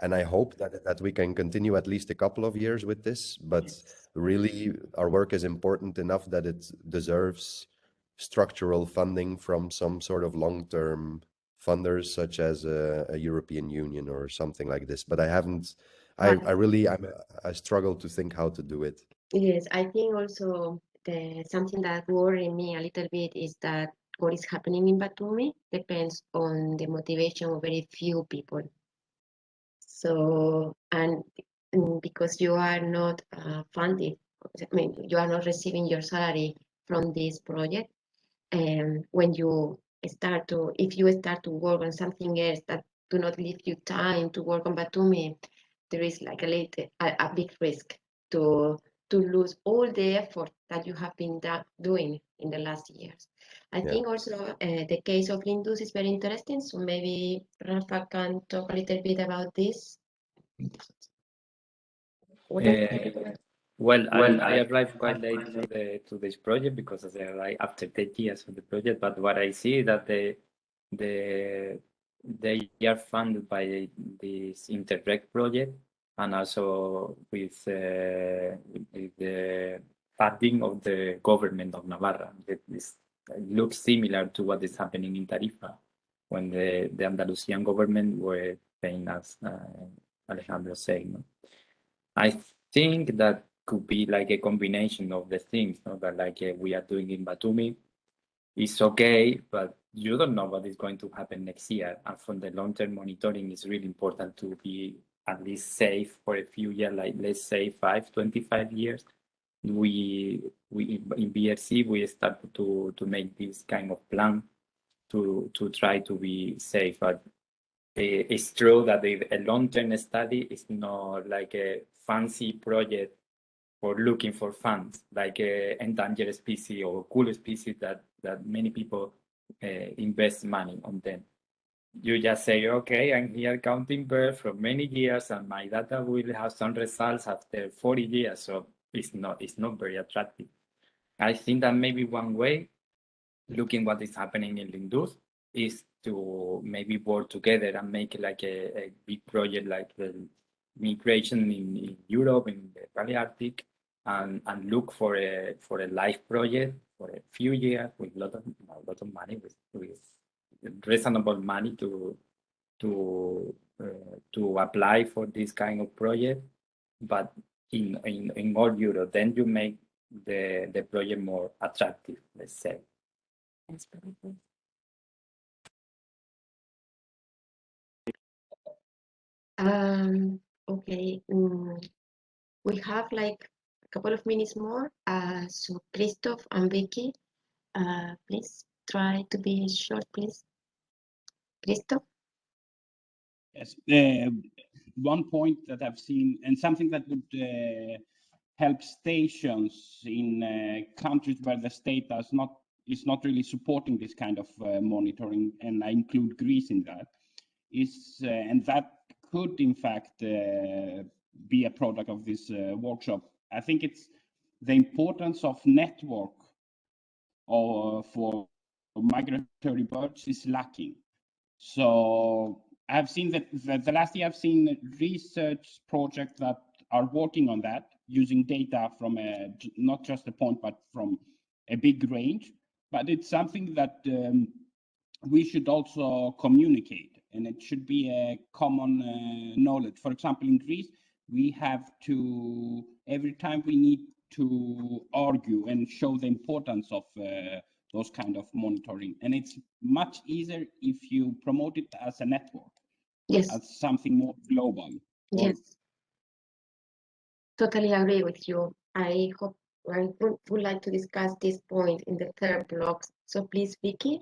and I hope that we can continue at least a couple of years with this. But really, our work is important enough that it deserves structural funding from some sort of long-term funders, such as a European Union or something like this. But I haven't. I struggle to think how to do it. Yes, I think also something that worries me a little bit is that what is happening in Batumi depends on the motivation of very few people. So, and because you are not funded, I mean, you are not receiving your salary from this project, and when you if you start to work on something else that do not leave you time to work on Batumi, there is like a big risk to lose all the effort that you have been doing in the last years. I think also the case of Lindus is very interesting. So maybe Rafa can talk a little bit about this. Well, I arrived quite late to this project because I arrived after 10 years of the project. But what I see is that they are funded by this Interreg project, and also with the funding of the government of Navarra. It looks similar to what is happening in Tarifa, when the Andalusian government were paying us, Alejandro saying. No? I think that could be like a combination of the things, no? That like we are doing in Batumi. It's okay, but you don't know what is going to happen next year. And from the long-term monitoring, it's really important to be at least safe for a few years, like let's say 25 years. We in BRC, we start to make this kind of plan to try to be safe. But it's true that a long-term study is not like a fancy project for looking for funds, like endangered species or cool species that many people invest money on them. You just say, okay, I'm here counting birds for many years, and my data will have some results after 40 years. So it's not very attractive. I think that maybe one way, looking what is happening in Lindus, is to maybe work together and make like a big project like the migration in Europe, in the Balearic, and look for a live project for a few years with a lot of money, with reasonable money to apply for this kind of project, but in all Europe. Then you make the project more attractive, let's say. Okay, we have like a couple of minutes more. So Christoph and Vicky, please try to be short, please. Christoph? Yes, one point that I've seen, and something that would help stations in countries where the state is not really supporting this kind of monitoring, and I include Greece in that, is and that could in fact be a product of this workshop. I think it's the importance of network for migratory birds is lacking. So I've seen that the last year I've seen research projects that are working on that, using data from not just a point, but from a big range. But it's something that we should also communicate, and it should be a common knowledge. For example, in Greece, we have to, every time we need to argue and show the importance of those kind of monitoring. And it's much easier if you promote it as a network, Yes. as something more global. Yes. Totally agree with you. I would like to discuss this point in the third block. So please, Vicky.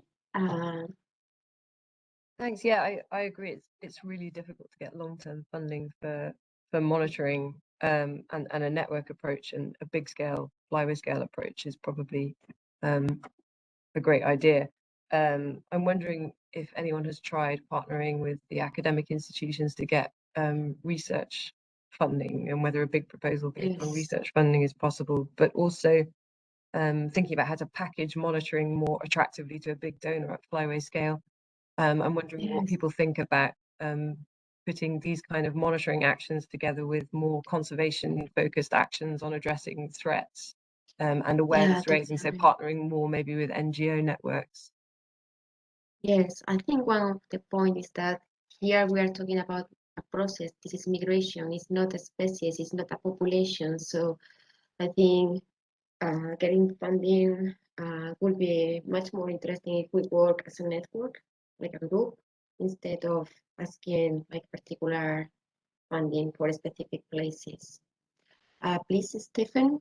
Thanks. Yeah, I agree. It's really difficult to get long-term funding for monitoring, and a network approach, and a big scale, flyway scale approach is probably a great idea. I'm wondering if anyone has tried partnering with the academic institutions to get research funding, and whether a big proposal based on research funding is possible, but also thinking about how to package monitoring more attractively to a big donor at flyway scale. I'm wondering what people think about putting these kind of monitoring actions together with more conservation focused actions on addressing threats, and awareness raising, so partnering more maybe with NGO networks. Yes, I think one of the points is that here we are talking about a process. This is migration, it's not a species, it's not a population. So I think getting funding would be much more interesting if we work as a network, like a group, instead of asking like particular funding for specific places. Please, Stephen.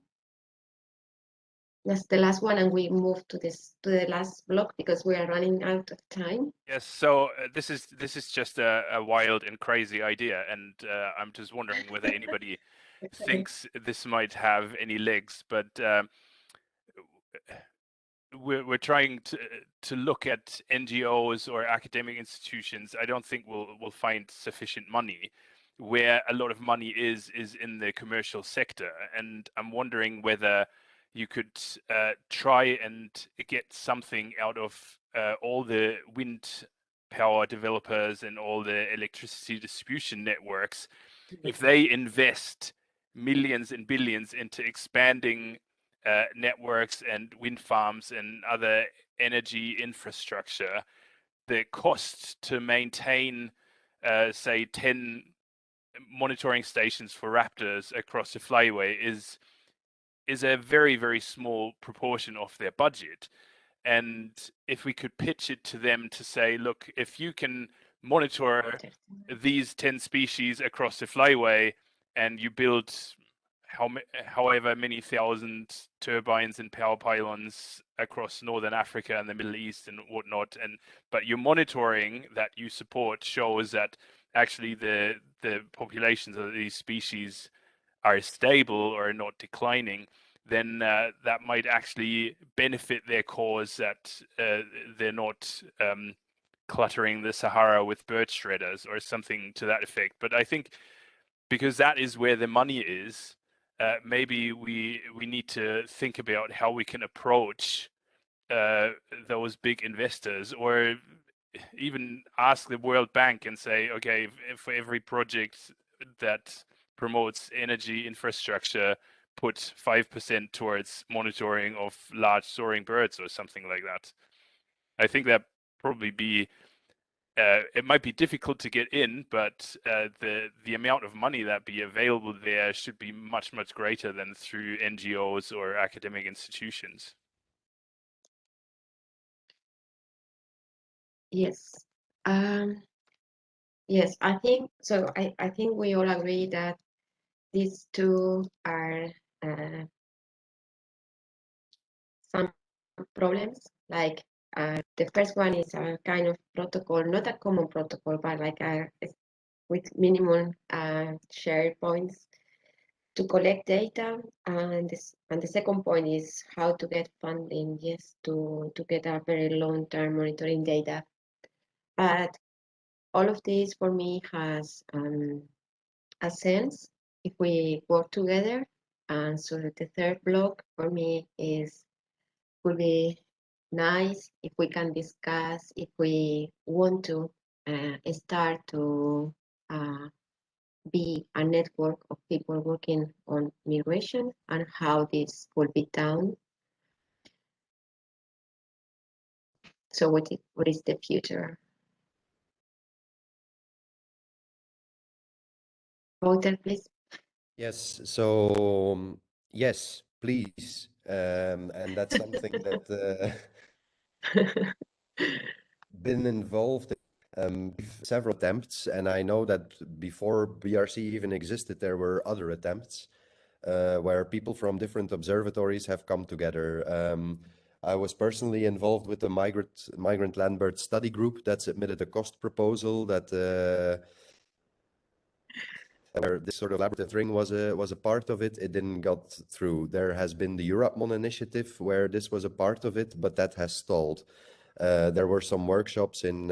That's the last one, and we move to the last block because we are running out of time. Yes, so this is just a wild and crazy idea, and I'm just wondering whether anybody thinks this might have any legs. But we're trying to look at NGOs or academic institutions. I don't think we'll find sufficient money. Where a lot of money is in the commercial sector, and I'm wondering whether you could try and get something out of all the wind power developers and all the electricity distribution networks. If they invest millions and billions into expanding networks and wind farms and other energy infrastructure, the cost to maintain, say, 10 monitoring stations for raptors across the flyway is a very, very small proportion of their budget. And if we could pitch it to them to say, look, if you can monitor these 10 species across the flyway and you build however many thousand turbines and power pylons across Northern Africa and the Middle East and whatnot, but your monitoring that you support shows that actually the populations of these species are stable or not declining, then that might actually benefit their cause, that they're not cluttering the Sahara with bird shredders or something to that effect. But I think because that is where the money is, maybe we need to think about how we can approach those big investors, or even ask the World Bank and say, okay, for every project that promotes energy infrastructure, put 5% towards monitoring of large soaring birds or something like that. I think that probably be it might be difficult to get in, but the amount of money that be available there should be much greater than through NGOs or academic institutions. Yes. Yes, I think so. I think we all agree that these two are some problems. Like the first one is a kind of protocol, not a common protocol, but like with minimum shared points to collect data. And the second point is how to get funding, yes, to get a very long-term monitoring data. But all of this for me has a sense if we work together. And so the third block for me would be nice if we can discuss if we want to start to be a network of people working on migration and how this will be done. So what is the future? Vulture, please. Yes, so yes, please. And that's something that been involved in several attempts, and I know that before BRC even existed, there were other attempts where people from different observatories have come together. I was personally involved with the migrant landbird study group that submitted a cost proposal that where this sort of collaborative ring was a part of it. It didn't got through. There has been the Eurapmon initiative where this was a part of it, but that has stalled. There were some workshops in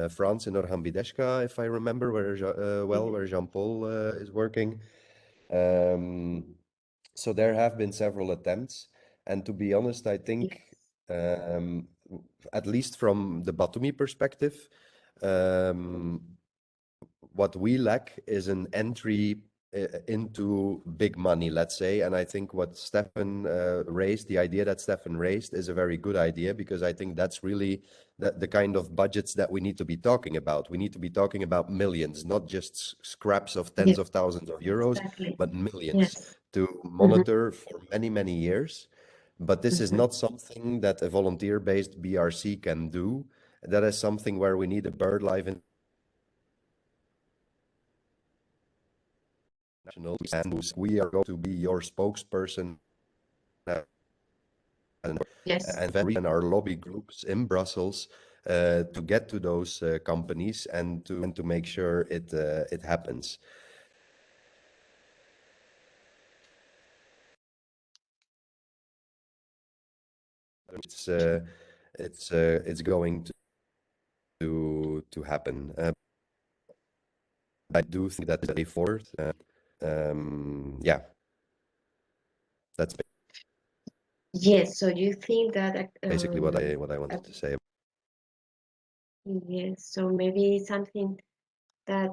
France, in Orhambideshka, if I remember, where Jean-Paul is working. So there have been several attempts, and to be honest, I think, at least from the Batumi perspective, what we lack is an entry into big money, let's say. And I think what Stefan raised, the idea that Stefan raised, is a very good idea, because I think that's really the kind of budgets that we need to be talking about. We need to be talking about millions, not just scraps of tens of thousands of euros, but millions to monitor for many, many years. But this is not something that a volunteer-based BRC can do. That is something where we need a BirdLife and we are going to be your spokesperson and our lobby groups in Brussels to get to those companies and to make sure it happens. It's going to happen. I do think that is a way forward. Yeah, that's Yes. So you think that basically what I wanted to say. Yes. So maybe something that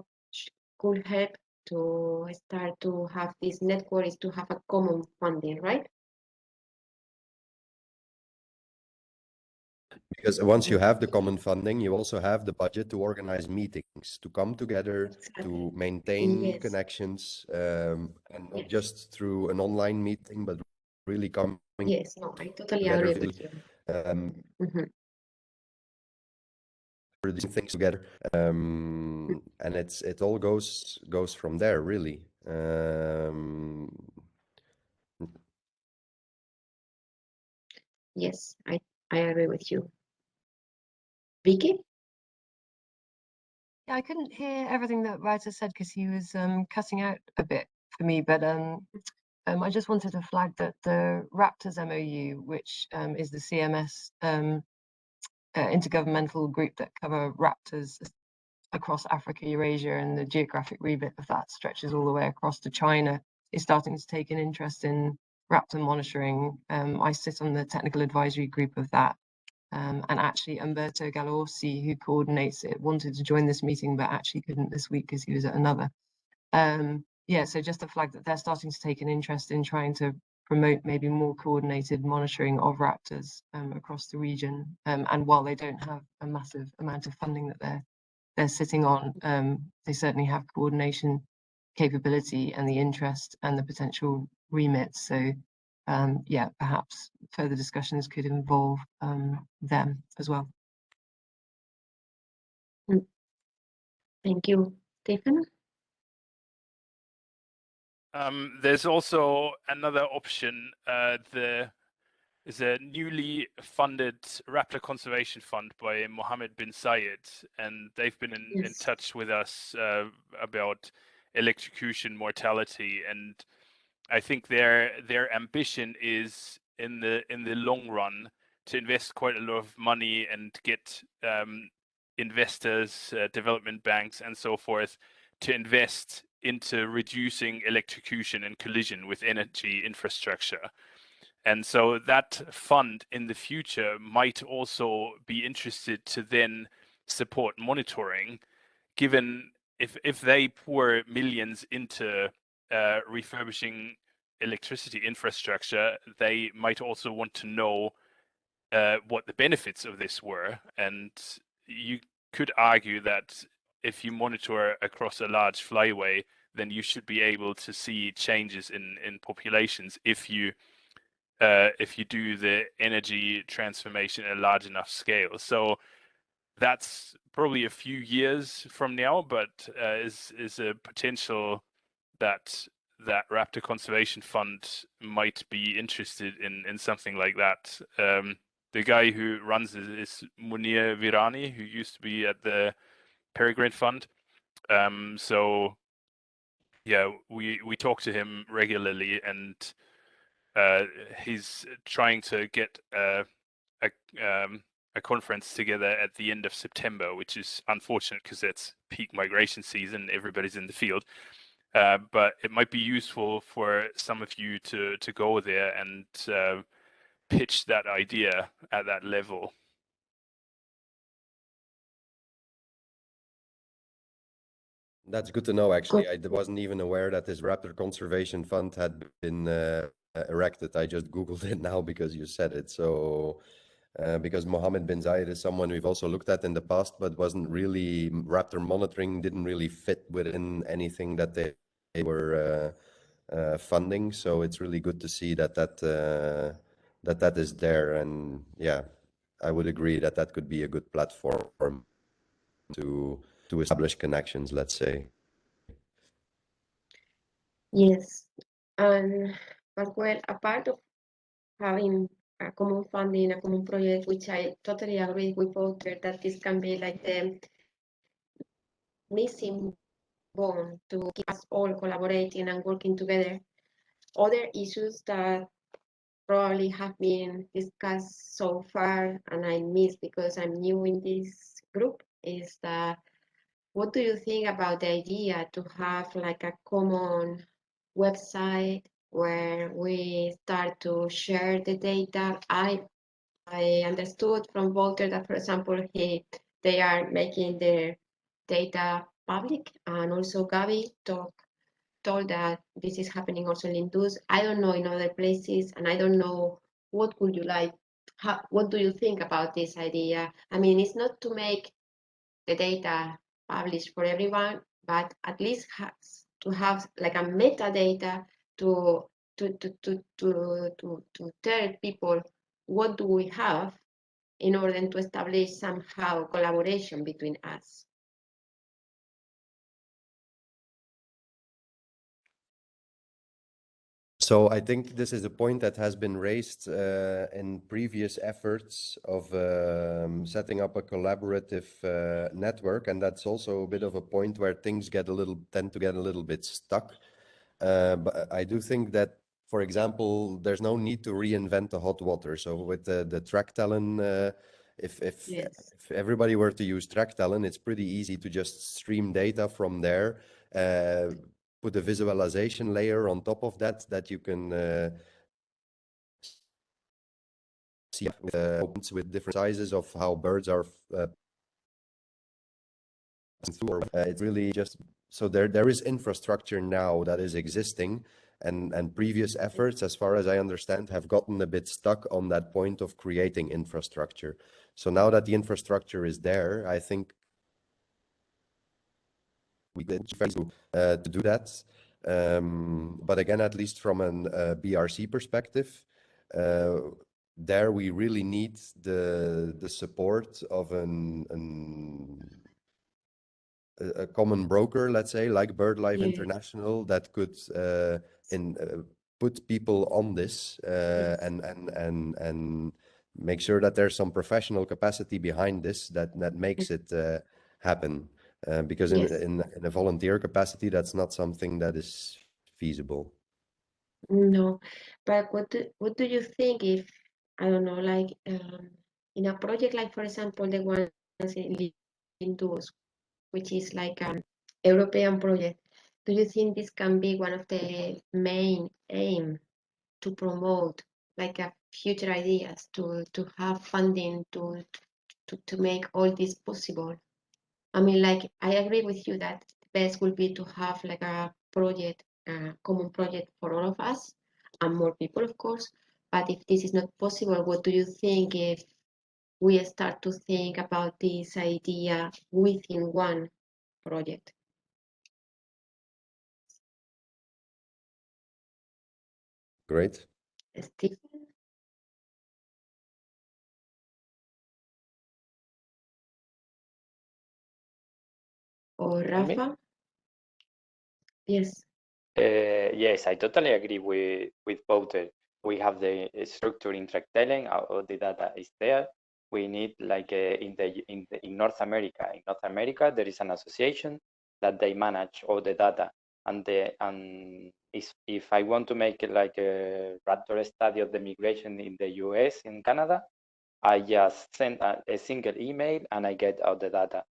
could help to start to have this network is to have a common funding, right? Because once you have the common funding, you also have the budget to organize meetings, to come together, to maintain connections, and not just through an online meeting, but really coming no, I totally together, agree with you. these things together, and it all goes from there, really. Yes, I agree with you. Vicky? Yeah, I couldn't hear everything that Wouter said because he was cutting out a bit for me, but I just wanted to flag that the Raptors MOU, which is the CMS intergovernmental group that cover raptors across Africa, Eurasia, and the geographic remit of that stretches all the way across to China, is starting to take an interest in raptor monitoring. I sit on the technical advisory group of that. And actually Umberto Galorsi, who coordinates it, wanted to join this meeting, but actually couldn't this week because he was at another. Yeah, so just a flag that they're starting to take an interest in trying to promote maybe more coordinated monitoring of raptors across the region. And while they don't have a massive amount of funding that they're sitting on, they certainly have coordination capability and the interest and the potential remit. So yeah, perhaps further discussions could involve them as well. Thank you. Stefan? There's also another option. There is a newly funded raptor conservation fund by Mohammed bin Zayed, and they've been in touch with us about electrocution mortality. And I think their ambition is in the long run to invest quite a lot of money and get investors, development banks, and so forth to invest into reducing electrocution and collision with energy infrastructure. And so that fund in the future might also be interested to then support monitoring, given if they pour millions into refurbishing electricity infrastructure, they might also want to know what the benefits of this were. And you could argue that if you monitor across a large flyway, then you should be able to see changes in populations if you do the energy transformation at a large enough scale. So that's probably a few years from now, but is a potential that Raptor Conservation Fund might be interested in something like that. The guy who runs it is Munir Virani, who used to be at the Peregrine Fund. So yeah, we talk to him regularly, and he's trying to get a conference together at the end of September, which is unfortunate because it's peak migration season. Everybody's in the field. But it might be useful for some of you to go there and pitch that idea at that level. That's good to know, actually. I wasn't even aware that this Raptor Conservation Fund had been erected. I just Googled it now because you said it. So, because Mohammed bin Zayed is someone we've also looked at in the past, but wasn't really, Raptor monitoring didn't really fit within anything that they were funding. So it's really good to see that that is there. And yeah, I would agree that that could be a good platform to establish connections, let's say. Yes, but well, apart of having a common funding, a common project, which I totally agree with Vulture, that this can be like the missing bone to keep us all collaborating and working together. Other issues that probably have been discussed so far, and I missed because I'm new in this group, is that what do you think about the idea to have like a common website where we start to share the data? I understood from Vulture that, for example, they are making their data public, and also Gabi told that this is happening also in Lindus. I don't know in other places, and I don't know what would you like. What do you think about this idea? I mean, it's not to make the data published for everyone, but at least has to have like a metadata to tell people what do we have in order to establish somehow collaboration between us. So I think this is a point that has been raised in previous efforts of setting up a collaborative network, and that's also a bit of a point where things tend to get a little bit stuck. But I do think that, for example, there's no need to reinvent the hot water. So with the track talent, if everybody were to use track talent, it's pretty easy to just stream data from there. Put a visualization layer on top of that you can see with different sizes of how birds are it's really just so there is infrastructure now that is existing, and previous efforts, as far as I understand, have gotten a bit stuck on that point of creating infrastructure. So now that the infrastructure is there, I think we can to do that. But again, at least from an BRC perspective, there we really need the support of a common broker, let's say, like BirdLife International, that could put people on this and make sure that there's some professional capacity behind this that makes it happen. Because in a volunteer capacity, that's not something that is feasible. No, but what do you think if, I don't know, like in a project like, for example, the ones in Lindus, which is like an European project, do you think this can be one of the main aim to promote like a future ideas to have funding to make all this possible? I mean, like, I agree with you that best would be to have like a project, common project for all of us and more people, of course. But if this is not possible, what do you think if we start to think about this idea within one project? Great. Stephen? Or Hear me? Rafa? Yes. Yes, I totally agree with Vulture. We have the structure in Tractelen, all the data is there. We need like in North America. In North America, there is an association that they manage all the data, and if I want to make it like a raptor study of the migration in the US, in Canada, I just send a single email and I get all the data.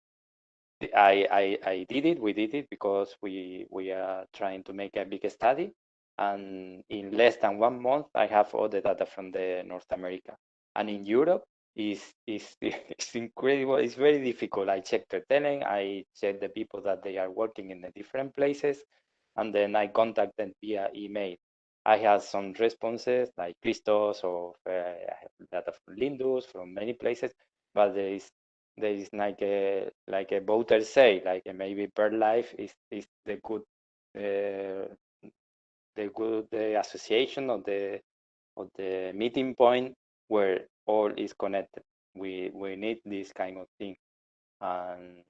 I did it. We did it because we are trying to make a big study, and in less than 1 month, I have all the data from the North America. And in Europe, it's incredible. It's very difficult. I check their tenant. I check the people that they are working in the different places, and then I contact them via email. I have some responses like Christos or I have data from Lindus, from many places, but there is like a voter say, like maybe per life is the good association of the meeting point where all is connected. We need this kind of thing, and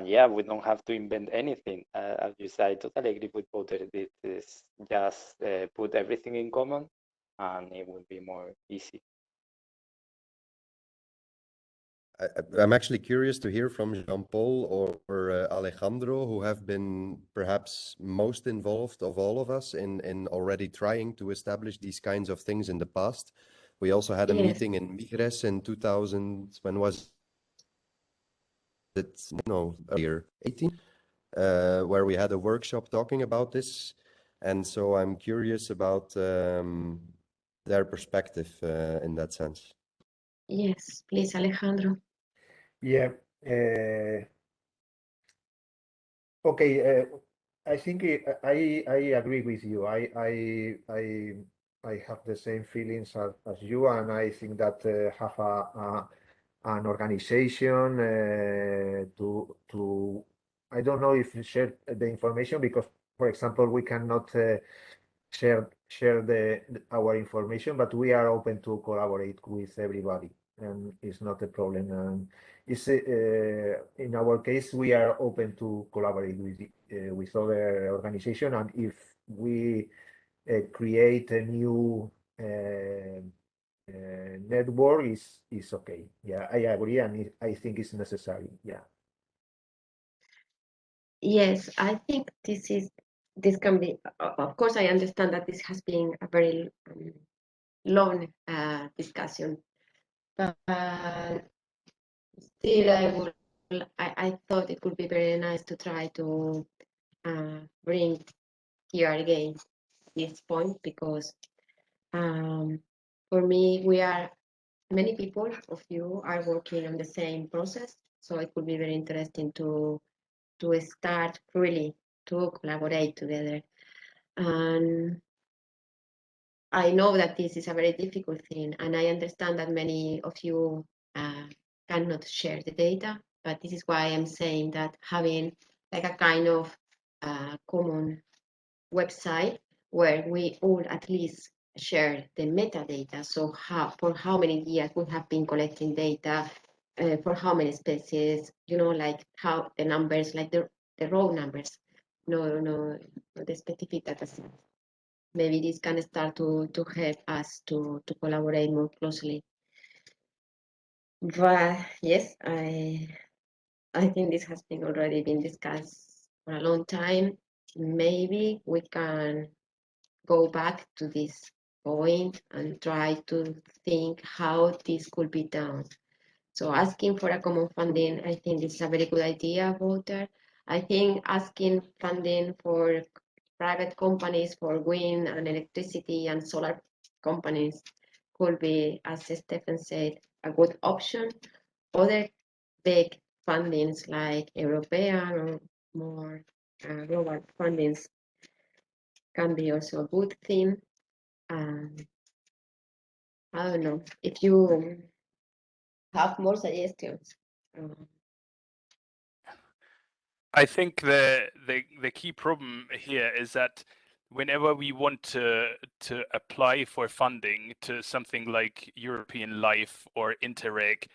yeah, we don't have to invent anything. As you said, I totally agree with voter. It is just put everything in common, and it will be more easy. I'm actually curious to hear from Jean-Paul or Alejandro, who have been perhaps most involved of all of us in already trying to establish these kinds of things in the past. We also had a Yes. meeting in Migres in 2000, when was it? No, earlier, 18, where we had a workshop talking about this. And so I'm curious about their perspective in that sense. Yes, please, Alejandro. Yeah. Okay. I think I agree with you. I have the same feelings as you, and I think that have an organization to I don't know if you share the information, because, for example, we cannot share our information, but we are open to collaborate with everybody, and it's not a problem. And it's in our case, we are open to collaborate with other organization, and if we create a new network, is okay. Yeah, I agree, and I think it's necessary. Yeah. Yes, I think this can be, of course, I understand that this has been a very long discussion, but still I thought it would be very nice to try to bring here again this point, because for me, many people of you are working on the same process, so it would be very interesting to start really to collaborate together. And I know that this is a very difficult thing, and I understand that many of you cannot share the data, but this is why I'm saying that having like a kind of common website where we all at least share the metadata. So for how many years we have been collecting data, for how many species, like how the numbers, like the raw numbers, no the specific data set. Maybe this can start to help us to collaborate more closely. But yes, I think this has been already been discussed for a long time. Maybe we can go back to this point and try to think how this could be done. So asking for a common funding, I think this is a very good idea, Vulture. I think asking funding for private companies for wind and electricity and solar companies could be, as Stephen said, a good option. Other big fundings like European or more global fundings can be also a good thing. I don't know if you have more suggestions. I think the key problem here is that whenever we want to apply for funding to something like European Life or Interreg,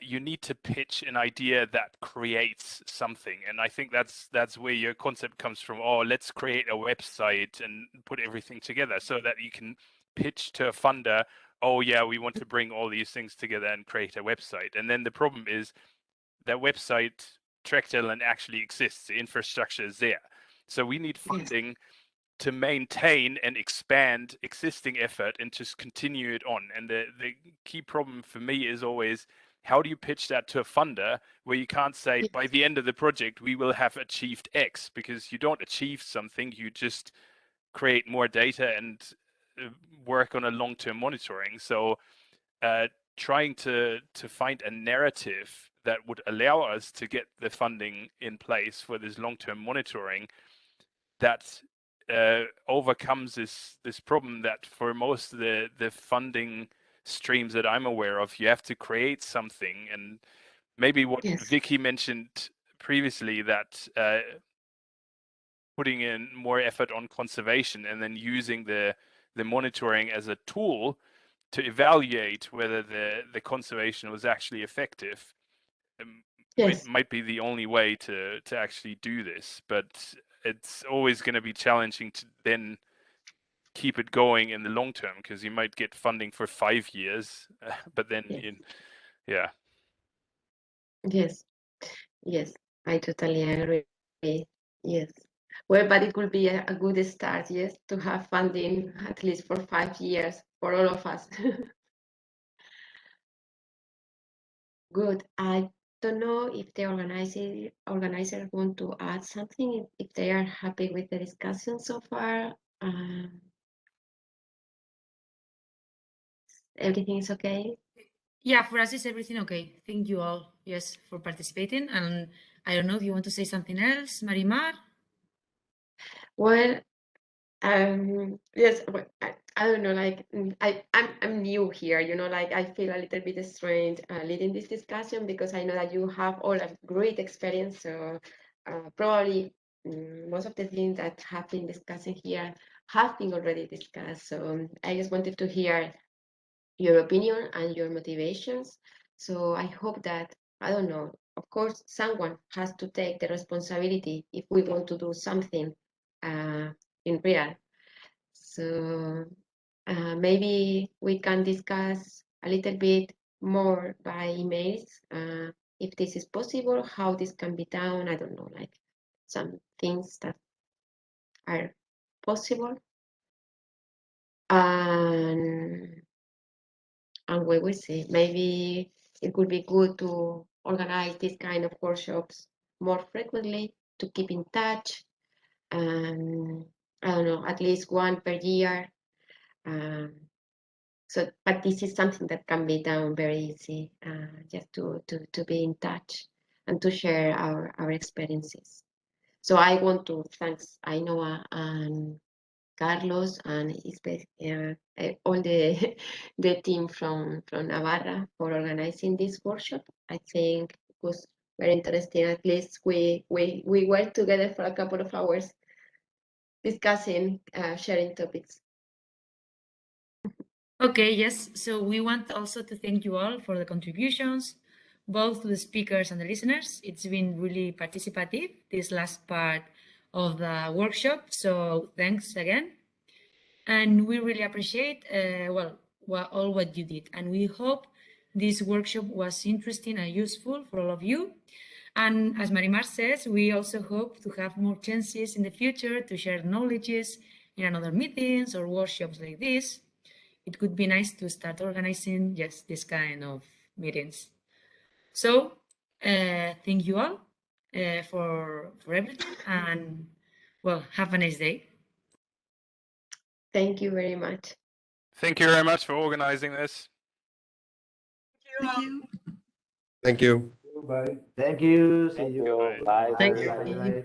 you need to pitch an idea that creates something, and I think that's where your concept comes from. Oh, let's create a website and put everything together so that you can pitch to a funder. Oh yeah, we want to bring all these things together and create a website. And then the problem is that website Tractalen actually exists. The infrastructure is there. So we need funding to maintain and expand existing effort and just continue it on. And the key problem for me is always, how do you pitch that to a funder where you can't say by the end of the project we will have achieved X, because you don't achieve something, you just create more data and work on a long-term monitoring. So trying to find a narrative that would allow us to get the funding in place for this long-term monitoring that overcomes this problem that for most of the funding streams that I'm aware of, you have to create something. And maybe what Vicky mentioned previously, that putting in more effort on conservation and then using the monitoring as a tool to evaluate whether the conservation was actually effective might be the only way to actually do this. But it's always going to be challenging to then keep it going in the long term, because you might get funding for 5 years, but then Yes, I totally agree. Yes. Well, but it could be a good start, yes, to have funding at least for 5 years for all of us. Good. I don't know if the organizers want to add something, if they are happy with the discussion so far. Everything is okay? Yeah, for us is everything okay. Thank you all, yes, for participating. And I don't know if you want to say something else, Marimar? Well, yes, well, I don't know, like I'm new here, you know, like I feel a little bit strange leading this discussion, because I know that you have all a great experience. So probably most of the things that have been discussing here have been already discussed. So I just wanted to hear your opinion and your motivations. So I hope that, I don't know, of course, someone has to take the responsibility if we want to do something in real. So maybe we can discuss a little bit more by emails, if this is possible, how this can be done. I don't know, like some things that are possible. And we will see. Maybe it would be good to organize this kind of workshops more frequently, to keep in touch. I don't know, at least one per year. So, but this is something that can be done very easy, just to be in touch and to share our experiences. So I want to thank Ainhoa and Carlos and all the the team from Navarra for organizing this workshop. I think it was very interesting. At least we worked together for a couple of hours discussing, sharing topics. Okay, yes. So we want also to thank you all for the contributions, both to the speakers and the listeners. It's been really participative, this last part of the workshop. So thanks again. And we really appreciate, all what you did. And we hope this workshop was interesting and useful for all of you. And as Marimar says, we also hope to have more chances in the future to share knowledges in another meetings or workshops like this. It could be nice to start organizing just this kind of meetings. So thank you all for everything, and well, have a nice day. Thank you very much. Thank you very much for organizing this. Thank you. Thank you. Bye. Thank you. See Thank you. you. Bye. Thank Bye. you. Bye.